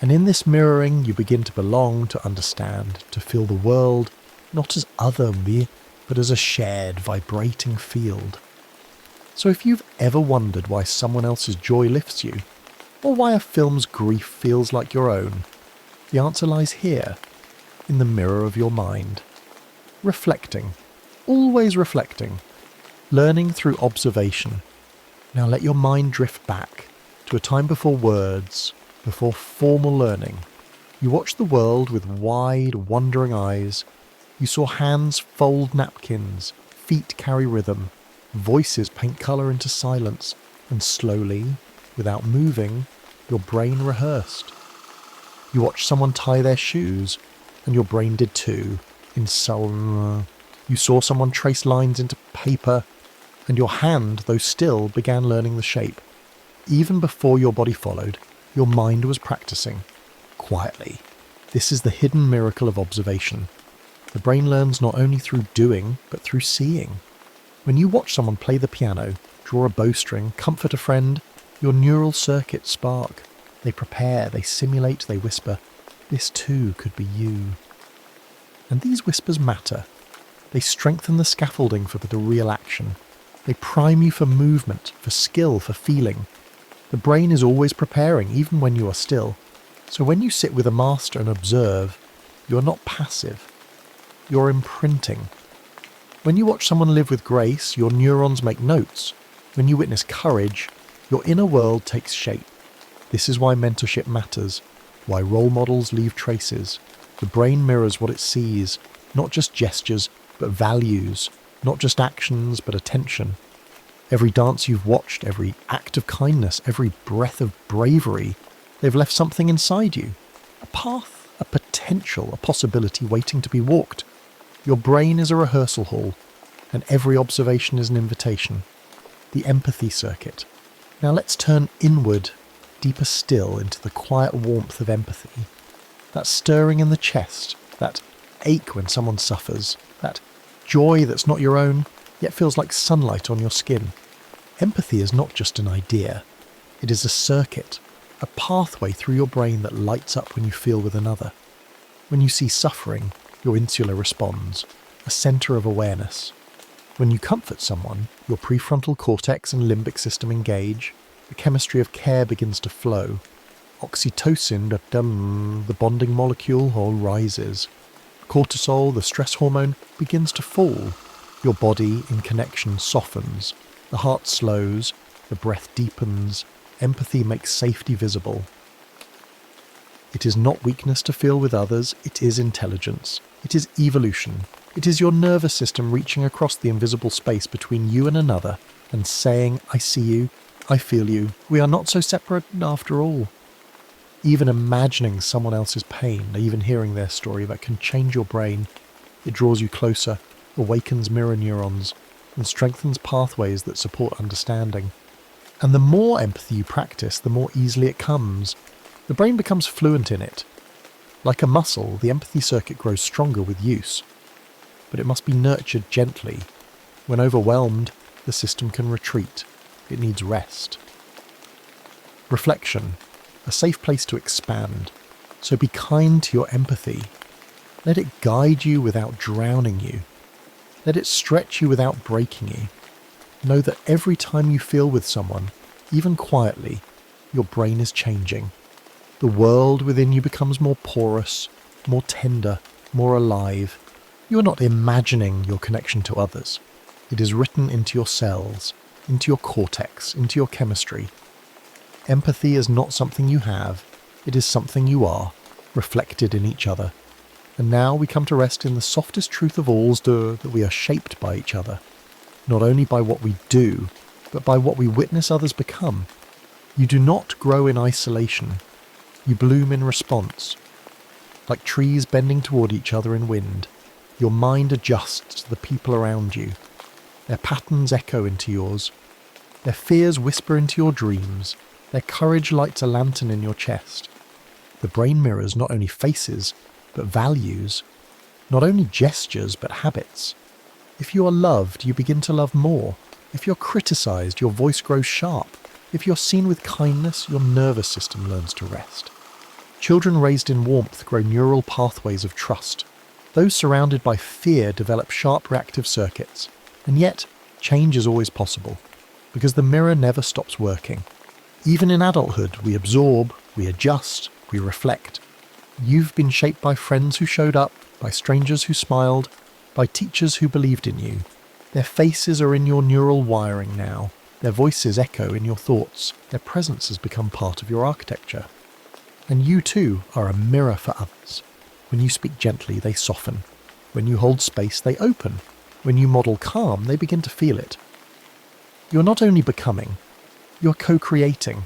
And in this mirroring, you begin to belong, to understand, to feel the world, not as other me, but as a shared, vibrating field. So if you've ever wondered why someone else's joy lifts you, or why a film's grief feels like your own, the answer lies here, in the mirror of your mind. Reflecting. Always reflecting. Learning through observation. Now let your mind drift back to a time before words, before formal learning. You watched the world with wide, wondering eyes. You saw hands fold napkins, feet carry rhythm, voices paint colour into silence, and slowly, without moving, your brain rehearsed. You watched someone tie their shoes, and your brain did too. Insomnia. You saw someone trace lines into paper, and your hand, though still, began learning the shape. Even before your body followed, your mind was practicing. Quietly. This is the hidden miracle of observation. The brain learns not only through doing, but through seeing. When you watch someone play the piano, draw a bowstring, comfort a friend, your neural circuits spark. They prepare, they simulate, they whisper, "This too could be you." And these whispers matter. They strengthen the scaffolding for the real action. They prime you for movement, for skill, for feeling. The brain is always preparing, even when you are still. So when you sit with a master and observe, you're not passive. You're imprinting. When you watch someone live with grace, your neurons make notes. When you witness courage, your inner world takes shape. This is why mentorship matters, why role models leave traces. The brain mirrors what it sees, not just gestures, but values, not just actions, but attention. Every dance you've watched, every act of kindness, every breath of bravery, they've left something inside you. A path, a potential, a possibility waiting to be walked. Your brain is a rehearsal hall, and every observation is an invitation. The empathy circuit. Now let's turn inward, deeper still, into the quiet warmth of empathy. That stirring in the chest, that ache when someone suffers, that joy that's not your own, yet feels like sunlight on your skin. Empathy is not just an idea. It is a circuit, a pathway through your brain that lights up when you feel with another. When you see suffering, your insula responds, a centre of awareness. When you comfort someone, your prefrontal cortex and limbic system engage, the chemistry of care begins to flow. Oxytocin, the bonding molecule, all rises. Cortisol, the stress hormone, begins to fall. Your body, in connection, softens. The heart slows, the breath deepens. Empathy makes safety visible. It is not weakness to feel with others, it is intelligence. It is evolution. It is your nervous system reaching across the invisible space between you and another and saying, "I see you, I feel you, we are not so separate after all." Even imagining someone else's pain, even hearing their story, that can change your brain. It draws you closer, awakens mirror neurons, and strengthens pathways that support understanding. And the more empathy you practice, the more easily it comes. The brain becomes fluent in it. Like a muscle, the empathy circuit grows stronger with use. But it must be nurtured gently. When overwhelmed, the system can retreat. It needs rest. Reflection. A safe place to expand. So be kind to your empathy. Let it guide you without drowning you. Let it stretch you without breaking you. Know that every time you feel with someone, even quietly, your brain is changing. The world within you becomes more porous, more tender, more alive. You are not imagining your connection to others. It is written into your cells, into your cortex, into your chemistry. Empathy is not something you have, it is something you are, reflected in each other. And now we come to rest in the softest truth of all, that we are shaped by each other. Not only by what we do, but by what we witness others become. You do not grow in isolation. You bloom in response. Like trees bending toward each other in wind, your mind adjusts to the people around you. Their patterns echo into yours. Their fears whisper into your dreams. Their courage lights a lantern in your chest. The brain mirrors not only faces, but values. Not only gestures, but habits. If you are loved, you begin to love more. If you're criticized, your voice grows sharp. If you're seen with kindness, your nervous system learns to rest. Children raised in warmth grow neural pathways of trust. Those surrounded by fear develop sharp reactive circuits. And yet, change is always possible. because the mirror never stops working. Even in adulthood, we absorb, we adjust, we reflect. You've been shaped by friends who showed up, by strangers who smiled, by teachers who believed in you. Their faces are in your neural wiring now. Their voices echo in your thoughts. Their presence has become part of your architecture. And you too are a mirror for others. When you speak gently, they soften. When you hold space, they open. When you model calm, they begin to feel it. You're not only becoming, you're co-creating.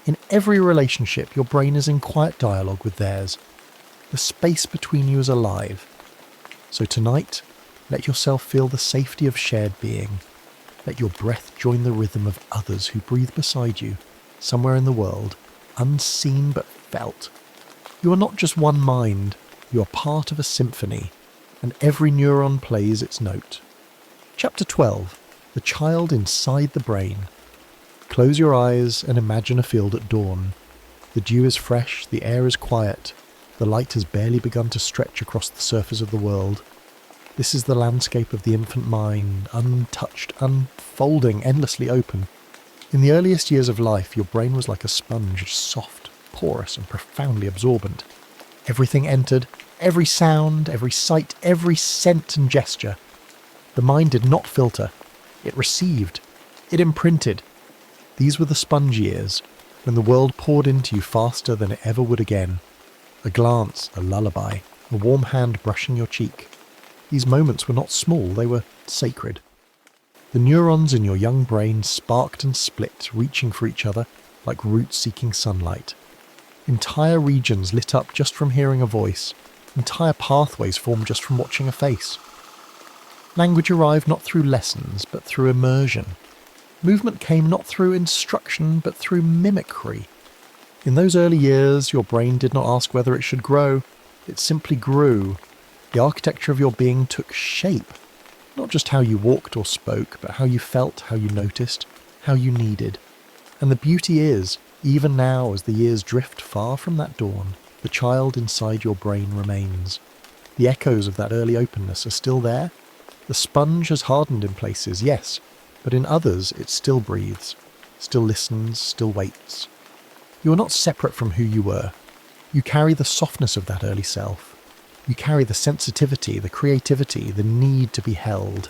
In every relationship, your brain is in quiet dialogue with theirs. The space between you is alive. So tonight, let yourself feel the safety of shared being. Let your breath join the rhythm of others who breathe beside you, somewhere in the world, unseen but felt. You are not just one mind, you are part of a symphony, and every neuron plays its note. Chapter 12. The Child Inside the Brain. Close your eyes and imagine a field at dawn. The dew is fresh, the air is quiet, the light has barely begun to stretch across the surface of the world. This is the landscape of the infant mind, untouched, unfolding, endlessly open. In the earliest years of life, your brain was like a sponge, soft, porous, and profoundly absorbent. Everything entered, every sound, every sight, every scent and gesture. The mind did not filter. It received. It imprinted. These were the sponge years, when the world poured into you faster than it ever would again. A glance, a lullaby, a warm hand brushing your cheek. These moments were not small, they were sacred. The neurons in your young brain sparked and split, reaching for each other like roots seeking sunlight. Entire regions lit up just from hearing a voice. Entire pathways formed just from watching a face. Language arrived not through lessons, but through immersion. Movement came not through instruction, but through mimicry. In those early years, your brain did not ask whether it should grow. It simply grew. The architecture of your being took shape. Not just how you walked or spoke, but how you felt, how you noticed, how you needed. And the beauty is, even now as the years drift far from that dawn, the child inside your brain remains. The echoes of that early openness are still there. The sponge has hardened in places, yes, but in others it still breathes, still listens, still waits. You are not separate from who you were. You carry the softness of that early self. You carry the sensitivity, the creativity, the need to be held.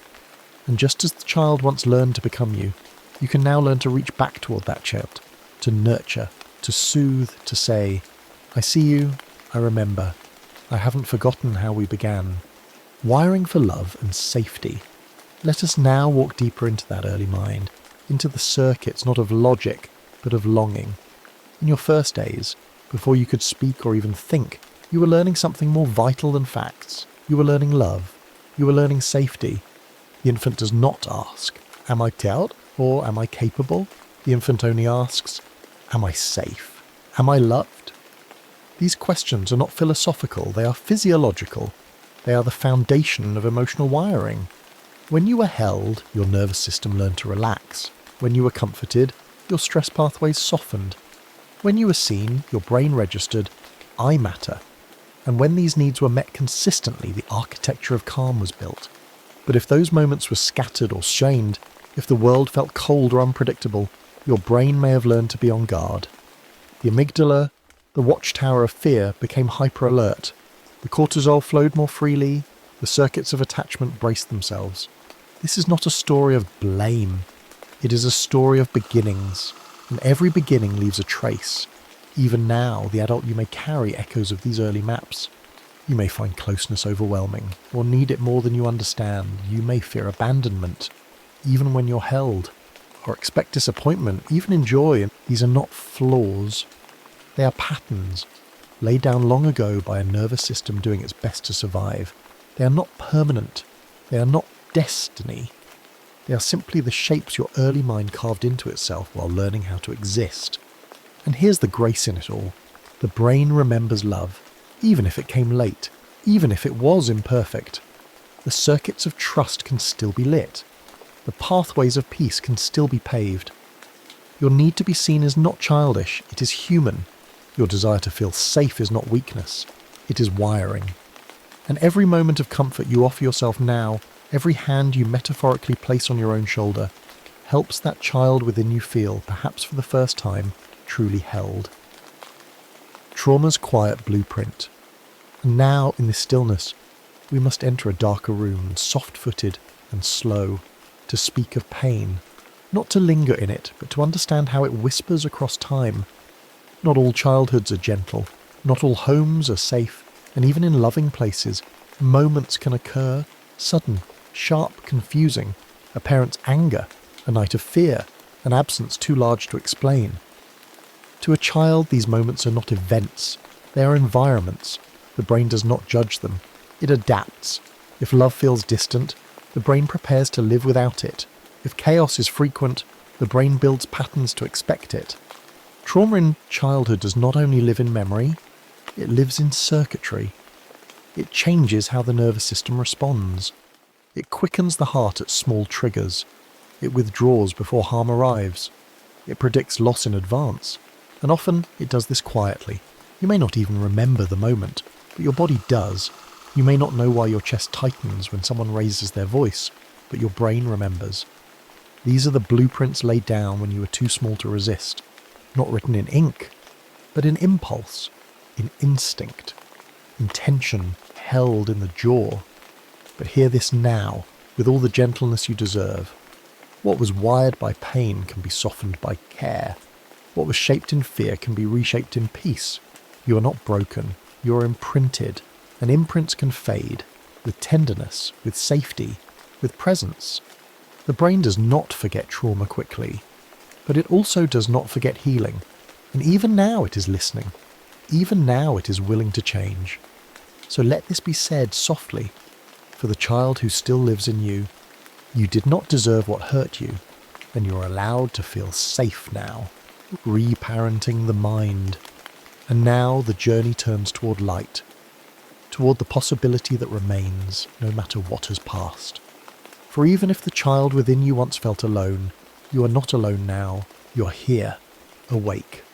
And just as the child once learned to become you, you can now learn to reach back toward that child, to nurture, to soothe, to say, I see you, I remember, I haven't forgotten how we began. Wiring for love and safety. Let us now walk deeper into that early mind, into the circuits not of logic, but of longing. In your first days, before you could speak or even think, you were learning something more vital than facts. You were learning love. You were learning safety. The infant does not ask, am I proud or am I capable? The infant only asks, am I safe? Am I loved? These questions are not philosophical, they are physiological. They are the foundation of emotional wiring. When you were held, your nervous system learned to relax. When you were comforted, your stress pathways softened. When you were seen, your brain registered, I matter. And when these needs were met consistently, the architecture of calm was built. But if those moments were scattered or strained, if the world felt cold or unpredictable, your brain may have learned to be on guard. The amygdala, the watchtower of fear, became hyper-alert. The cortisol flowed more freely, the circuits of attachment braced themselves. This is not a story of blame. It is a story of beginnings, and every beginning leaves a trace. Even now, the adult you may carry echoes of these early maps. You may find closeness overwhelming, or need it more than you understand. You may fear abandonment, even when you're held, or expect disappointment, even in joy. These are not flaws. They are patterns, laid down long ago by a nervous system doing its best to survive. They are not permanent. They are not destiny. They are simply the shapes your early mind carved into itself while learning how to exist. And here's the grace in it all. The brain remembers love, even if it came late, even if it was imperfect. The circuits of trust can still be lit. The pathways of peace can still be paved. Your need to be seen is not childish, it is human. Your desire to feel safe is not weakness, it is wiring. And every moment of comfort you offer yourself now, every hand you metaphorically place on your own shoulder, helps that child within you feel, perhaps for the first time, truly held. Trauma's quiet blueprint. And now, in this stillness, we must enter a darker room, soft-footed and slow, to speak of pain, not to linger in it, but to understand how it whispers across time. Not all childhoods are gentle, not all homes are safe, and even in loving places, moments can occur, sudden, sharp, confusing, a parent's anger, a night of fear, an absence too large to explain. To a child, these moments are not events, they are environments. The brain does not judge them, it adapts. If love feels distant, the brain prepares to live without it. If chaos is frequent, the brain builds patterns to expect it. Trauma in childhood does not only live in memory, it lives in circuitry. It changes how the nervous system responds. It quickens the heart at small triggers. It withdraws before harm arrives. It predicts loss in advance. And often it does this quietly. You may not even remember the moment, but your body does. You may not know why your chest tightens when someone raises their voice, but your brain remembers. These are the blueprints laid down when you were too small to resist. Not written in ink, but in impulse, in instinct, in tension held in the jaw. But hear this now, with all the gentleness you deserve. What was wired by pain can be softened by care. What was shaped in fear can be reshaped in peace. You are not broken, you are imprinted, and imprints can fade, with tenderness, with safety, with presence. The brain does not forget trauma quickly, but it also does not forget healing, and even now it is listening. Even now it is willing to change. So let this be said softly, for the child who still lives in you. You did not deserve what hurt you, and you are allowed to feel safe now. Reparenting the mind. And now the journey turns toward light, toward the possibility that remains, no matter what has passed. For even if the child within you once felt alone, you are not alone now. You are here, awake,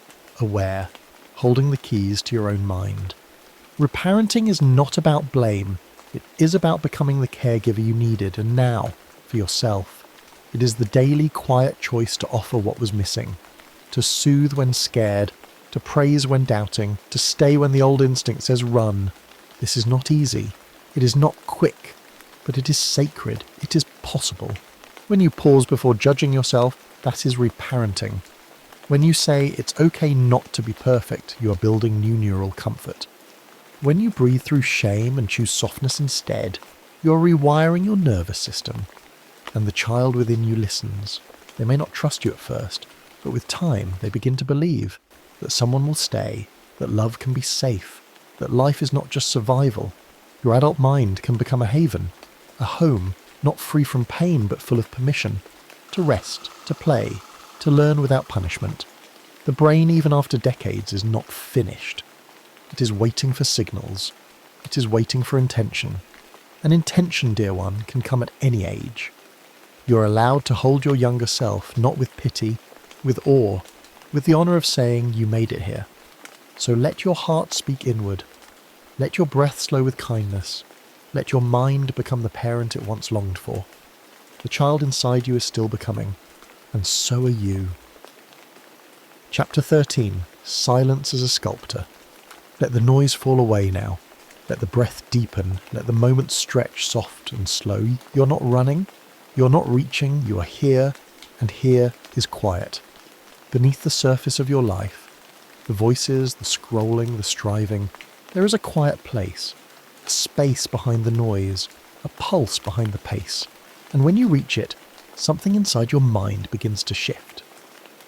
aware, holding the keys to your own mind. Reparenting is not about blame. It is about becoming the caregiver you needed, and now, for yourself. It is the daily quiet choice to offer what was missing, to soothe when scared, to praise when doubting, to stay when the old instinct says run. This is not easy. It is not quick, but it is sacred. It is possible. When you pause before judging yourself, that is reparenting. When you say it's okay not to be perfect, you are building new neural comfort. When you breathe through shame and choose softness instead, you are rewiring your nervous system. And the child within you listens. They may not trust you at first, but with time they begin to believe that someone will stay, that love can be safe, that life is not just survival. Your adult mind can become a haven, a home, not free from pain but full of permission, to rest, to play, to learn without punishment. The brain, even after decades, is not finished. It is waiting for signals. It is waiting for intention. And intention, dear one, can come at any age. You are allowed to hold your younger self, not with pity, with awe, with the honour of saying you made it here. So let your heart speak inward. Let your breath slow with kindness. Let your mind become the parent it once longed for. The child inside you is still becoming, and so are you. Chapter 13. Silence as a Sculptor. Let the noise fall away now. Let the breath deepen. Let the moments stretch soft and slow. You're not running. You're not reaching. You are here, and here is quiet. Beneath the surface of your life, the voices, the scrolling, the striving, there is a quiet place, a space behind the noise, a pulse behind the pace. And when you reach it, something inside your mind begins to shift.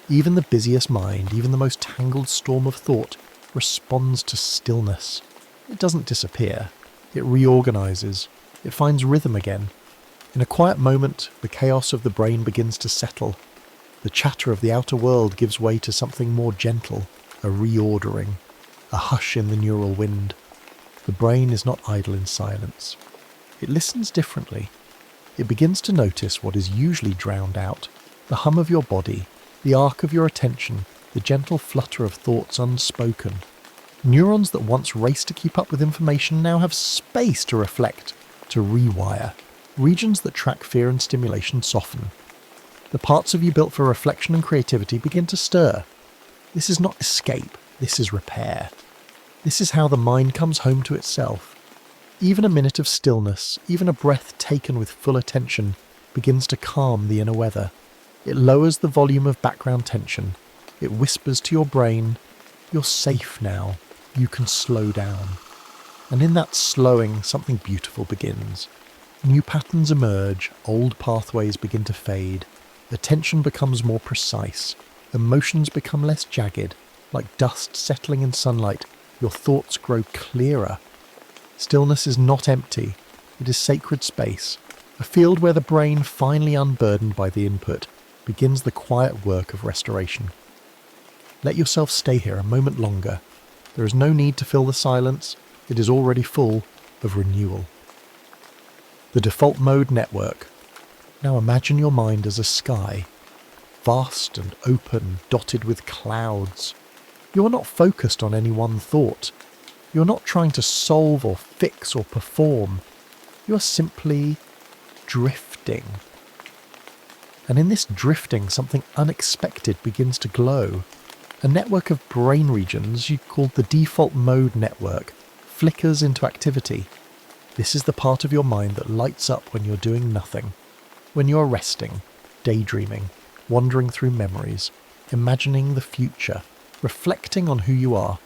Even the busiest mind, even the most tangled storm of thought, responds to stillness. It doesn't disappear. It reorganizes. It finds rhythm again. In a quiet moment, the chaos of the brain begins to settle. The chatter of the outer world gives way to something more gentle, a reordering, a hush in the neural wind. The brain is not idle in silence. It listens differently. It begins to notice what is usually drowned out, the hum of your body, the arc of your attention, the gentle flutter of thoughts unspoken. Neurons that once raced to keep up with information now have space to reflect, to rewire. Regions that track fear and stimulation soften. The parts of you built for reflection and creativity begin to stir. This is not escape, this is repair. This is how the mind comes home to itself. Even a minute of stillness, even a breath taken with full attention, begins to calm the inner weather. It lowers the volume of background tension. It whispers to your brain, "You're safe now. You can slow down." And in that slowing, something beautiful begins. New patterns emerge, old pathways begin to fade. Attention becomes more precise. Emotions become less jagged. Like dust settling in sunlight, your thoughts grow clearer. Stillness is not empty. It is sacred space, a field where the brain, finally unburdened by the input, begins the quiet work of restoration. Let yourself stay here a moment longer. There is no need to fill the silence. It is already full of renewal. The default mode network. Now imagine your mind as a sky, vast and open, dotted with clouds. You are not focused on any one thought. You are not trying to solve or fix or perform. You are simply drifting. And in this drifting, something unexpected begins to glow. A network of brain regions, called the default mode network, flickers into activity. This is the part of your mind that lights up when you're doing nothing, when you're resting, daydreaming, wandering through memories, imagining the future, reflecting on who you are.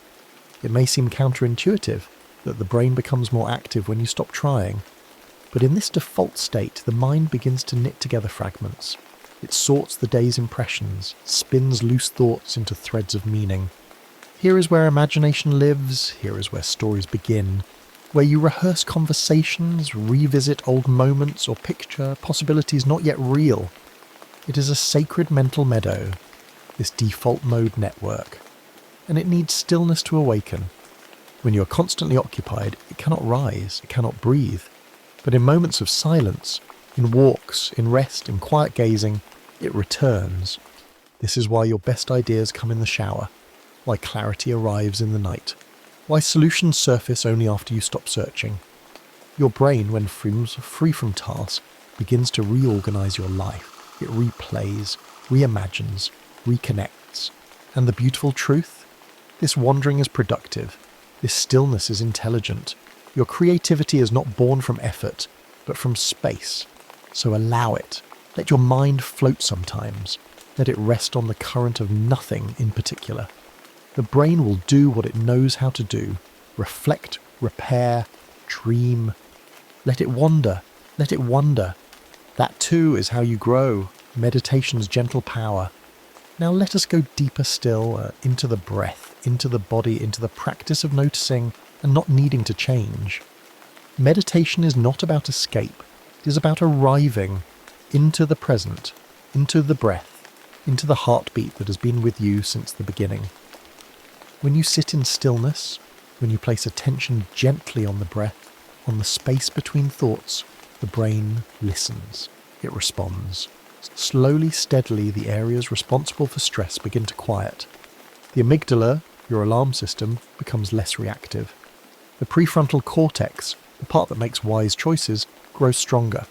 It may seem counterintuitive that the brain becomes more active when you stop trying, but in this default state, the mind begins to knit together fragments. It sorts the day's impressions, spins loose thoughts into threads of meaning. Here is where imagination lives, here is where stories begin, where you rehearse conversations, revisit old moments, or picture possibilities not yet real. It is a sacred mental meadow, this default mode network, and it needs stillness to awaken. When you are constantly occupied, it cannot rise, it cannot breathe. But in moments of silence, in walks, in rest, in quiet gazing, it returns. This is why your best ideas come in the shower, why clarity arrives in the night, why solutions surface only after you stop searching. Your brain, when free from task, begins to reorganize your life. It replays, reimagines, reconnects. And the beautiful truth? This wandering is productive. This stillness is intelligent. Your creativity is not born from effort, but from space. So allow it. Let your mind float sometimes. Let it rest on the current of nothing in particular. The brain will do what it knows how to do. Reflect, repair, dream. Let it wander. Let it wonder. That too is how you grow. Meditation's gentle power. Now let us go deeper still, into the breath, into the body, into the practice of noticing and not needing to change. Meditation is not about escape. It is about arriving into the present, into the breath, into the heartbeat that has been with you since the beginning. When you sit in stillness, when you place attention gently on the breath, on the space between thoughts, the brain listens. It responds. Slowly, steadily, the areas responsible for stress begin to quiet. The amygdala, your alarm system, becomes less reactive. The prefrontal cortex, the part that makes wise choices, grows stronger.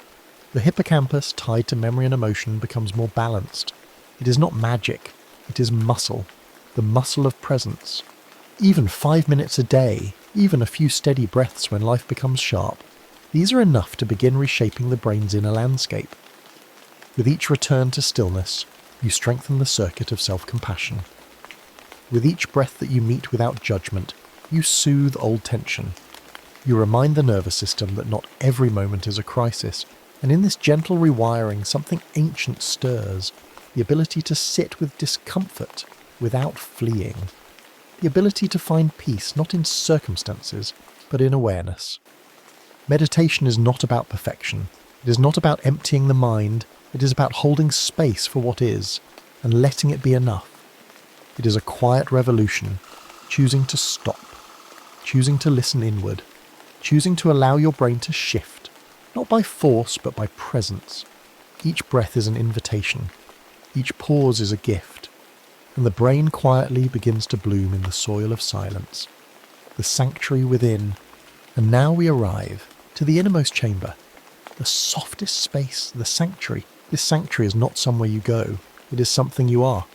The hippocampus, tied to memory and emotion, becomes more balanced. It is not magic. It is muscle. The muscle of presence. Even 5 minutes a day, even a few steady breaths when life becomes sharp, these are enough to begin reshaping the brain's inner landscape. With each return to stillness, you strengthen the circuit of self-compassion. With each breath that you meet without judgment, you soothe old tension. You remind the nervous system that not every moment is a crisis, and in this gentle rewiring, something ancient stirs, the ability to sit with discomfort without fleeing, the ability to find peace not in circumstances, but in awareness. Meditation is not about perfection. It is not about emptying the mind. It is about holding space for what is, and letting it be enough. It is a quiet revolution, choosing to stop, choosing to listen inward, choosing to allow your brain to shift, not by force but by presence. Each breath is an invitation. Each pause is a gift. And the brain quietly begins to bloom in the soil of silence, the sanctuary within. And now we arrive to the innermost chamber, the softest space, the sanctuary, This sanctuary is not somewhere you go, it is something you are.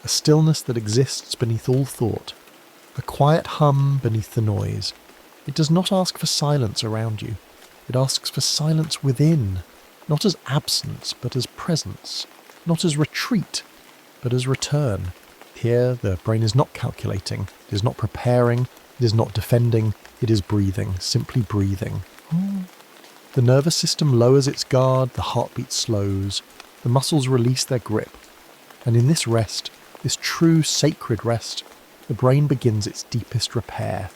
A stillness that exists beneath all thought. A quiet hum beneath the noise. It does not ask for silence around you. It asks for silence within, not as absence, but as presence. Not as retreat, but as return. Here, the brain is not calculating, it is not preparing, it is not defending, it is breathing, simply breathing. The nervous system lowers its guard, the heartbeat slows, the muscles release their grip. And in this rest, this true sacred rest, the brain begins its deepest repair.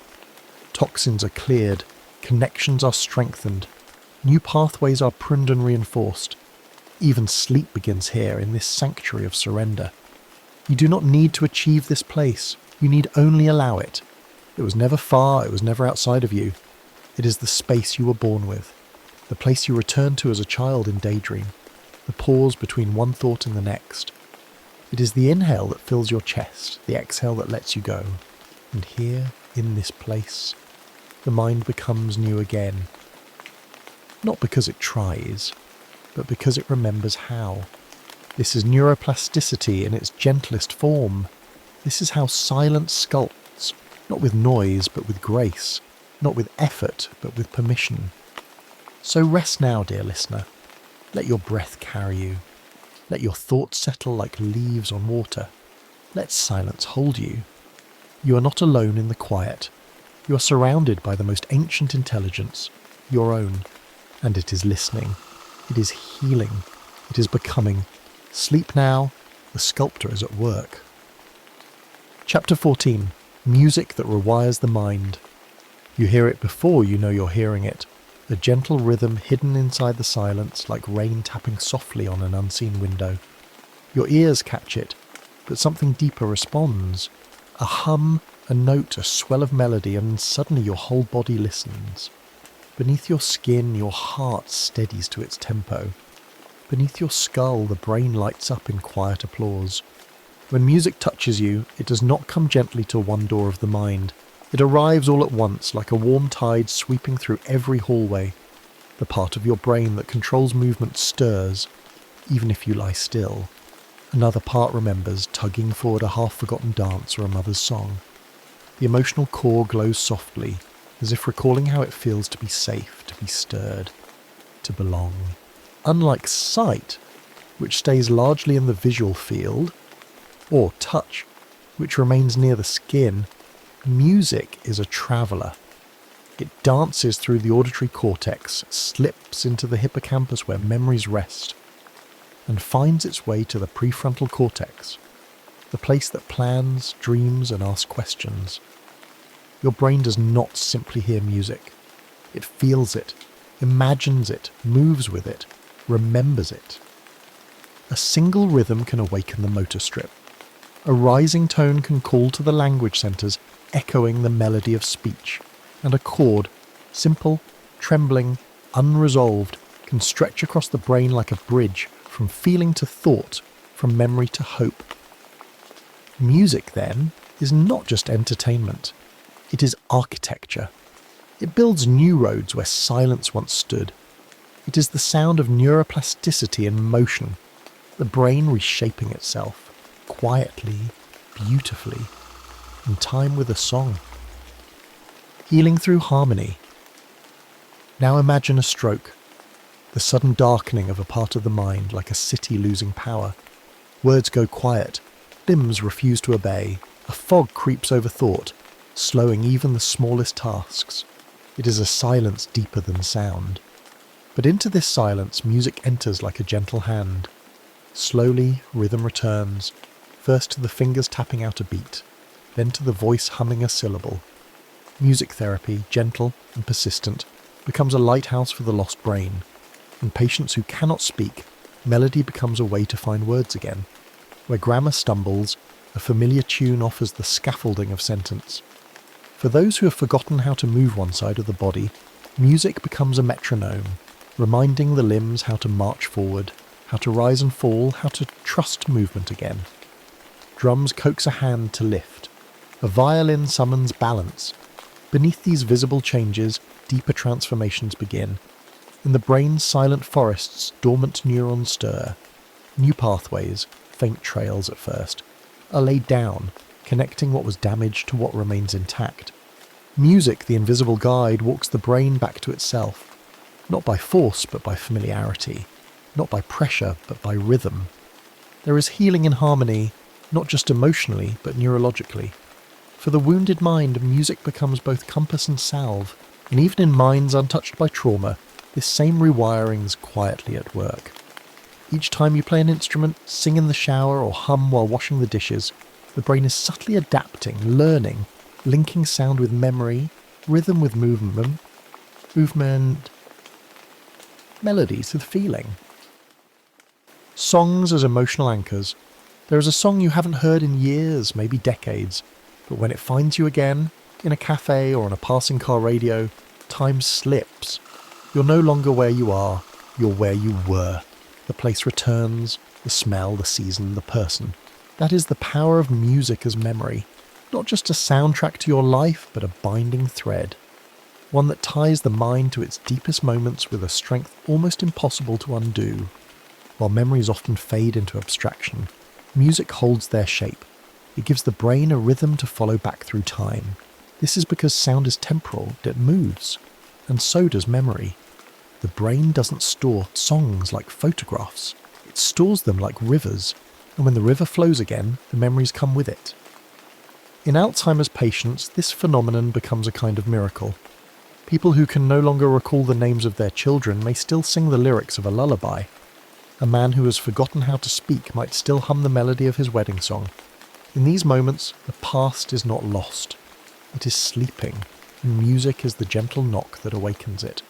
Toxins are cleared, connections are strengthened, new pathways are pruned and reinforced. Even sleep begins here in this sanctuary of surrender. You do not need to achieve this place, you need only allow it. It was never far, it was never outside of you. It is the space you were born with, the place you return to as a child in daydream, the pause between one thought and the next. It is the inhale that fills your chest, the exhale that lets you go. And here, in this place, the mind becomes new again. Not because it tries, but because it remembers how. This is neuroplasticity in its gentlest form. This is how silence sculpts, not with noise, but with grace, not with effort, but with permission. So rest now, dear listener. Let your breath carry you. Let your thoughts settle like leaves on water. Let silence hold you. You are not alone in the quiet. You are surrounded by the most ancient intelligence, your own, and it is listening. It is healing. It is becoming. Sleep now. The sculptor is at work. Chapter 14. Music that rewires the mind. You hear it before you know you're hearing it. A gentle rhythm hidden inside the silence, like rain tapping softly on an unseen window. Your ears catch it, but something deeper responds. A hum, a note, a swell of melody, and suddenly your whole body listens. Beneath your skin, your heart steadies to its tempo. Beneath your skull, the brain lights up in quiet applause. When music touches you, it does not come gently to one door of the mind. It arrives all at once, like a warm tide sweeping through every hallway. The part of your brain that controls movement stirs, even if you lie still. Another part remembers, tugging forward a half-forgotten dance or a mother's song. The emotional core glows softly, as if recalling how it feels to be safe, to be stirred, to belong. Unlike sight, which stays largely in the visual field, or touch, which remains near the skin, music is a traveller. It dances through the auditory cortex, slips into the hippocampus where memories rest, and finds its way to the prefrontal cortex, the place that plans, dreams, and asks questions. Your brain does not simply hear music. It feels it, imagines it, moves with it, remembers it. A single rhythm can awaken the motor strip. A rising tone can call to the language centres, echoing the melody of speech. And a chord, simple, trembling, unresolved, can stretch across the brain like a bridge, from feeling to thought, from memory to hope. Music, then, is not just entertainment. It is architecture. It builds new roads where silence once stood. It is the sound of neuroplasticity in motion, the brain reshaping itself, quietly, beautifully, in time with a song. Healing through harmony. Now imagine a stroke, the sudden darkening of a part of the mind like a city losing power. Words go quiet, limbs refuse to obey, a fog creeps over thought, slowing even the smallest tasks. It is a silence deeper than sound. But into this silence music enters like a gentle hand. Slowly, rhythm returns, first to the fingers tapping out a beat, then to the voice humming a syllable. Music therapy, gentle and persistent, becomes a lighthouse for the lost brain. In patients who cannot speak, melody becomes a way to find words again. Where grammar stumbles, a familiar tune offers the scaffolding of sentence. For those who have forgotten how to move one side of the body, music becomes a metronome, reminding the limbs how to march forward, how to rise and fall, how to trust movement again. Drums coax a hand to lift. A violin summons balance. Beneath these visible changes, deeper transformations begin. In the brain's silent forests, dormant neurons stir. New pathways, faint trails at first, are laid down, connecting what was damaged to what remains intact. Music, the invisible guide, walks the brain back to itself, not by force but by familiarity, not by pressure but by rhythm. There is healing in harmony, not just emotionally but neurologically. For the wounded mind, music becomes both compass and salve, and even in minds untouched by trauma, this same rewiring is quietly at work. Each time you play an instrument, sing in the shower or hum while washing the dishes, the brain is subtly adapting, learning, linking sound with memory, rhythm with movement, melodies with feeling. Songs as emotional anchors. There is a song you haven't heard in years, maybe decades, but when it finds you again, in a cafe or on a passing car radio, time slips. You're no longer where you are, you're where you were. The place returns, the smell, the season, the person. That is the power of music as memory. Not just a soundtrack to your life, but a binding thread. One that ties the mind to its deepest moments with a strength almost impossible to undo. While memories often fade into abstraction, music holds their shape. It gives the brain a rhythm to follow back through time. This is because sound is temporal, it moves. And so does memory. The brain doesn't store songs like photographs. It stores them like rivers, and when the river flows again, the memories come with it. In Alzheimer's patients, this phenomenon becomes a kind of miracle. People who can no longer recall the names of their children may still sing the lyrics of a lullaby. A man who has forgotten how to speak might still hum the melody of his wedding song. In these moments, the past is not lost. It is sleeping, and music is the gentle knock that awakens it.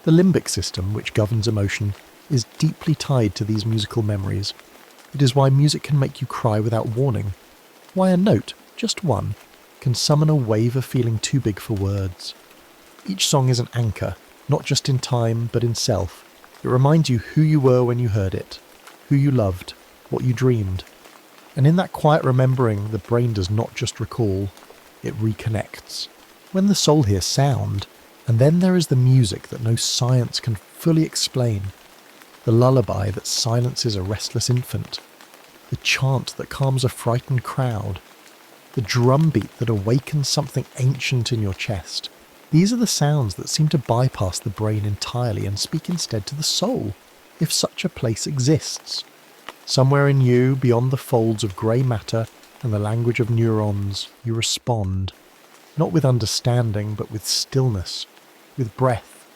The limbic system, which governs emotion, is deeply tied to these musical memories. It is why music can make you cry without warning. Why a note, just one, can summon a wave of feeling too big for words. Each song is an anchor, not just in time, but in self. It reminds you who you were when you heard it, who you loved, what you dreamed. And in that quiet remembering, the brain does not just recall, it reconnects. When the soul hears sound, and then there is the music that no science can fully explain. The lullaby that silences a restless infant. The chant that calms a frightened crowd. The drumbeat that awakens something ancient in your chest. These are the sounds that seem to bypass the brain entirely and speak instead to the soul, if such a place exists. Somewhere in you, beyond the folds of grey matter and the language of neurons, you respond, not with understanding, but with stillness, with breath,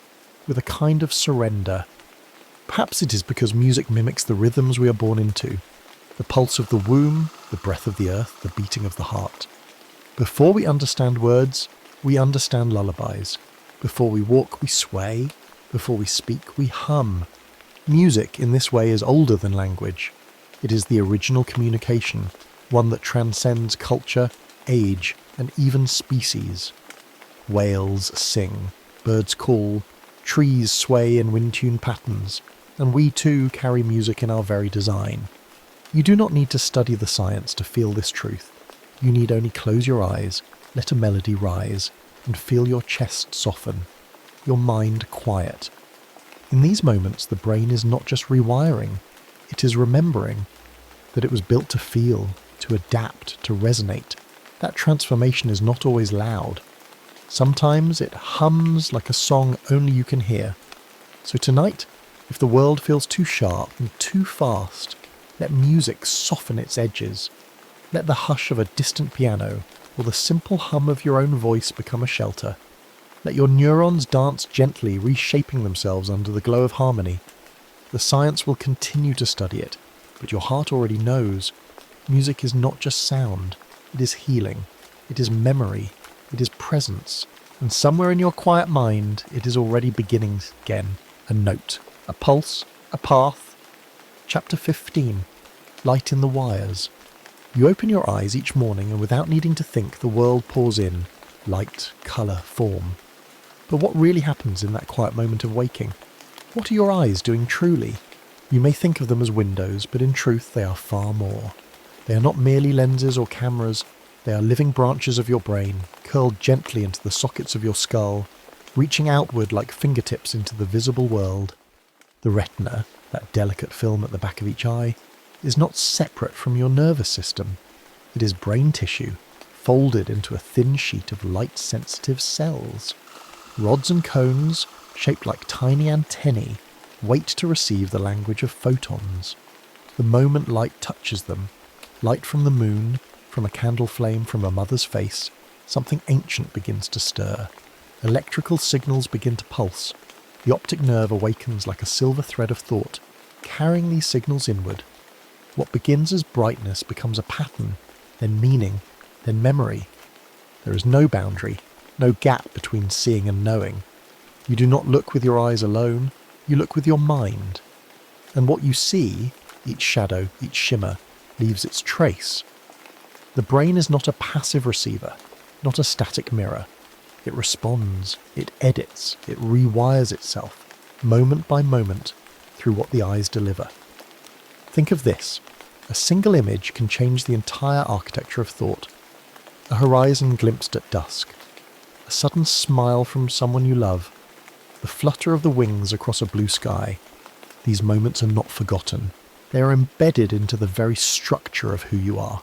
with a kind of surrender. Perhaps it is because music mimics the rhythms we are born into, the pulse of the womb, the breath of the earth, the beating of the heart. Before we understand words, we understand lullabies. Before we walk, we sway. Before we speak, we hum. Music, in this way, is older than language. It is the original communication, one that transcends culture, age, and even species. Whales sing, birds call, trees sway in wind-tuned patterns, and we too carry music in our very design. You do not need to study the science to feel this truth. You need only close your eyes, let a melody rise, and feel your chest soften, your mind quiet. In these moments, the brain is not just rewiring, it is remembering that it was built to feel, to adapt, to resonate. That transformation is not always loud. Sometimes it hums like a song only you can hear. So tonight, if the world feels too sharp and too fast, let music soften its edges. Let the hush of a distant piano or the simple hum of your own voice become a shelter. Let your neurons dance gently, reshaping themselves under the glow of harmony. The science will continue to study it, but your heart already knows. Music is not just sound, it is healing, it is memory, it is presence, and somewhere in your quiet mind it is already beginning again. A note, a pulse, a path. Chapter 15. Light in the wires. You open your eyes each morning and without needing to think, the world pours in. Light, colour, form. But what really happens in that quiet moment of waking? What are your eyes doing truly? You may think of them as windows, but in truth they are far more. They are not merely lenses or cameras, they are living branches of your brain, curled gently into the sockets of your skull, reaching outward like fingertips into the visible world. The retina, that delicate film at the back of each eye, is not separate from your nervous system. It is brain tissue, folded into a thin sheet of light-sensitive cells. Rods and cones, shaped like tiny antennae, wait to receive the language of photons. The moment light touches them, light from the moon, from a candle flame, from a mother's face, something ancient begins to stir. Electrical signals begin to pulse. The optic nerve awakens like a silver thread of thought, carrying these signals inward. What begins as brightness becomes a pattern, then meaning, then memory. There is no boundary, no gap between seeing and knowing. You do not look with your eyes alone, you look with your mind. And what you see, each shadow, each shimmer, leaves its trace. The brain is not a passive receiver, not a static mirror. It responds, it edits, it rewires itself, moment by moment, through what the eyes deliver. Think of this. A single image can change the entire architecture of thought. A horizon glimpsed at dusk. A sudden smile from someone you love. The flutter of the wings across a blue sky. These moments are not forgotten. They are embedded into the very structure of who you are.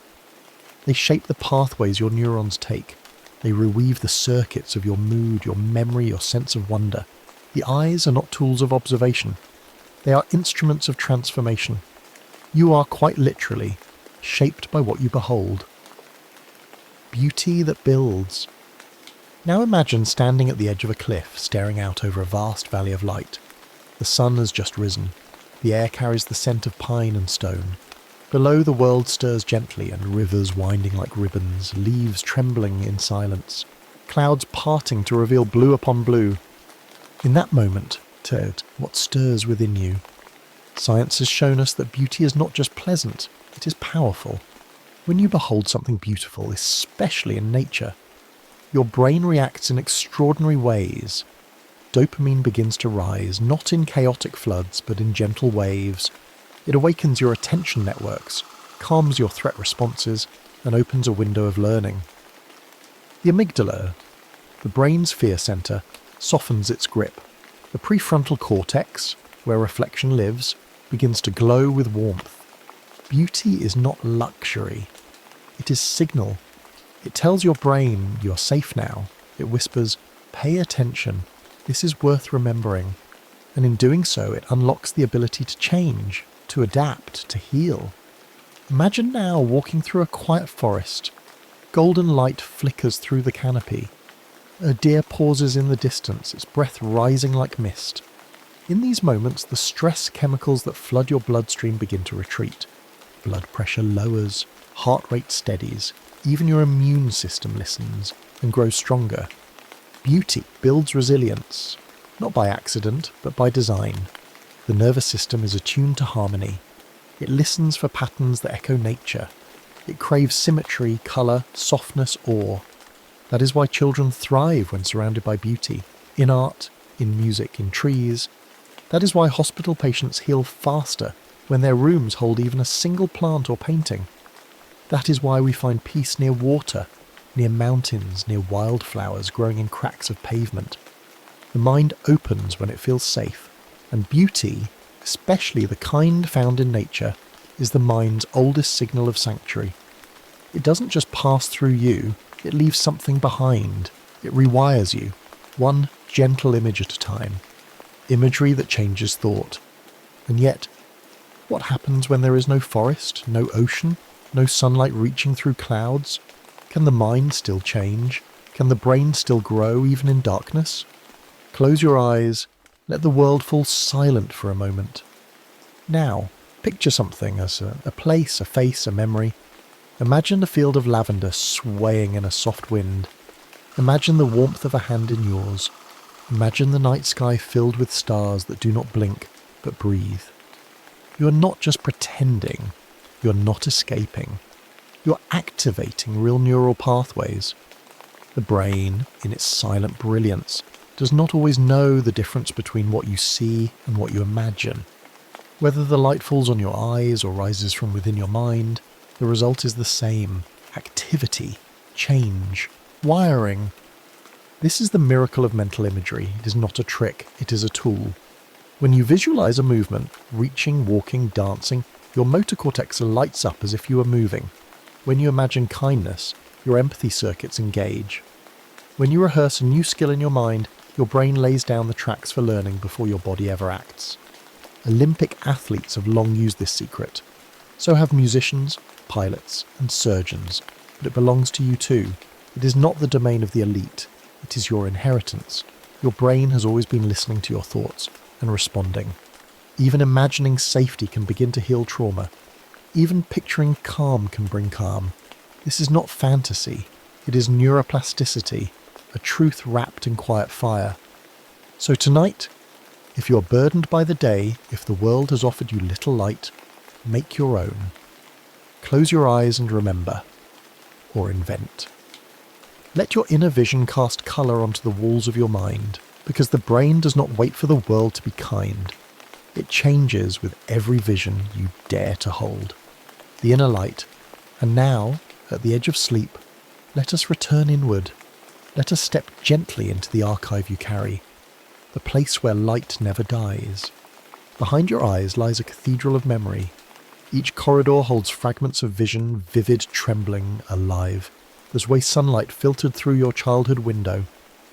They shape the pathways your neurons take. They reweave the circuits of your mood, your memory, your sense of wonder. The eyes are not tools of observation. They are instruments of transformation. You are quite literally shaped by what you behold. Beauty that builds. Now imagine standing at the edge of a cliff, staring out over a vast valley of light. The sun has just risen. The air carries the scent of pine and stone. Below, the world stirs gently, and rivers winding like ribbons, leaves trembling in silence, clouds parting to reveal blue upon blue. In that moment, Ted, what stirs within you? Science has shown us that beauty is not just pleasant, it is powerful. When you behold something beautiful, especially in nature, your brain reacts in extraordinary ways. Dopamine begins to rise, not in chaotic floods, but in gentle waves. It awakens your attention networks, calms your threat responses, and opens a window of learning. The amygdala, the brain's fear center, softens its grip. The prefrontal cortex, where reflection lives, begins to glow with warmth. Beauty is not luxury. It is signal. It tells your brain you are safe now. It whispers, pay attention. This is worth remembering. And in doing so, it unlocks the ability to change, to adapt, to heal. Imagine now walking through a quiet forest. Golden light flickers through the canopy. A deer pauses in the distance, its breath rising like mist. In these moments, the stress chemicals that flood your bloodstream begin to retreat. Blood pressure lowers, heart rate steadies, even your immune system listens and grows stronger. Beauty builds resilience, not by accident, but by design. The nervous system is attuned to harmony. It listens for patterns that echo nature. It craves symmetry, colour, softness, awe. That is why children thrive when surrounded by beauty, in art, in music, in trees. That is why hospital patients heal faster when their rooms hold even a single plant or painting. That is why we find peace near water, near mountains, near wildflowers growing in cracks of pavement. The mind opens when it feels safe, and beauty, especially the kind found in nature, is the mind's oldest signal of sanctuary. It doesn't just pass through you, it leaves something behind. It rewires you, one gentle image at a time. Imagery that changes thought. And yet, what happens when there is no forest, no ocean, no sunlight reaching through clouds? Can the mind still change? Can the brain still grow even in darkness? Close your eyes, let the world fall silent for a moment. Now, picture something as a place, a face, a memory. Imagine a field of lavender swaying in a soft wind. Imagine the warmth of a hand in yours. Imagine the night sky filled with stars that do not blink, but breathe. You are not just pretending. You are not escaping. You are activating real neural pathways. The brain, in its silent brilliance, does not always know the difference between what you see and what you imagine. Whether the light falls on your eyes or rises from within your mind, the result is the same. Activity, change, wiring. This is the miracle of mental imagery. It is not a trick, it is a tool. When you visualize a movement, reaching, walking, dancing, your motor cortex lights up as if you were moving. When you imagine kindness, your empathy circuits engage. When you rehearse a new skill in your mind, your brain lays down the tracks for learning before your body ever acts. Olympic athletes have long used this secret. So have musicians, pilots, and surgeons. But it belongs to you too. It is not the domain of the elite. It is your inheritance. Your brain has always been listening to your thoughts and responding. Even imagining safety can begin to heal trauma. Even picturing calm can bring calm. This is not fantasy. It is neuroplasticity, a truth wrapped in quiet fire. So tonight, if you're burdened by the day, if the world has offered you little light, make your own. Close your eyes and remember, or invent. Let your inner vision cast colour onto the walls of your mind, because the brain does not wait for the world to be kind. It changes with every vision you dare to hold. The inner light. And now, at the edge of sleep, let us return inward. Let us step gently into the archive you carry, the place where light never dies. Behind your eyes lies a cathedral of memory. Each corridor holds fragments of vision, vivid, trembling, alive. There's way sunlight filtered through your childhood window,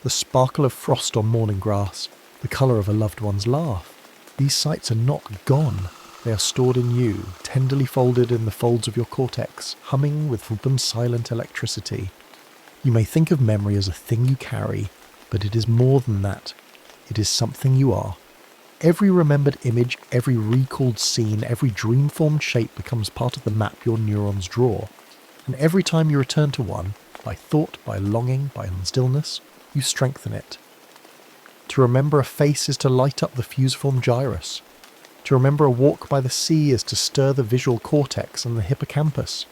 the sparkle of frost on morning grass, the colour of a loved one's laugh. These sights are not gone. They are stored in you, tenderly folded in the folds of your cortex, humming with open silent electricity. You may think of memory as a thing you carry, but it is more than that. It is something you are. Every remembered image, every recalled scene, every dream-formed shape becomes part of the map your neurons draw. And every time you return to one, by thought, by longing, by stillness, you strengthen it. To remember a face is to light up the fusiform gyrus. To remember a walk by the sea is to stir the visual cortex and the hippocampus.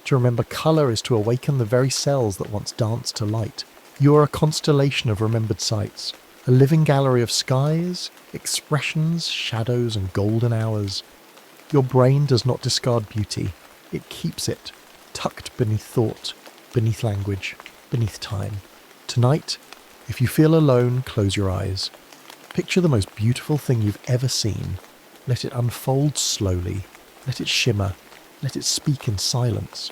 To remember colour is to awaken the very cells that once danced to light. You are a constellation of remembered sights, a living gallery of skies, expressions, shadows and golden hours. Your brain does not discard beauty. It keeps it, tucked beneath thought, beneath language, beneath time. Tonight, if you feel alone, close your eyes. Picture the most beautiful thing you've ever seen. Let it unfold slowly. Let it shimmer. Let it speak in silence.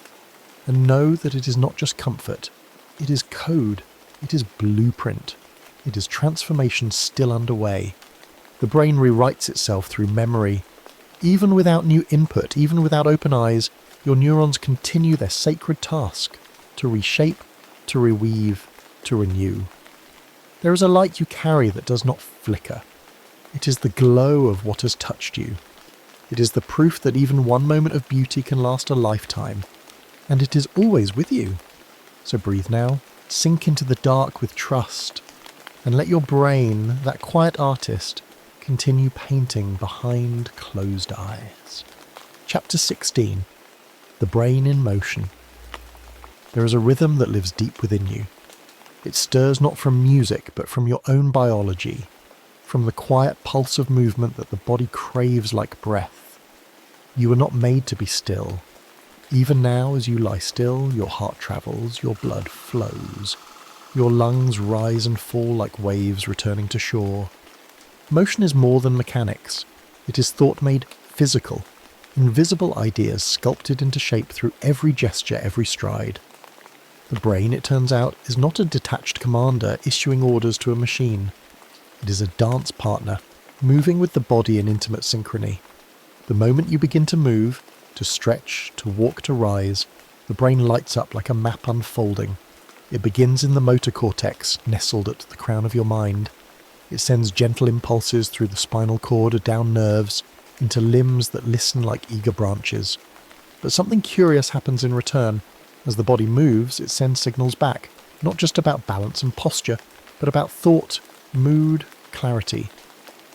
And know that it is not just comfort. It is code. It is blueprint. It is transformation still underway. The brain rewrites itself through memory. Even without new input, even without open eyes, your neurons continue their sacred task to reshape, to reweave, to renew. There is a light you carry that does not flicker. It is the glow of what has touched you. It is the proof that even one moment of beauty can last a lifetime, and it is always with you. So breathe now, sink into the dark with trust, and let your brain, that quiet artist, continue painting behind closed eyes. Chapter 16. The Brain in Motion. There is a rhythm that lives deep within you. It stirs not from music, but from your own biology, from the quiet pulse of movement that the body craves like breath. You are not made to be still. Even now, as you lie still, your heart travels, your blood flows. Your lungs rise and fall like waves returning to shore. Motion is more than mechanics. It is thought made physical. Invisible ideas sculpted into shape through every gesture, every stride. The brain, it turns out, is not a detached commander issuing orders to a machine. It is a dance partner, moving with the body in intimate synchrony. The moment you begin to move, to stretch, to walk, to rise, the brain lights up like a map unfolding. It begins in the motor cortex, nestled at the crown of your mind. It sends gentle impulses through the spinal cord, down nerves, into limbs that listen like eager branches. But something curious happens in return. As the body moves, it sends signals back, not just about balance and posture, but about thought, mood, clarity.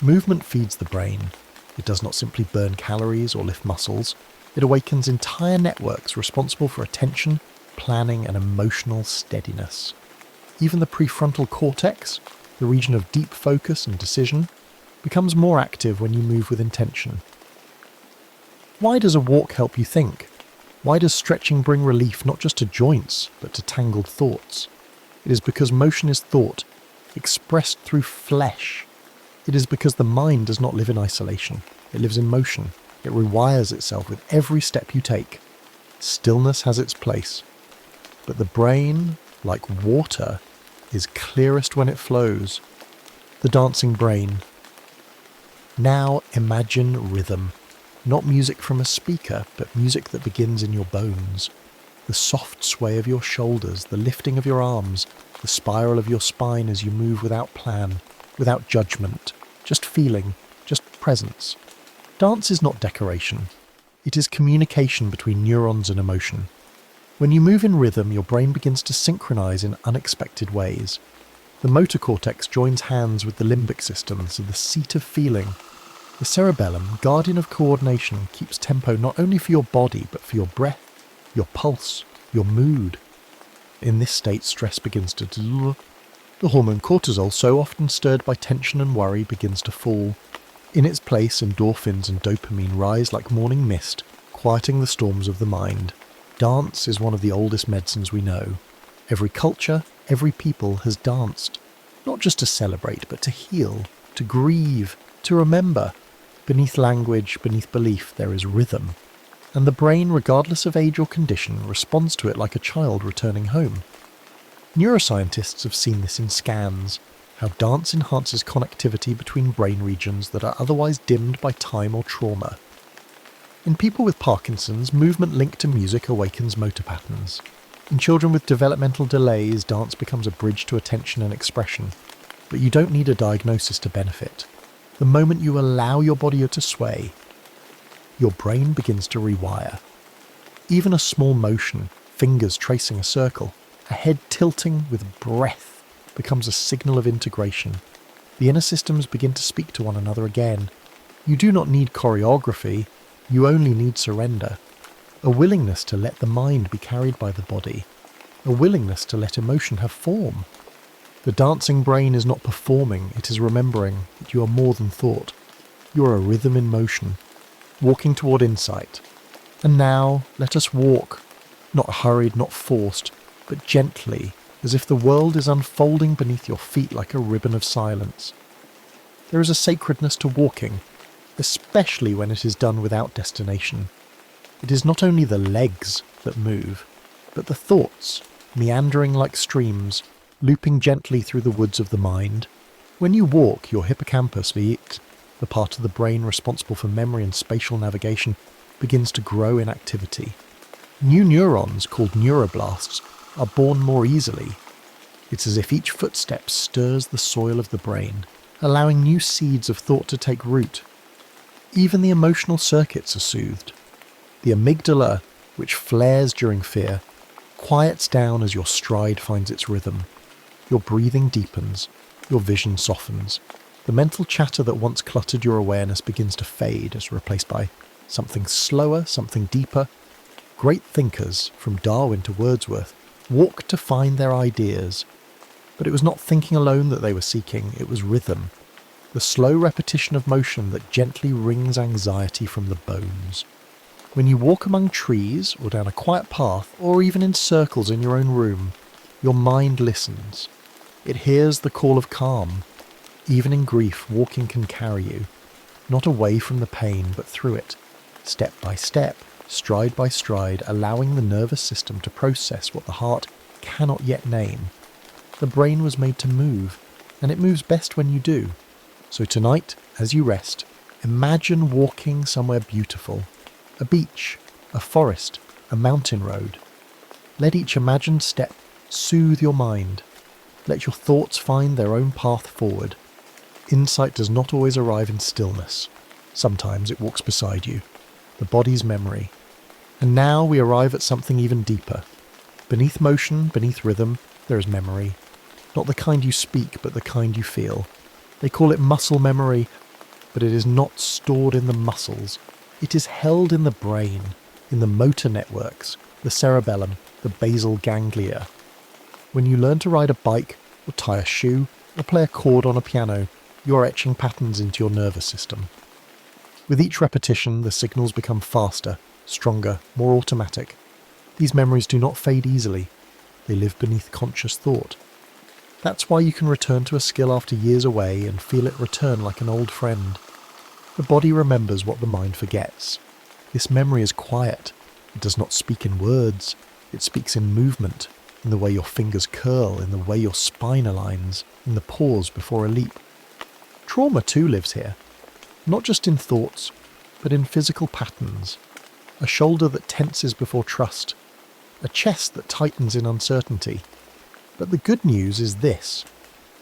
Movement feeds the brain. It does not simply burn calories or lift muscles. It awakens entire networks responsible for attention, planning, and emotional steadiness. Even the prefrontal cortex, the region of deep focus and decision, becomes more active when you move with intention. Why does a walk help you think? Why does stretching bring relief not just to joints, but to tangled thoughts? It is because motion is thought, expressed through flesh. It is because the mind does not live in isolation. It lives in motion. It rewires itself with every step you take. Stillness has its place. But the brain, like water, is clearest when it flows. The dancing brain. Now imagine rhythm. Not music from a speaker, but music that begins in your bones. The soft sway of your shoulders, the lifting of your arms, the spiral of your spine as you move without plan, without judgment, just feeling, just presence. Dance is not decoration. It is communication between neurons and emotion. When you move in rhythm, your brain begins to synchronize in unexpected ways. The motor cortex joins hands with the limbic system, so the seat of feeling. The cerebellum, guardian of coordination, keeps tempo not only for your body, but for your breath, your pulse, your mood. In this state, stress begins to dissolve. The hormone cortisol, so often stirred by tension and worry, begins to fall. In its place, endorphins and dopamine rise like morning mist, quieting the storms of the mind. Dance is one of the oldest medicines we know. Every culture, every people has danced, not just to celebrate, but to heal, to grieve, to remember. Beneath language, beneath belief, there is rhythm. And the brain, regardless of age or condition, responds to it like a child returning home. Neuroscientists have seen this in scans, how dance enhances connectivity between brain regions that are otherwise dimmed by time or trauma. In people with Parkinson's, movement linked to music awakens motor patterns. In children with developmental delays, dance becomes a bridge to attention and expression. But you don't need a diagnosis to benefit. The moment you allow your body to sway, your brain begins to rewire. Even a small motion, fingers tracing a circle, a head tilting with breath, becomes a signal of integration. The inner systems begin to speak to one another again. You do not need choreography, you only need surrender. A willingness to let the mind be carried by the body. A willingness to let emotion have form. The dancing brain is not performing, it is remembering that you are more than thought. You are a rhythm in motion, walking toward insight. And now, let us walk, not hurried, not forced, but gently, as if the world is unfolding beneath your feet like a ribbon of silence. There is a sacredness to walking, especially when it is done without destination. It is not only the legs that move, but the thoughts, meandering like streams, looping gently through the woods of the mind. When you walk, your hippocampus, the part of the brain responsible for memory and spatial navigation, begins to grow in activity. New neurons, called neuroblasts, are born more easily. It's as if each footstep stirs the soil of the brain, allowing new seeds of thought to take root. Even the emotional circuits are soothed. The amygdala, which flares during fear, quiets down as your stride finds its rhythm. Your breathing deepens, your vision softens. The mental chatter that once cluttered your awareness begins to fade as replaced by something slower, something deeper. Great thinkers, from Darwin to Wordsworth, walked to find their ideas. But it was not thinking alone that they were seeking, it was rhythm. The slow repetition of motion that gently wrings anxiety from the bones. When you walk among trees, or down a quiet path, or even in circles in your own room, your mind listens. It hears the call of calm. Even in grief, walking can carry you, not away from the pain, but through it, step by step, stride by stride, allowing the nervous system to process what the heart cannot yet name. The brain was made to move, and it moves best when you do. So tonight, as you rest, imagine walking somewhere beautiful. A beach, a forest, a mountain road. Let each imagined step soothe your mind. Let your thoughts find their own path forward. Insight does not always arrive in stillness. Sometimes it walks beside you, the body's memory. And now we arrive at something even deeper. Beneath motion, beneath rhythm, there is memory. Not the kind you speak, but the kind you feel. They call it muscle memory, but it is not stored in the muscles. It is held in the brain, in the motor networks, the cerebellum, the basal ganglia. When you learn to ride a bike, or tie a shoe, or play a chord on a piano, you are etching patterns into your nervous system. With each repetition, the signals become faster, stronger, more automatic. These memories do not fade easily. They live beneath conscious thought. That's why you can return to a skill after years away and feel it return like an old friend. The body remembers what the mind forgets. This memory is quiet. It does not speak in words. It speaks in movement, in the way your fingers curl, in the way your spine aligns, in the pause before a leap. Trauma too lives here, not just in thoughts, but in physical patterns. A shoulder that tenses before trust, a chest that tightens in uncertainty. But the good news is this: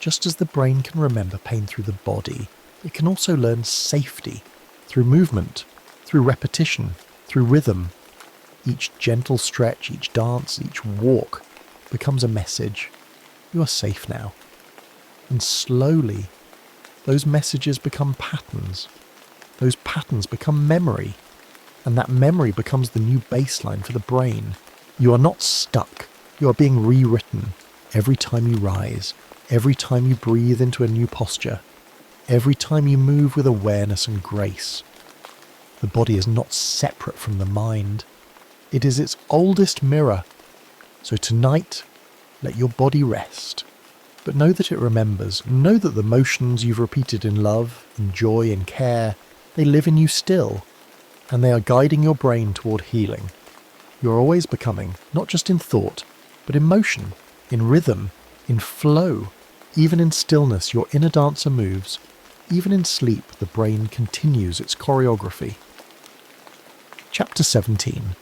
just as the brain can remember pain through the body, it can also learn safety through movement, through repetition, through rhythm. Each gentle stretch, each dance, each walk becomes a message. You are safe now. And slowly, those messages become patterns. Those patterns become memory. And that memory becomes the new baseline for the brain. You are not stuck. You are being rewritten every time you rise, every time you breathe into a new posture, every time you move with awareness and grace. The body is not separate from the mind. It is its oldest mirror. So tonight, let your body rest. But know that it remembers. Know that the motions you've repeated in love, in joy, in care, they live in you still. And they are guiding your brain toward healing. You are always becoming, not just in thought, but in motion, in rhythm, in flow. Even in stillness, your inner dancer moves. Even in sleep, the brain continues its choreography. Chapter 17.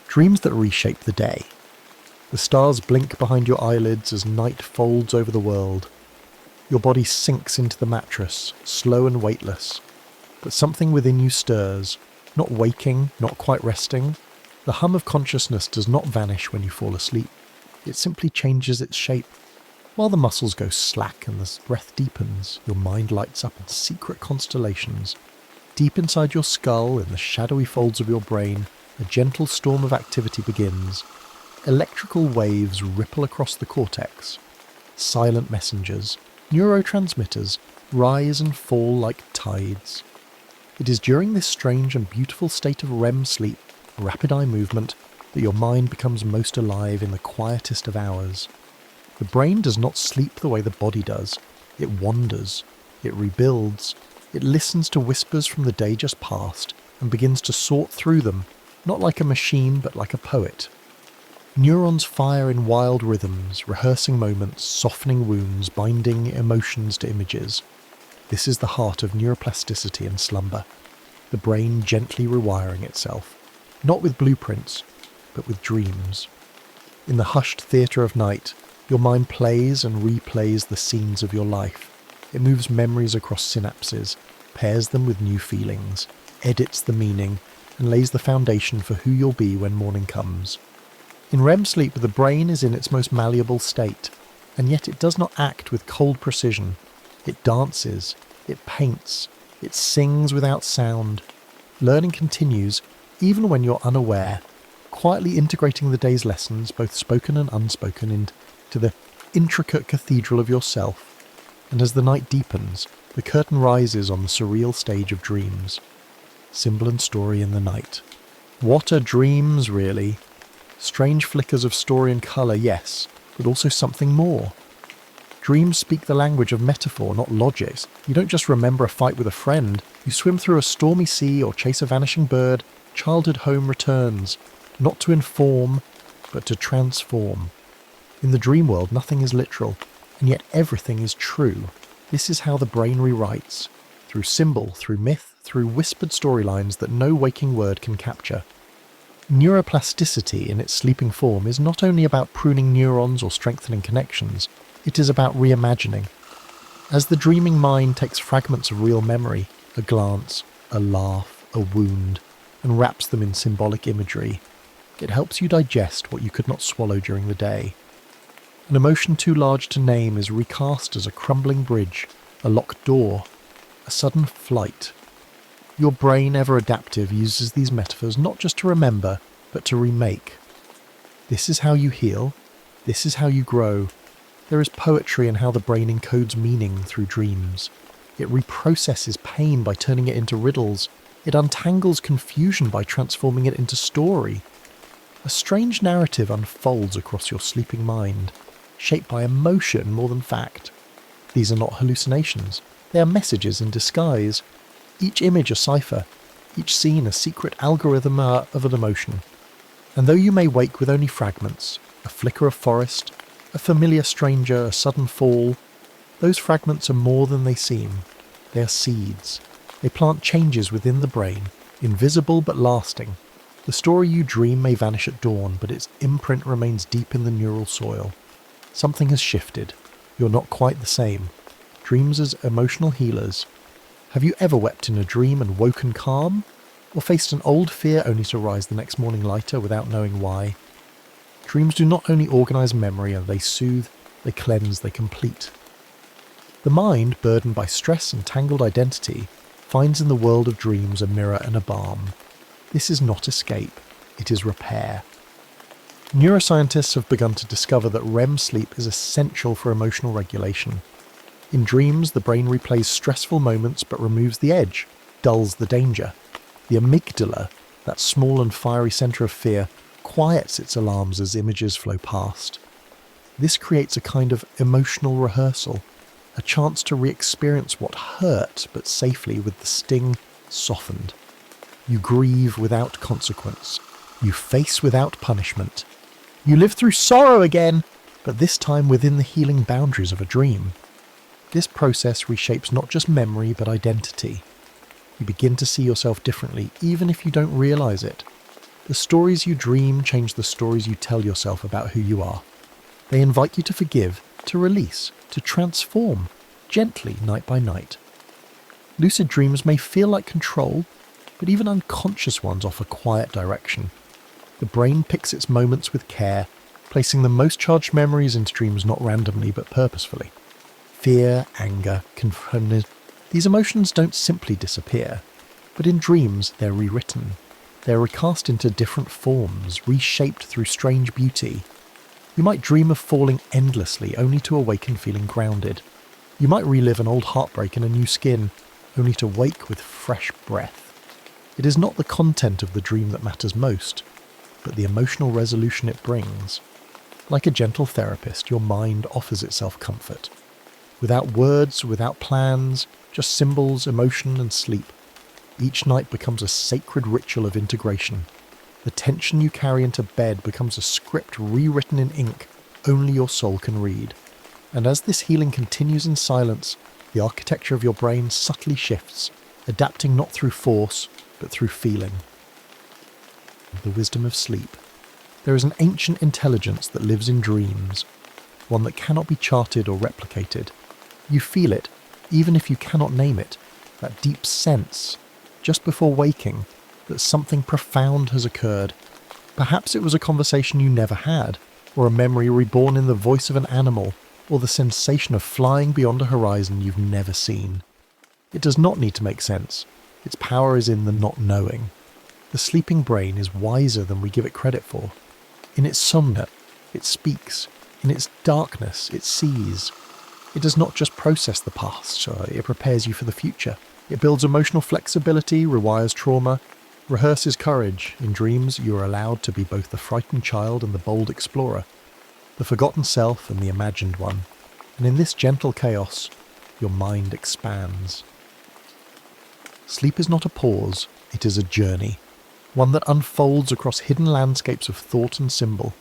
Dreams that reshape the day. The stars blink behind your eyelids as night folds over the world. Your body sinks into the mattress, slow and weightless. But something within you stirs, not waking, not quite resting. The hum of consciousness does not vanish when you fall asleep. It simply changes its shape. While the muscles go slack and the breath deepens, your mind lights up in secret constellations. Deep inside your skull, in the shadowy folds of your brain, a gentle storm of activity begins. Electrical waves ripple across the cortex. Silent messengers, neurotransmitters, rise and fall like tides. It is during this strange and beautiful state of REM sleep, rapid eye movement, that your mind becomes most alive in the quietest of hours. The brain does not sleep the way the body does. It wanders. It rebuilds. It listens to whispers from the day just past and begins to sort through them, not like a machine but like a poet. Neurons fire in wild rhythms, rehearsing moments, softening wounds, binding emotions to images. This is the heart of neuroplasticity and slumber. The brain gently rewiring itself, not with blueprints, but with dreams. In the hushed theatre of night, your mind plays and replays the scenes of your life. It moves memories across synapses, pairs them with new feelings, edits the meaning, and lays the foundation for who you'll be when morning comes. In REM sleep, the brain is in its most malleable state, and yet it does not act with cold precision. It dances, it paints, it sings without sound. Learning continues, even when you're unaware, quietly integrating the day's lessons, both spoken and unspoken, into the intricate cathedral of yourself. And as the night deepens, the curtain rises on the surreal stage of dreams. Symbol and story in the night. What are dreams, really? Strange flickers of story and colour, yes, but also something more. Dreams speak the language of metaphor, not logic. You don't just remember a fight with a friend. You swim through a stormy sea or chase a vanishing bird. Childhood home returns, not to inform, but to transform. In the dream world, nothing is literal, and yet everything is true. This is how the brain rewrites, through symbol, through myth, through whispered storylines that no waking word can capture. Neuroplasticity in its sleeping form is not only about pruning neurons or strengthening connections, it is about reimagining. As the dreaming mind takes fragments of real memory, a glance, a laugh, a wound, and wraps them in symbolic imagery, it helps you digest what you could not swallow during the day. An emotion too large to name is recast as a crumbling bridge, a locked door, a sudden flight. Your brain, ever adaptive, uses these metaphors not just to remember, but to remake. This is how you heal. This is how you grow. There is poetry in how the brain encodes meaning through dreams. It reprocesses pain by turning it into riddles. It untangles confusion by transforming it into story. A strange narrative unfolds across your sleeping mind. shaped by emotion more than fact. These are not hallucinations, they are messages in disguise. Each image a cipher, each scene a secret algorithm of an emotion. And though you may wake with only fragments, a flicker of forest, a familiar stranger, a sudden fall, those fragments are more than they seem. They are seeds. They plant changes within the brain, invisible but lasting. The story you dream may vanish at dawn, but its imprint remains deep in the neural soil. Something has shifted. You're not quite the same. Dreams as emotional healers. Have you ever wept in a dream and woken calm? Or faced an old fear only to rise the next morning lighter without knowing why? Dreams do not only organise memory, they soothe, they cleanse, they complete. The mind, burdened by stress and tangled identity, finds in the world of dreams a mirror and a balm. This is not escape, it is repair. Neuroscientists have begun to discover that REM sleep is essential for emotional regulation. In dreams, the brain replays stressful moments but removes the edge, dulls the danger. The amygdala, that small and fiery centre of fear, quiets its alarms as images flow past. This creates a kind of emotional rehearsal, a chance to re-experience what hurt, but safely with the sting softened. You grieve without consequence. You face without punishment. You live through sorrow again, but this time within the healing boundaries of a dream. This process reshapes not just memory, but identity. You begin to see yourself differently, even if you don't realise it. The stories you dream change the stories you tell yourself about who you are. They invite you to forgive, to release, to transform, gently, night by night. Lucid dreams may feel like control, but even unconscious ones offer quiet direction. The brain picks its moments with care, placing the most charged memories into dreams not randomly but purposefully. Fear, anger, confusion. These emotions don't simply disappear, but in dreams they're rewritten. They're recast into different forms, reshaped through strange beauty. You might dream of falling endlessly, only to awaken feeling grounded. You might relive an old heartbreak in a new skin, only to wake with fresh breath. It is not the content of the dream that matters most, but the emotional resolution it brings. Like a gentle therapist, your mind offers itself comfort. Without words, without plans, just symbols, emotion, and sleep. Each night becomes a sacred ritual of integration. The tension you carry into bed becomes a script rewritten in ink only your soul can read. And as this healing continues in silence, the architecture of your brain subtly shifts, adapting not through force, but through feeling. The wisdom of sleep. There is an ancient intelligence that lives in dreams, one that cannot be charted or replicated. You feel it, even if you cannot name it, that deep sense, just before waking, that something profound has occurred. Perhaps it was a conversation you never had, or a memory reborn in the voice of an animal, or the sensation of flying beyond a horizon you've never seen. It does not need to make sense. Its power is in the not knowing. The sleeping brain is wiser than we give it credit for. In its somnolence, it speaks. In its darkness, it sees. It does not just process the past, it prepares you for the future. It builds emotional flexibility, rewires trauma, rehearses courage. In dreams, you are allowed to be both the frightened child and the bold explorer, the forgotten self and the imagined one. And in this gentle chaos, your mind expands. Sleep is not a pause, it is a journey, one that unfolds across hidden landscapes of thought and symbol.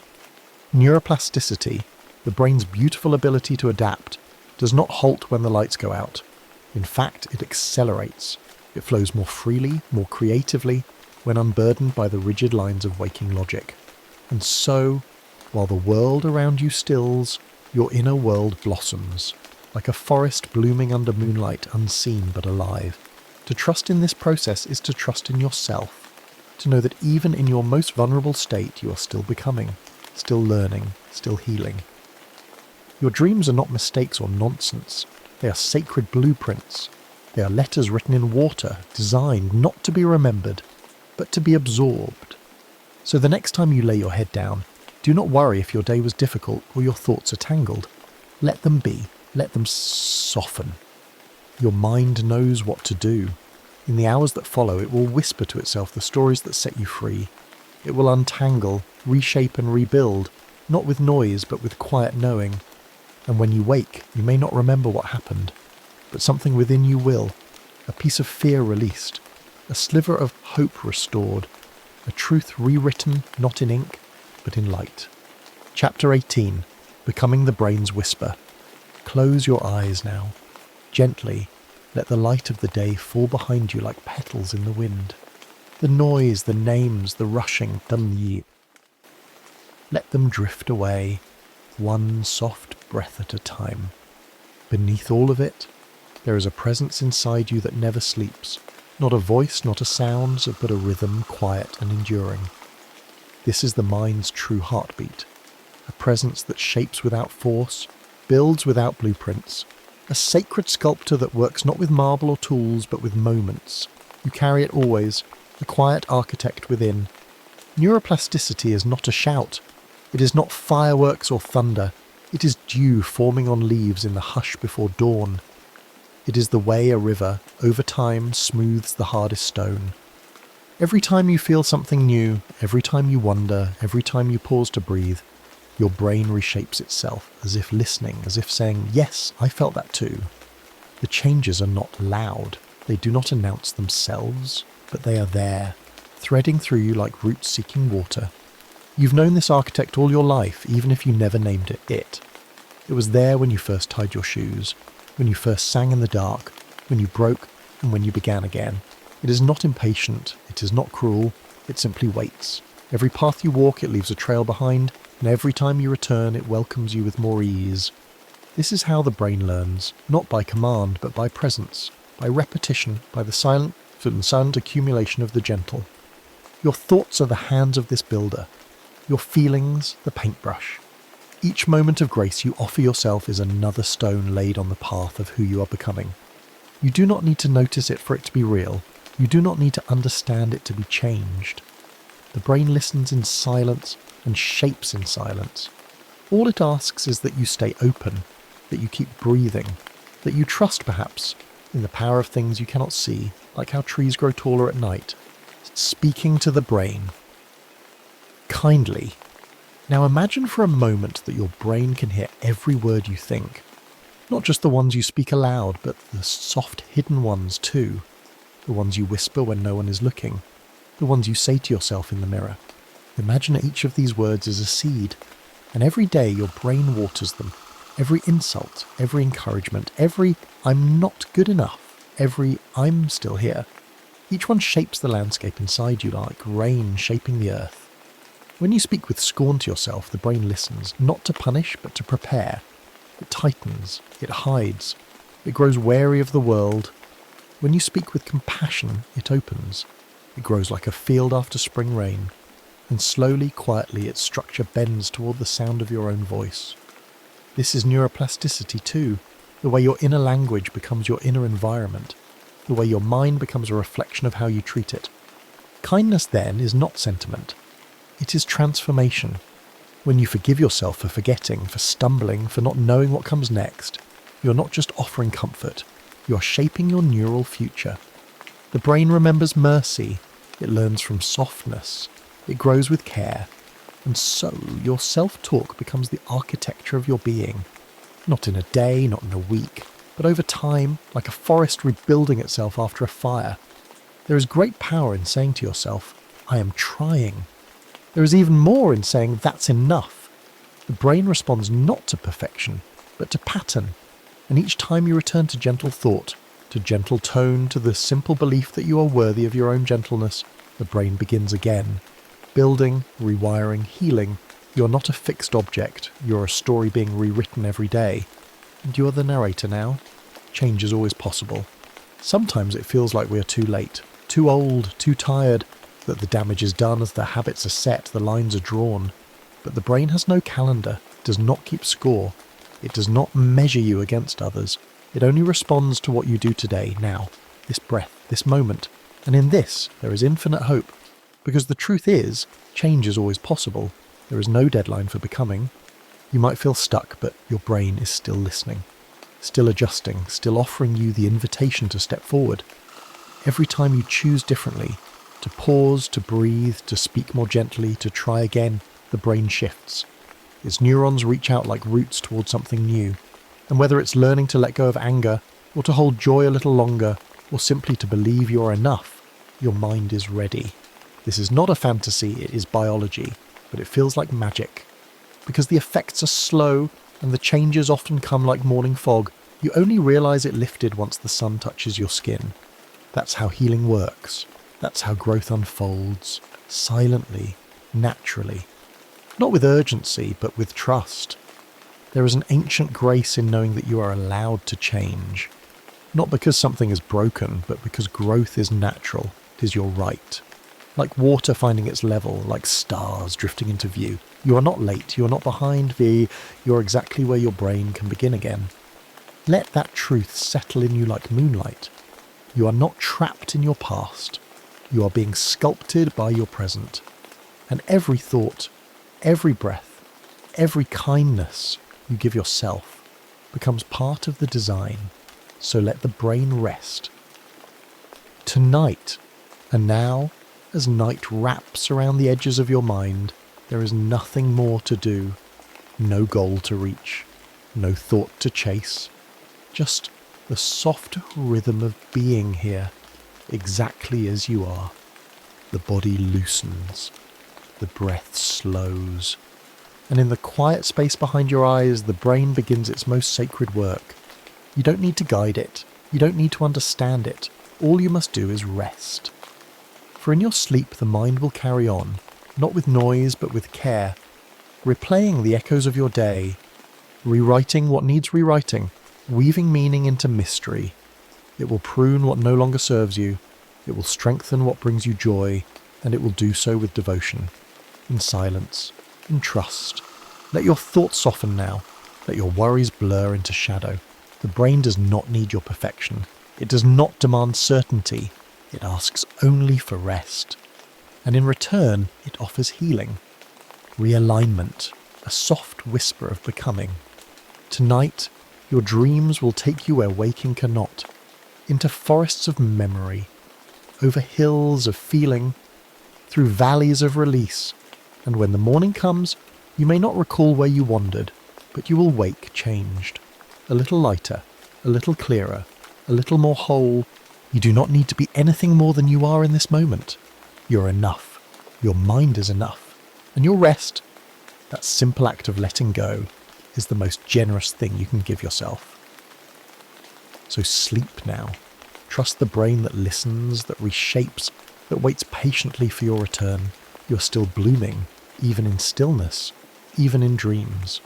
Neuroplasticity, the brain's beautiful ability to adapt, does not halt when the lights go out. In fact, it accelerates. It flows more freely, more creatively, when unburdened by the rigid lines of waking logic. And so, while the world around you stills, your inner world blossoms, like a forest blooming under moonlight, unseen but alive. To trust in this process is to trust in yourself, to know that even in your most vulnerable state you are still becoming, still learning, still healing. Your dreams are not mistakes or nonsense. They are sacred blueprints. They are letters written in water, designed not to be remembered, but to be absorbed. So the next time you lay your head down, do not worry if your day was difficult or your thoughts are tangled. Let them be. Let them soften. Your mind knows what to do. In the hours that follow, it will whisper to itself the stories that set you free. It will untangle, reshape and rebuild, not with noise but with quiet knowing. And when you wake, you may not remember what happened, but something within you will, a piece of fear released, a sliver of hope restored, a truth rewritten not in ink, but in light. Chapter 18, Becoming the Brain's Whisper. Close your eyes now. Gently, let the light of the day fall behind you like petals in the wind. The noise, the names, the rushing, let them drift away, one soft breath at a time. Beneath all of it, there is a presence inside you that never sleeps. Not a voice, not a sound, but a rhythm, quiet and enduring. This is the mind's true heartbeat. A presence that shapes without force, builds without blueprints. A sacred sculptor that works not with marble or tools, but with moments. You carry it always, the quiet architect within. Neuroplasticity is not a shout. It is not fireworks or thunder. It is dew forming on leaves in the hush before dawn. It is the way a river, over time, smooths the hardest stone. Every time you feel something new, every time you wonder, every time you pause to breathe, your brain reshapes itself, as if listening, as if saying, yes, I felt that too. The changes are not loud. They do not announce themselves, but they are there, threading through you like roots seeking water. You've known this architect all your life, even if you never named it it. It was there when you first tied your shoes, when you first sang in the dark, when you broke, and when you began again. It is not impatient, it is not cruel, it simply waits. Every path you walk, it leaves a trail behind, and every time you return, it welcomes you with more ease. This is how the brain learns, not by command, but by presence, by repetition, by the silent accumulation of the gentle. Your thoughts are the hands of this builder, your feelings the paintbrush. Each moment of grace you offer yourself is another stone laid on the path of who you are becoming. You do not need to notice it for it to be real. You do not need to understand it to be changed. The brain listens in silence and shapes in silence. All it asks is that you stay open, that you keep breathing, that you trust perhaps in the power of things you cannot see, like how trees grow taller at night. Speaking to the brain. Kindly. Now imagine for a moment that your brain can hear every word you think. Not just the ones you speak aloud, but the soft hidden ones too. The ones you whisper when no one is looking. The ones you say to yourself in the mirror. Imagine each of these words is a seed, and every day your brain waters them. Every insult, every encouragement, every I'm not good enough, every I'm still here. Each one shapes the landscape inside you like rain shaping the earth. When you speak with scorn to yourself, the brain listens, not to punish, but to prepare. It tightens, it hides, it grows wary of the world. When you speak with compassion, it opens. It grows like a field after spring rain, and slowly, quietly, its structure bends toward the sound of your own voice. This is neuroplasticity too, the way your inner language becomes your inner environment, the way your mind becomes a reflection of how you treat it. Kindness, then, is not sentiment. It is transformation. When you forgive yourself for forgetting, for stumbling, for not knowing what comes next, you're not just offering comfort, you're shaping your neural future. The brain remembers mercy, it learns from softness, it grows with care, and so your self-talk becomes the architecture of your being. Not in a day, not in a week, but over time, like a forest rebuilding itself after a fire. There is great power in saying to yourself, I am trying. There is even more in saying that's enough. The brain responds not to perfection, but to pattern. And each time you return to gentle thought, to gentle tone, to the simple belief that you are worthy of your own gentleness, the brain begins again. Building, rewiring, healing. You are not a fixed object. You are a story being rewritten every day. And you are the narrator now. Change is always possible. Sometimes it feels like we are too late, too old, too tired, that the damage is done as the habits are set, the lines are drawn. But the brain has no calendar, does not keep score. It does not measure you against others. It only responds to what you do today, now, this breath, this moment. And in this, there is infinite hope. Because the truth is, change is always possible. There is no deadline for becoming. You might feel stuck, but your brain is still listening, still adjusting, still offering you the invitation to step forward. Every time you choose differently, to pause, to breathe, to speak more gently, to try again, the brain shifts. Its neurons reach out like roots towards something new. And whether it's learning to let go of anger, or to hold joy a little longer, or simply to believe you're enough, your mind is ready. This is not a fantasy, it is biology, but it feels like magic. Because the effects are slow, and the changes often come like morning fog, you only realise it lifted once the sun touches your skin. That's how healing works. That's how growth unfolds. Silently, naturally. Not with urgency, but with trust. There is an ancient grace in knowing that you are allowed to change. Not because something is broken, but because growth is natural. It is your right. Like water finding its level, like stars drifting into view. You are not late, you are not behind V, you are exactly where your brain can begin again. Let that truth settle in you like moonlight. You are not trapped in your past. You are being sculpted by your present. And every thought, every breath, every kindness you give yourself becomes part of the design. So let the brain rest. Tonight, and now, as night wraps around the edges of your mind, there is nothing more to do, no goal to reach, no thought to chase, just the soft rhythm of being here, exactly as you are. The body loosens, the breath slows, and in the quiet space behind your eyes, the brain begins its most sacred work. You don't need to guide it, you don't need to understand it, all you must do is rest. For in your sleep the mind will carry on, not with noise but with care, replaying the echoes of your day, rewriting what needs rewriting, weaving meaning into mystery. It will prune what no longer serves you, it will strengthen what brings you joy, and it will do so with devotion, in silence, in trust. Let your thoughts soften now, let your worries blur into shadow. The brain does not need your perfection. It does not demand certainty. It asks only for rest. And in return, it offers healing, realignment, a soft whisper of becoming. Tonight, your dreams will take you where waking cannot, into forests of memory, over hills of feeling, through valleys of release. And when the morning comes, you may not recall where you wandered, but you will wake changed. A little lighter, a little clearer, a little more whole. You do not need to be anything more than you are in this moment. You're enough. Your mind is enough. And your rest, that simple act of letting go, is the most generous thing you can give yourself. So sleep now. Trust the brain that listens, that reshapes, that waits patiently for your return. You're still blooming, even in stillness, even in dreams.